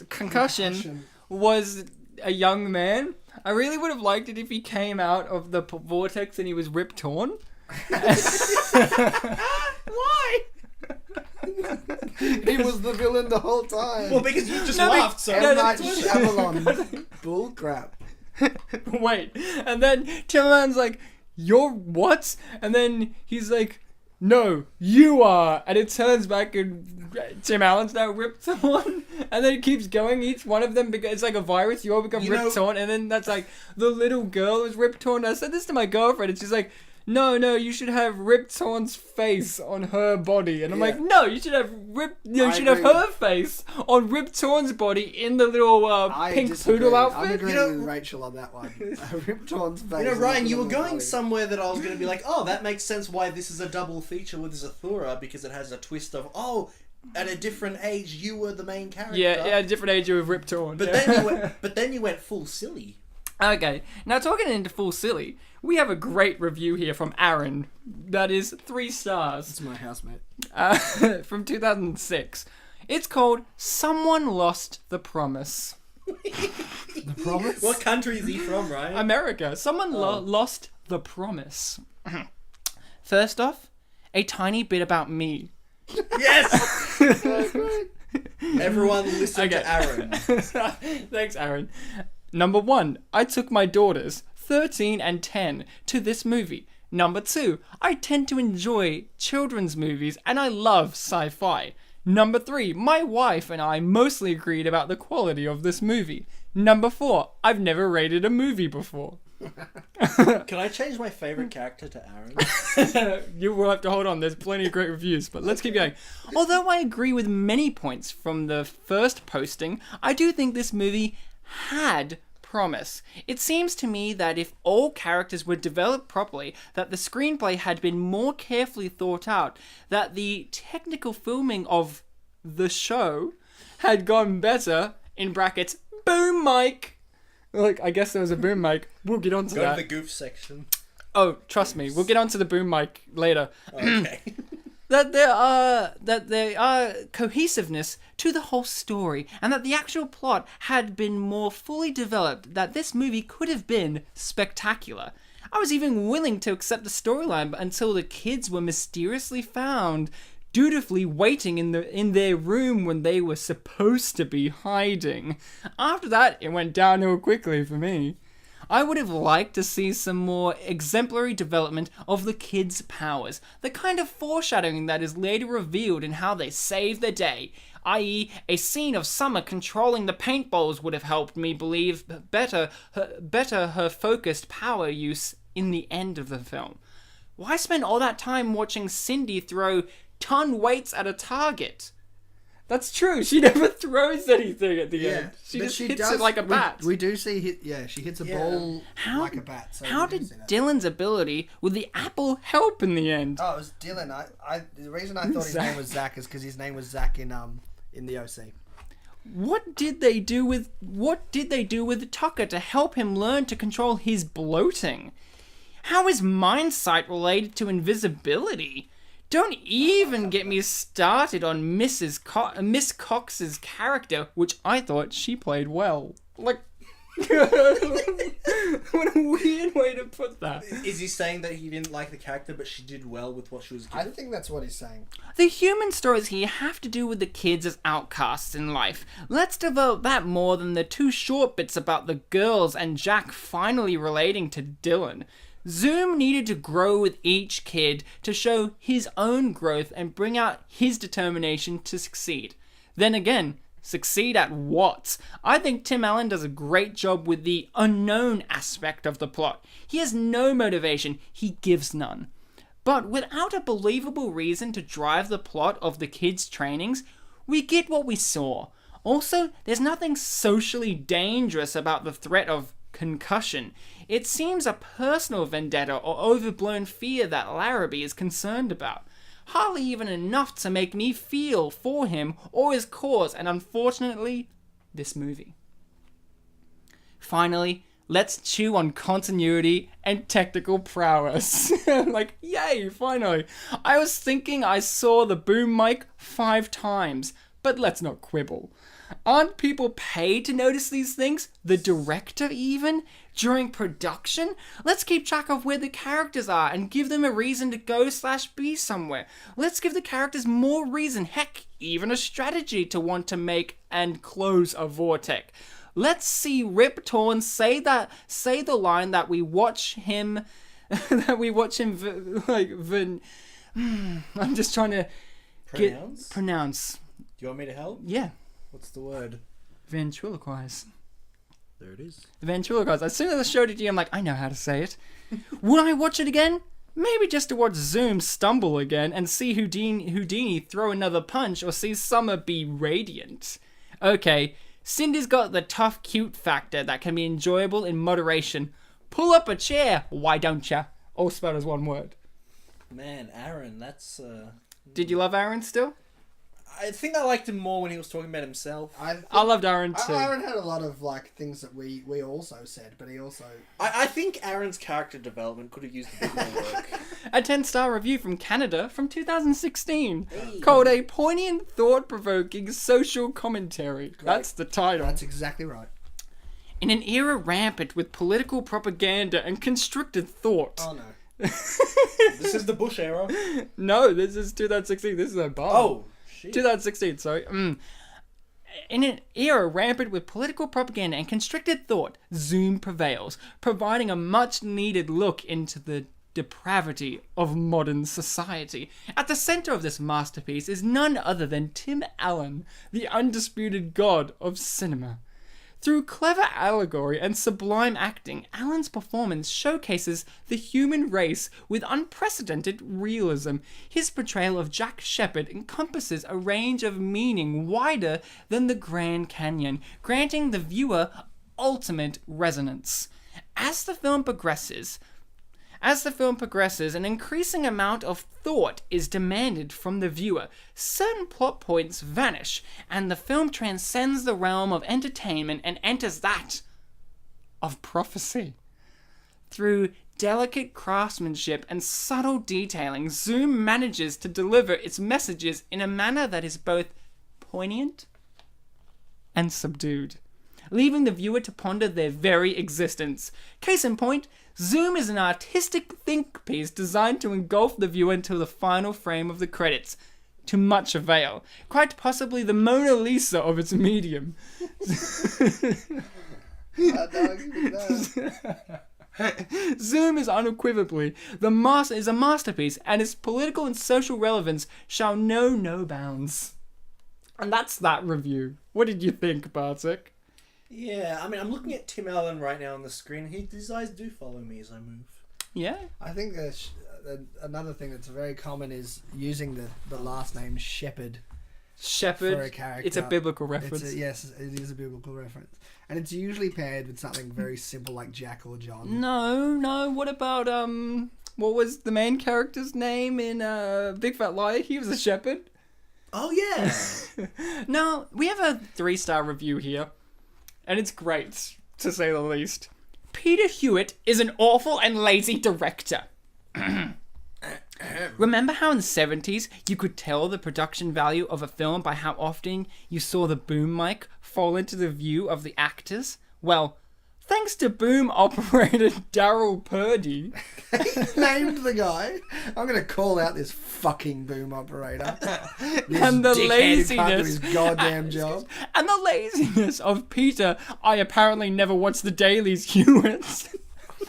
Concussion was a young man. I really would have liked it if he came out of the vortex and he was Rip Torn. Why? He was the villain the whole time. Well, because you just No, laughed, so... M. Night Shyamalan. Bull crap. Wait, and then Timmerman's like, "You're what?" And then he's like, "No, you are." And it turns back and Tim Allen's now Rip Torn. And then it keeps going. Each one of them, it's like a virus. You all become Rip Torn. And then that's like, the little girl is Rip Torn. I said this to my girlfriend and she's like, no, you should have Rip Torn's face on her body. And I'm like, no, you should have her face on Rip Torn's body in the little pink disagree. poodle I'm outfit. agreeing with Rachel on that one. Rip Torn's face. You know, Ryan, you were on the going body. somewhere that I was going to be like, oh, that makes sense why this is a double feature with Zathura, because it has a twist of, oh, at a different age, you were the main character. Yeah, different age of Rip Torn. But then you went full silly. Okay, now talking into full silly, we have a great review here from Aaron. That is 3 stars. It's my housemate. From 2006. It's called Someone Lost the Promise. The Promise? What country is he from, Ryan? America. Someone lost the promise. First off, a tiny bit about me. Yes! Everyone listen to Aaron. Thanks, Aaron. Number 1, I took my daughters, 13 and 10, to this movie. Number 2, I tend to enjoy children's movies and I love sci-fi. Number 3, my wife and I mostly agreed about the quality of this movie. Number 4, I've never rated a movie before. Can I change my favourite character to Aaron? You will have to hold on, there's plenty of great reviews, but let's keep going. Although I agree with many points from the first posting, I do think this movie had promise. It seems to me that if all characters were developed properly, that the screenplay had been more carefully thought out, that the technical filming of the show had gone better, in brackets, boom mic. Like, I guess there was a boom mic. We'll get onto Go that. to the goof section. Oh, trust me, we'll get onto the boom mic later. Okay. That there are cohesiveness to the whole story, and that the actual plot had been more fully developed, that this movie could have been spectacular. I was even willing to accept the storyline until the kids were mysteriously found, dutifully waiting in their room when they were supposed to be hiding. After that, it went downhill quickly for me. I would have liked to see some more exemplary development of the kids' powers, the kind of foreshadowing that is later revealed in how they save the day, i.e. a scene of Summer controlling the paintballs would have helped me believe better her focused power use in the end of the film. Why spend all that time watching Cindy throw ton weights at a target? That's true. She never throws anything at the end. She but just she hits does, it like a bat. We do see she hits a ball like a bat. So How we do did see that. Dylan's ability with the apple help in the end? Oh, it was Dylan. The reason I thought his name was Zach is because his name was Zach in the OC. What did they do with Tucker to help him learn to control his bloating? How is mind sight related to invisibility? Don't even get me started on Miss Cox's character, which I thought she played well. Like, What a weird way to put that. Is he saying that he didn't like the character, but she did well with what she was I given? think that's what he's saying. The human stories here have to do with the kids as outcasts in life. Let's develop that more than the 2 short bits about the girls and Jack finally relating to Dylan. Zoom needed to grow with each kid to show his own growth and bring out his determination to succeed. Then again, succeed at what? I think Tim Allen does a great job with the unknown aspect of the plot. He has no motivation, he gives none. But without a believable reason to drive the plot of the kids' trainings, we get what we saw. Also, there's nothing socially dangerous about the threat of concussion. It seems a personal vendetta or overblown fear that Larrabee is concerned about. Hardly even enough to make me feel for him or his cause, and unfortunately, this movie. Finally, let's chew on continuity and technical prowess. Like, yay, finally. I was thinking I saw the boom mic 5 times, but let's not quibble. Aren't people paid to notice these things? The director even? During production? Let's keep track of where the characters are and give them a reason to go/be somewhere. Let's give the characters more reason, heck, even a strategy to want to make and close a vortex. Let's see Rip Torn say the line that we watch him I'm just trying to pronounce. Do you want me to help? Yeah. What's the word? Ventriloquize. There it is. Ventriloquize. As soon as I showed it to you, I'm like, I know how to say it. Would I watch it again? Maybe just to watch Zoom stumble again and see Houdini throw another punch, or see Summer be radiant. Okay, Cindy's got the tough cute factor that can be enjoyable in moderation. Pull up a chair, why don't ya? All spelled as one word. Man, Aaron, that's... Did you love Aaron still? I think I liked him more when he was talking about himself. I loved Aaron too. Aaron had a lot of things that we also said, but he also... I think Aaron's character development could have used a bit more work. A 10-star review from Canada from 2016, called a poignant, thought-provoking social commentary. Great. That's the title. That's exactly right. In an era rampant with political propaganda and constricted thought. Oh no. This is the Bush era. No, this is 2016. This is Obama. Oh. 2016, sorry. In an era rampant with political propaganda and constricted thought, Zoom prevails, providing a much-needed look into the depravity of modern society. At the center of this masterpiece is none other than Tim Allen, the undisputed god of cinema. Through clever allegory and sublime acting, Allen's performance showcases the human race with unprecedented realism. His portrayal of Jack Shepherd encompasses a range of meaning wider than the Grand Canyon, granting the viewer ultimate resonance. As the film progresses, an increasing amount of thought is demanded from the viewer. Certain plot points vanish, and the film transcends the realm of entertainment and enters that of prophecy. Through delicate craftsmanship and subtle detailing, Zoom manages to deliver its messages in a manner that is both poignant and subdued, leaving the viewer to ponder their very existence. Case in point, Zoom is an artistic think piece designed to engulf the viewer until the final frame of the credits, to much avail. Quite possibly the Mona Lisa of its medium. Zoom is unequivocally a masterpiece, and its political and social relevance shall know no bounds. And that's that review. What did you think, Bartek? Yeah, I mean, I'm looking at Tim Allen right now on the screen. His eyes do follow me as I move. Yeah. I think another thing that's very common is using the last name Shepherd for a character. It's a biblical reference. Yes, it is a biblical reference. And it's usually paired with something very simple like Jack or John. No. What about, what was the main character's name in Big Fat Liar? He was a shepherd. Oh, yeah. No, we have a 3-star review here. And it's great, to say the least. Peter Hewitt is an awful and lazy director. Remember how in the 70s you could tell the production value of a film by how often you saw the boom mic fall into the view of the actors? Well, thanks to boom operator Daryl Purdy. He named the guy. I'm going to call out this fucking boom operator. This And the dickhead who can't do laziness. his goddamn job. And the laziness of Peter, I apparently never watched the dailies, Hewitt.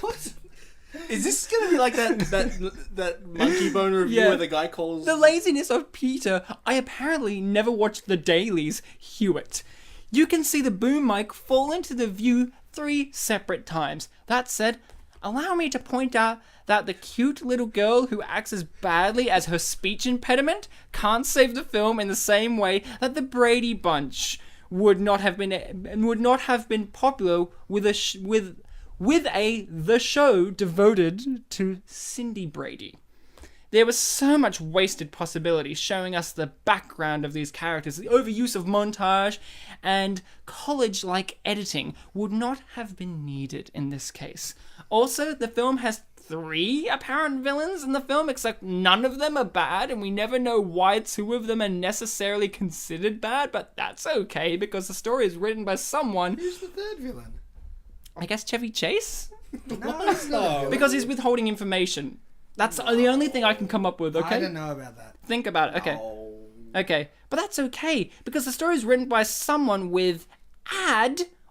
What? Is this gonna be like that Monkey Bone review Yeah. where the guy calls The laziness of Peter, I apparently never watched the dailies, Hewitt. You can see the boom mic fall into the view 3 separate times. That said, allow me to point out that the cute little girl who acts as badly as her speech impediment can't save the film in the same way that the Brady Bunch would not have been popular with the show devoted to Cindy Brady. There was so much wasted possibility showing us the background of these characters. The overuse of montage and college-like editing would not have been needed in this case. Also, the film has 3 apparent villains in the film, except none of them are bad, and we never know why 2 of them are necessarily considered bad, but that's okay, because the story is written by someone... Who's the third villain? I guess Chevy Chase? No, it's not a villain. Because he's withholding information. That's the only thing I can come up with, okay? I don't know about that. Think about it, okay. Oh. Okay, but that's okay, because the story is written by someone with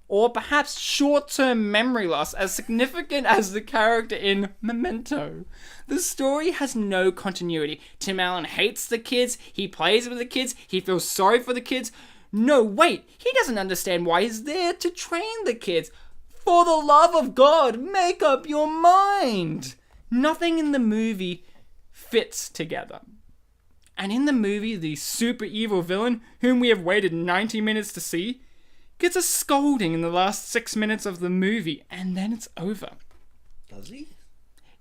or perhaps short-term memory loss as significant as the character in Memento. The story has no continuity. Tim Allen hates the kids, he plays with the kids, he feels sorry for the kids. No, wait, he doesn't understand why he's there to train the kids. For the love of God, make up your mind! Nothing in the movie fits together. And in the movie, the super evil villain, whom we have waited 90 minutes to see, gets a scolding in the last 6 minutes of the movie, and then it's over. Does he?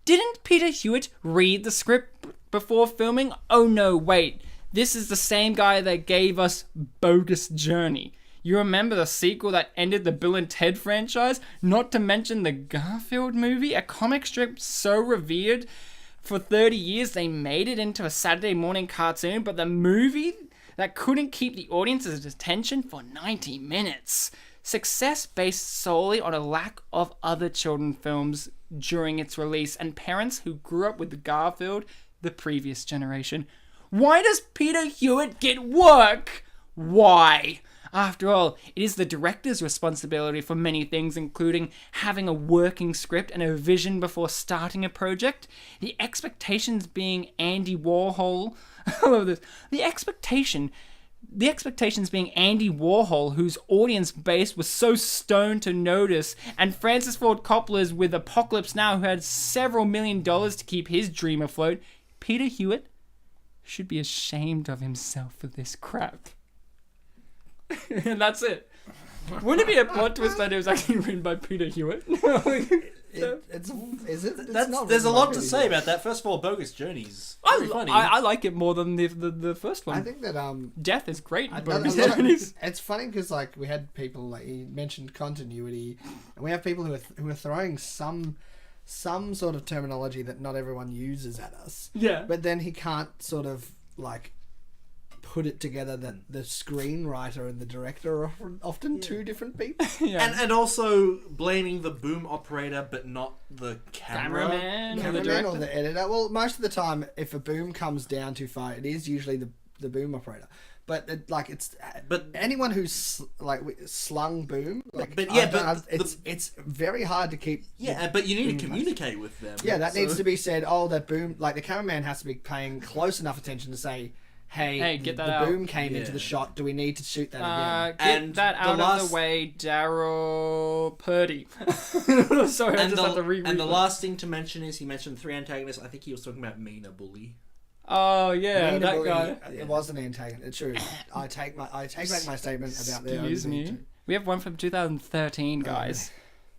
Didn't Peter Hewitt read the script before filming? Oh no, wait. This is the same guy that gave us Bogus Journey. You remember the sequel that ended the Bill and Ted franchise? Not to mention the Garfield movie, a comic strip so revered for 30 years they made it into a Saturday morning cartoon, but the movie that couldn't keep the audience's attention for 90 minutes. Success based solely on a lack of other children films during its release and parents who grew up with the Garfield, the previous generation. Why does Peter Hewitt get work? Why? After all, it is the director's responsibility for many things, including having a working script and a vision before starting a project. The expectations being Andy Warhol. I love this. The expectations being Andy Warhol, whose audience base was so stoned to notice, and Francis Ford Coppola's with Apocalypse Now, who had several $1 million to keep his dream afloat. Peter Hewitt should be ashamed of himself for this crap. And that's it. Wouldn't it be a plot twist that it was actually written by Peter Hewitt? It's not There's a written lot by to Peter say Hewitt. about that. First of all, Bogus Journeys. I, Funny. I like it more than the first one. I think that Death is great in Another- Bogus another- Journeys. it's funny because like we had people like he mentioned continuity, and we have people who are throwing some sort of terminology that not everyone uses at us. Yeah. But then he can't sort of like put it together that the screenwriter and the director are often 2 different people. Yeah. And also blaming the boom operator, but not the Cameraman. camera. Or the Cameraman director. or the editor. Well, most of the time, if a boom comes down too far, it is usually the boom operator. But But anyone who's slung boom, But yeah, it's very hard to keep. yeah, but you need to communicate with them. Yeah, that So- needs to be said. Oh, that boom! Like the cameraman has to be paying close enough attention to say, "Hey, Get that the out." boom came Yeah. into the shot. Do we need to shoot that again?" Get And that the out of last- the way, Daryl Purdy. Sorry, I And just have to reread the that. last thing to mention is he mentioned 3 antagonists. I think he was talking about Mina Bully. Oh yeah, Nina that Bully, guy. It was an antagonist. It's true. I take back my statement about the Excuse only me. being 2. We have one from 2013, guys.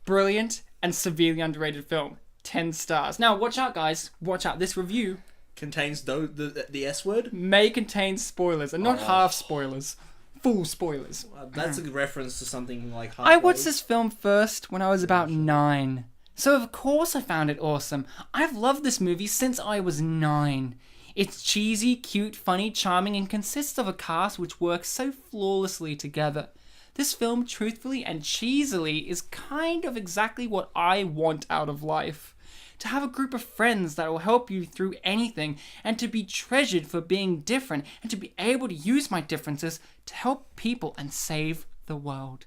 Brilliant and severely underrated film. 10 stars. Now, watch out, guys. Watch out. This review Contains the S word. may contain spoilers, and not half spoilers. Full spoilers. That's a reference to something like. I watched this film first when I was about 9. So of course I found it awesome. I've loved this movie since I was 9. It's cheesy, cute, funny, charming, and consists of a cast which works so flawlessly together. This film, truthfully and cheesily, is kind of exactly what I want out of life. To have a group of friends that will help you through anything, and to be treasured for being different, and to be able to use my differences to help people and save the world.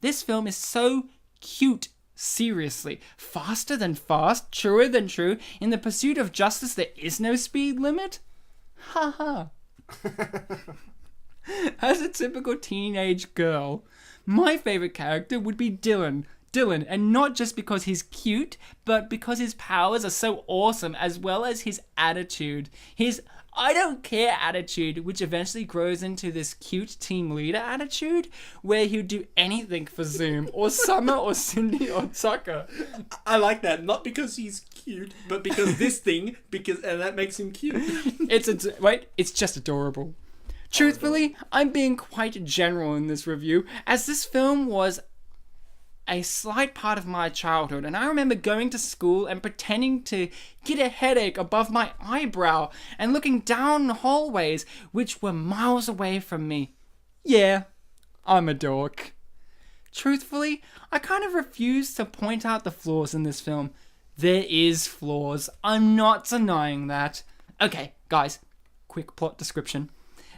This film is so cute, seriously. Faster than fast, truer than true. In the pursuit of justice, there is no speed limit. Ha ha. As a typical teenage girl, my favorite character would be Dylan. Dylan, and not just because he's cute, but because his powers are so awesome, as well as his attitude. His I don't care attitude, which eventually grows into this cute team leader attitude, where he'll do anything for Zoom, or Summer, or Cindy, or Tucker. I like that, not because he's cute, but because this thing, and that makes him cute. It's just adorable. Truthfully, I'm being quite general in this review, as this film was a slight part of my childhood, and I remember going to school and pretending to get a headache above my eyebrow and looking down hallways which were miles away from me. Yeah, I'm a dork. Truthfully, I kind of refuse to point out the flaws in this film. There is flaws, I'm not denying that. Okay, guys, quick plot description.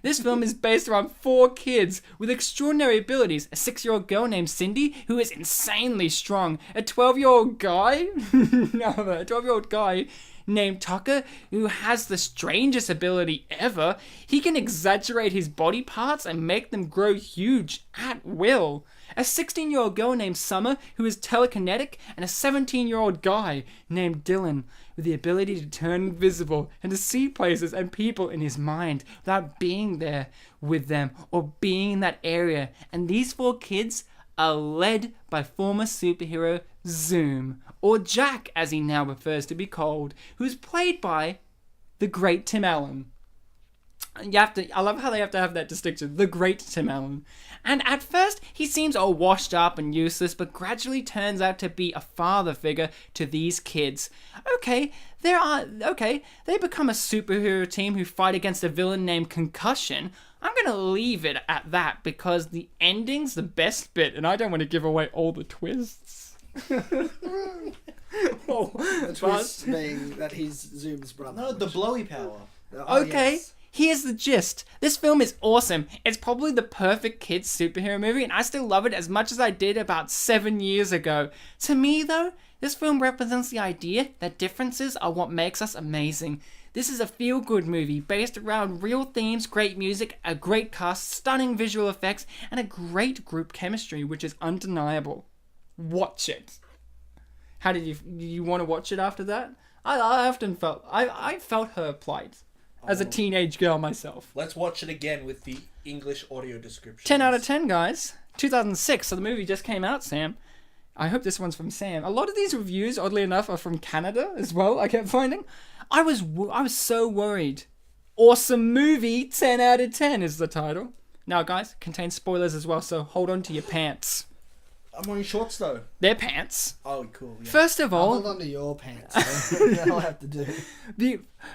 This film is based around 4 kids with extraordinary abilities. A 6-year-old girl named Cindy, who is insanely strong. A 12-year-old guy? A 12-year-old guy named Tucker, who has the strangest ability ever. He can exaggerate his body parts and make them grow huge at will. A 16-year-old girl named Summer, who is telekinetic, and a 17-year-old guy named Dylan, with the ability to turn invisible and to see places and people in his mind without being there with them or being in that area. And these 4 kids are led by former superhero Zoom, or Jack as he now prefers to be called, who's played by the great Tim Allen. I love how they have to have that distinction, the great Tim Allen. And at first, he seems all washed up and useless, but gradually turns out to be a father figure to these kids. They become a superhero team who fight against a villain named Concussion. I'm gonna leave it at that, because the ending's the best bit, and I don't want to give away all the twists. The twist being that he's Zoom's brother. No, the blowy power. Okay. Yes. Here's the gist. This film is awesome. It's probably the perfect kids superhero movie, and I still love it as much as I did about 7 years ago. To me, though, this film represents the idea that differences are what makes us amazing. This is a feel-good movie based around real themes, great music, a great cast, stunning visual effects, and a great group chemistry, which is undeniable. Watch it. How did you want to watch it after that? I often felt I felt her plight. As a teenage girl myself. Let's watch it again with the English audio description. 10 out of 10, guys. 2006, so the movie just came out, Sam. I hope this one's from Sam. A lot of these reviews, oddly enough, are from Canada as well, I kept finding. I was so worried. Awesome movie, 10 out of 10 is the title. Now, guys, contains spoilers as well, so hold on to your pants. I'm wearing shorts, though. They're pants. Oh, cool. Yeah. First of all... Hold on to your pants. That'll have to do.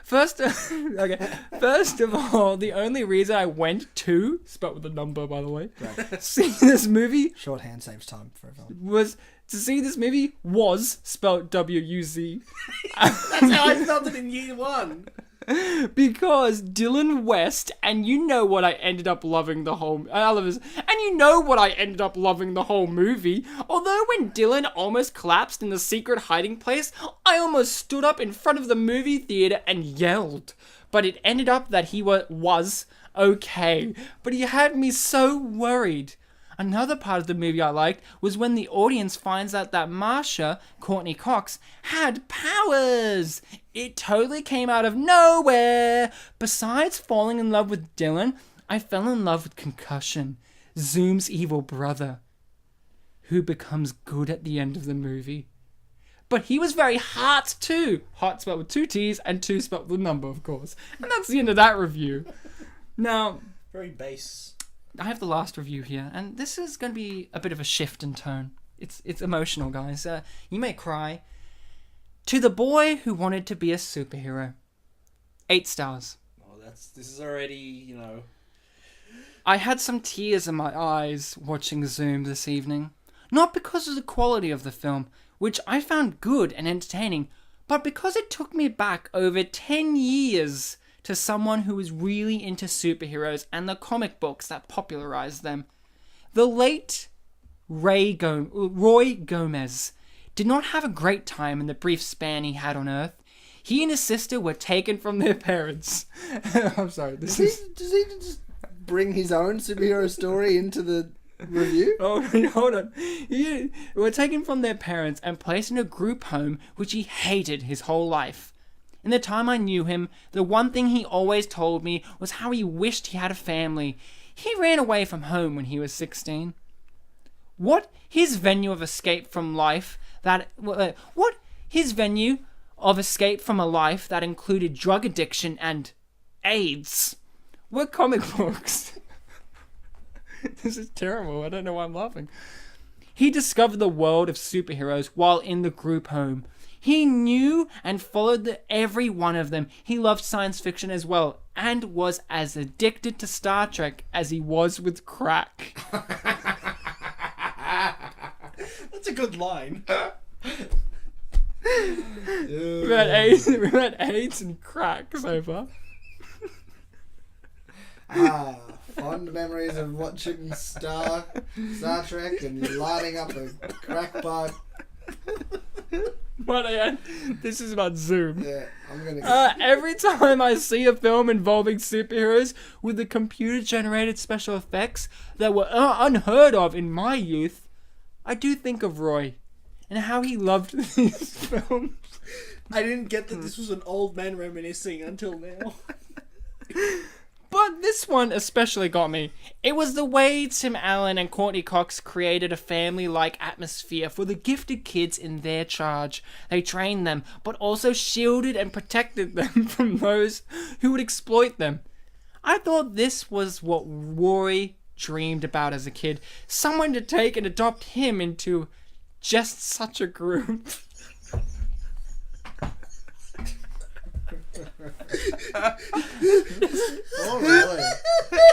First of all, the only reason I went to, spelled with a number, by the way, see this movie... Shorthand saves time for everyone. Was spelled W-U-Z. That's how I spelled it in year 1. Because Dylan West, and you know what I ended up loving the whole... And you know what I ended up loving the whole movie. Although when Dylan almost collapsed in the secret hiding place, I almost stood up in front of the movie theater and yelled. But it ended up that he was okay. But he had me so worried. Another part of the movie I liked was when the audience finds out that Marsha, Courtney Cox, had powers. It totally came out of nowhere. Besides falling in love with Dylan, I fell in love with Concussion, Zoom's evil brother, who becomes good at the end of the movie. But he was very hot too. Hot spelled with 2 T's and 2 spelled with a number, of course. And that's the end of that review. Now... Very base. I have the last review here, and this is going to be a bit of a shift in tone. It's emotional, guys. You may cry. To the boy who wanted to be a superhero. 8 stars. Oh, this is already, I had some tears in my eyes watching Zoom this evening. Not because of the quality of the film, which I found good and entertaining, but because it took me back over 10 years to someone who was really into superheroes and the comic books that popularized them. The late Roy Gomez did not have a great time in the brief span he had on Earth. He and his sister were taken from their parents. I'm sorry. Does he just bring his own superhero story into the review? Oh, hold on. He were taken from their parents and placed in a group home which he hated his whole life. In the time I knew him, the one thing he always told me was how he wished he had a family. He ran away from home when he was 16. What his venue of escape from life that a life that included drug addiction and AIDS were comic books. This is terrible. I don't know why I'm laughing. He discovered the world of superheroes while in the group home. He knew and followed every one of them. He loved science fiction as well and was as addicted to Star Trek as he was with crack. That's a good line. We've had AIDS and crack so far. Fond memories of watching Star Trek and lighting up a crack pipe. But this is about Zoom. Yeah, I'm gonna. Every time I see a film involving superheroes with the computer-generated special effects that were unheard of in my youth, I do think of Roy and how he loved these films. I didn't get that this was an old man reminiscing until now. But this one especially got me. It was the way Tim Allen and Courtney Cox created a family-like atmosphere for the gifted kids in their charge. They trained them, but also shielded and protected them from those who would exploit them. I thought this was what Roy dreamed about as a kid. Someone to take and adopt him into just such a group. Oh, really?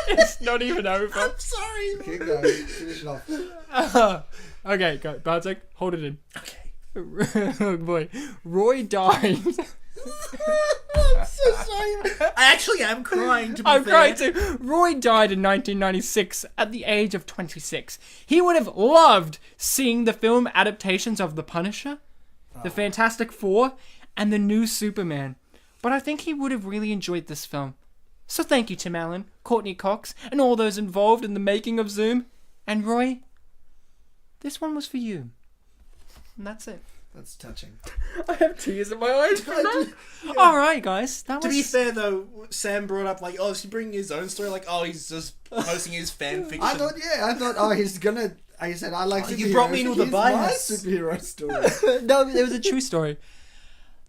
It's not even over. I'm sorry. Keep going. Finish it off. Okay, go. Bartek, hold it in. Okay. Oh boy. Roy died. I'm so sorry. I actually am crying, to be I'm fair. crying too. Roy died in 1996 at the age of 26. He would have loved seeing the film adaptations of The Punisher, The Fantastic Four, and The New Superman. But I think he would have really enjoyed this film. So thank you, Tim Allen, Courtney Cox, and all those involved in the making of Zoom. And Roy, this one was for you. And that's it. That's touching. I have tears in my eyes for that. Alright, guys. That To was... be fair, though, Sam brought up, like, oh, is he bringing his own story? Like, oh, he's just posting his fan fiction. I thought, oh, he's gonna. He said, I like superheroes. You brought me in with a Here's bias. my superhero story. No, it was a true story.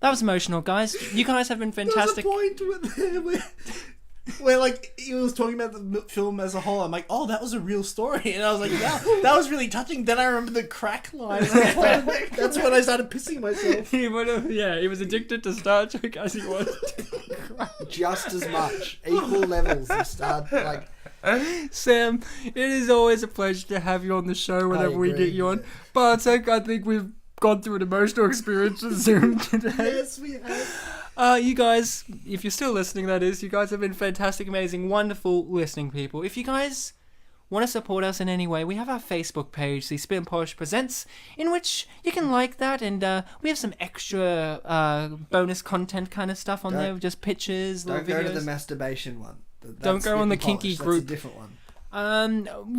That was emotional, guys. You guys have been fantastic. There was a point where like, he was talking about the film as a whole. I'm like, oh, that was a real story. And I was like, that was really touching. Then I remember the crack line. That's when I started pissing myself. He was addicted to Star Trek as he was. Just as much. Equal levels of Star like. Sam, it is always a pleasure to have you on the show whenever we get you on. Bartek, I think we've gone through an emotional experience with Zoom today. Yes, we have. You guys, if you're still listening, that is, you guys have been fantastic, amazing, wonderful listening people. If you guys want to support us in any way, we have our Facebook page, the Spit and Polish Presents, in which you can like that, and we have some extra bonus content kind of stuff on there, just pictures, little videos. Don't go to the masturbation one. Don't go on the kinky group. That's a different one.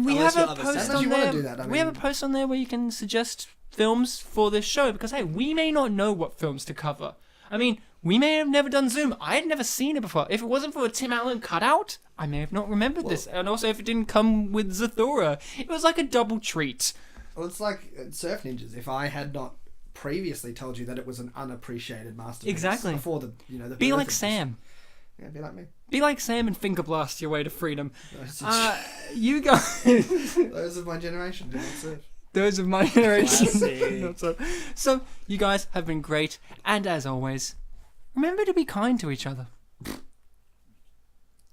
We Unless have you're a post Unless on you there. want to do that, We have a post on there where you can suggest films for this show, because hey, we may not know what films to cover. I mean, we may have never done Zoom. I had never seen it before. If it wasn't for a Tim Allen cutout, I may have not remembered this. And also, if it didn't come with Zathura, it was like a double treat. Well, it's like Surf Ninjas. If I had not previously told you that it was an unappreciated masterpiece, Exactly. before the Be birth like of this- Sam. Yeah, be like me. Be like Sam and finger blast your way to freedom. Those You guys, of my generation do not surf. those of my generation. Classic. Not so you guys have been great, and as always, remember to be kind to each other.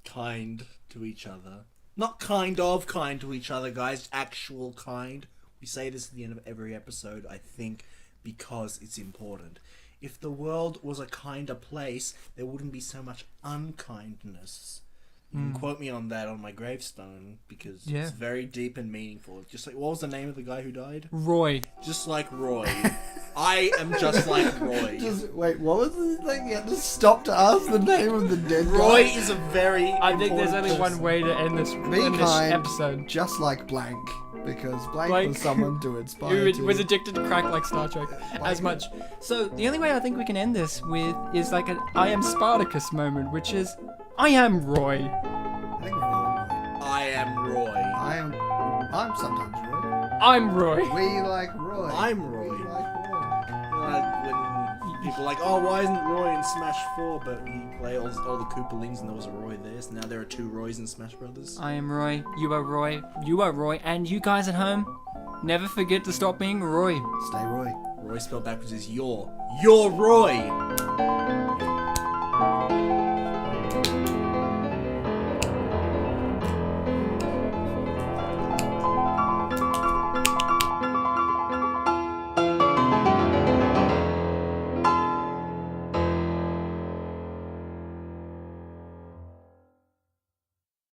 Kind to each other. Not kind to each other, guys. Actual kind. We say this at the end of every episode, I think, because it's important. If the world was a kinder place, there wouldn't be so much unkindness. You can quote me on that on my gravestone, because it's very deep and meaningful. Just like, what was the name of the guy who died? Roy. Just like Roy. I am just like Roy. Wait, what was the thing? You had to stop to ask the name of the dead Roy guy. is a very I think there's only important one way to end this, Be end this kind, episode. just like blank, because blank Blank. was someone to inspire Who was addicted to crack like Star Trek as much. So the only way I think we can end this with is like an I am Spartacus moment, which is I am Roy. I think we're all Roy. I am Roy. I'm sometimes Roy. I'm Roy. We like Roy. I'm Roy. We like Roy. When people are like, oh, why isn't Roy in Smash 4? But we play all the Koopalings and there was a Roy there, so now there are 2 Roys in Smash Brothers. I am Roy. You are Roy. You are Roy. And you guys at home, never forget to stop being Roy. Stay Roy. Roy spelled backwards is your. You're Roy!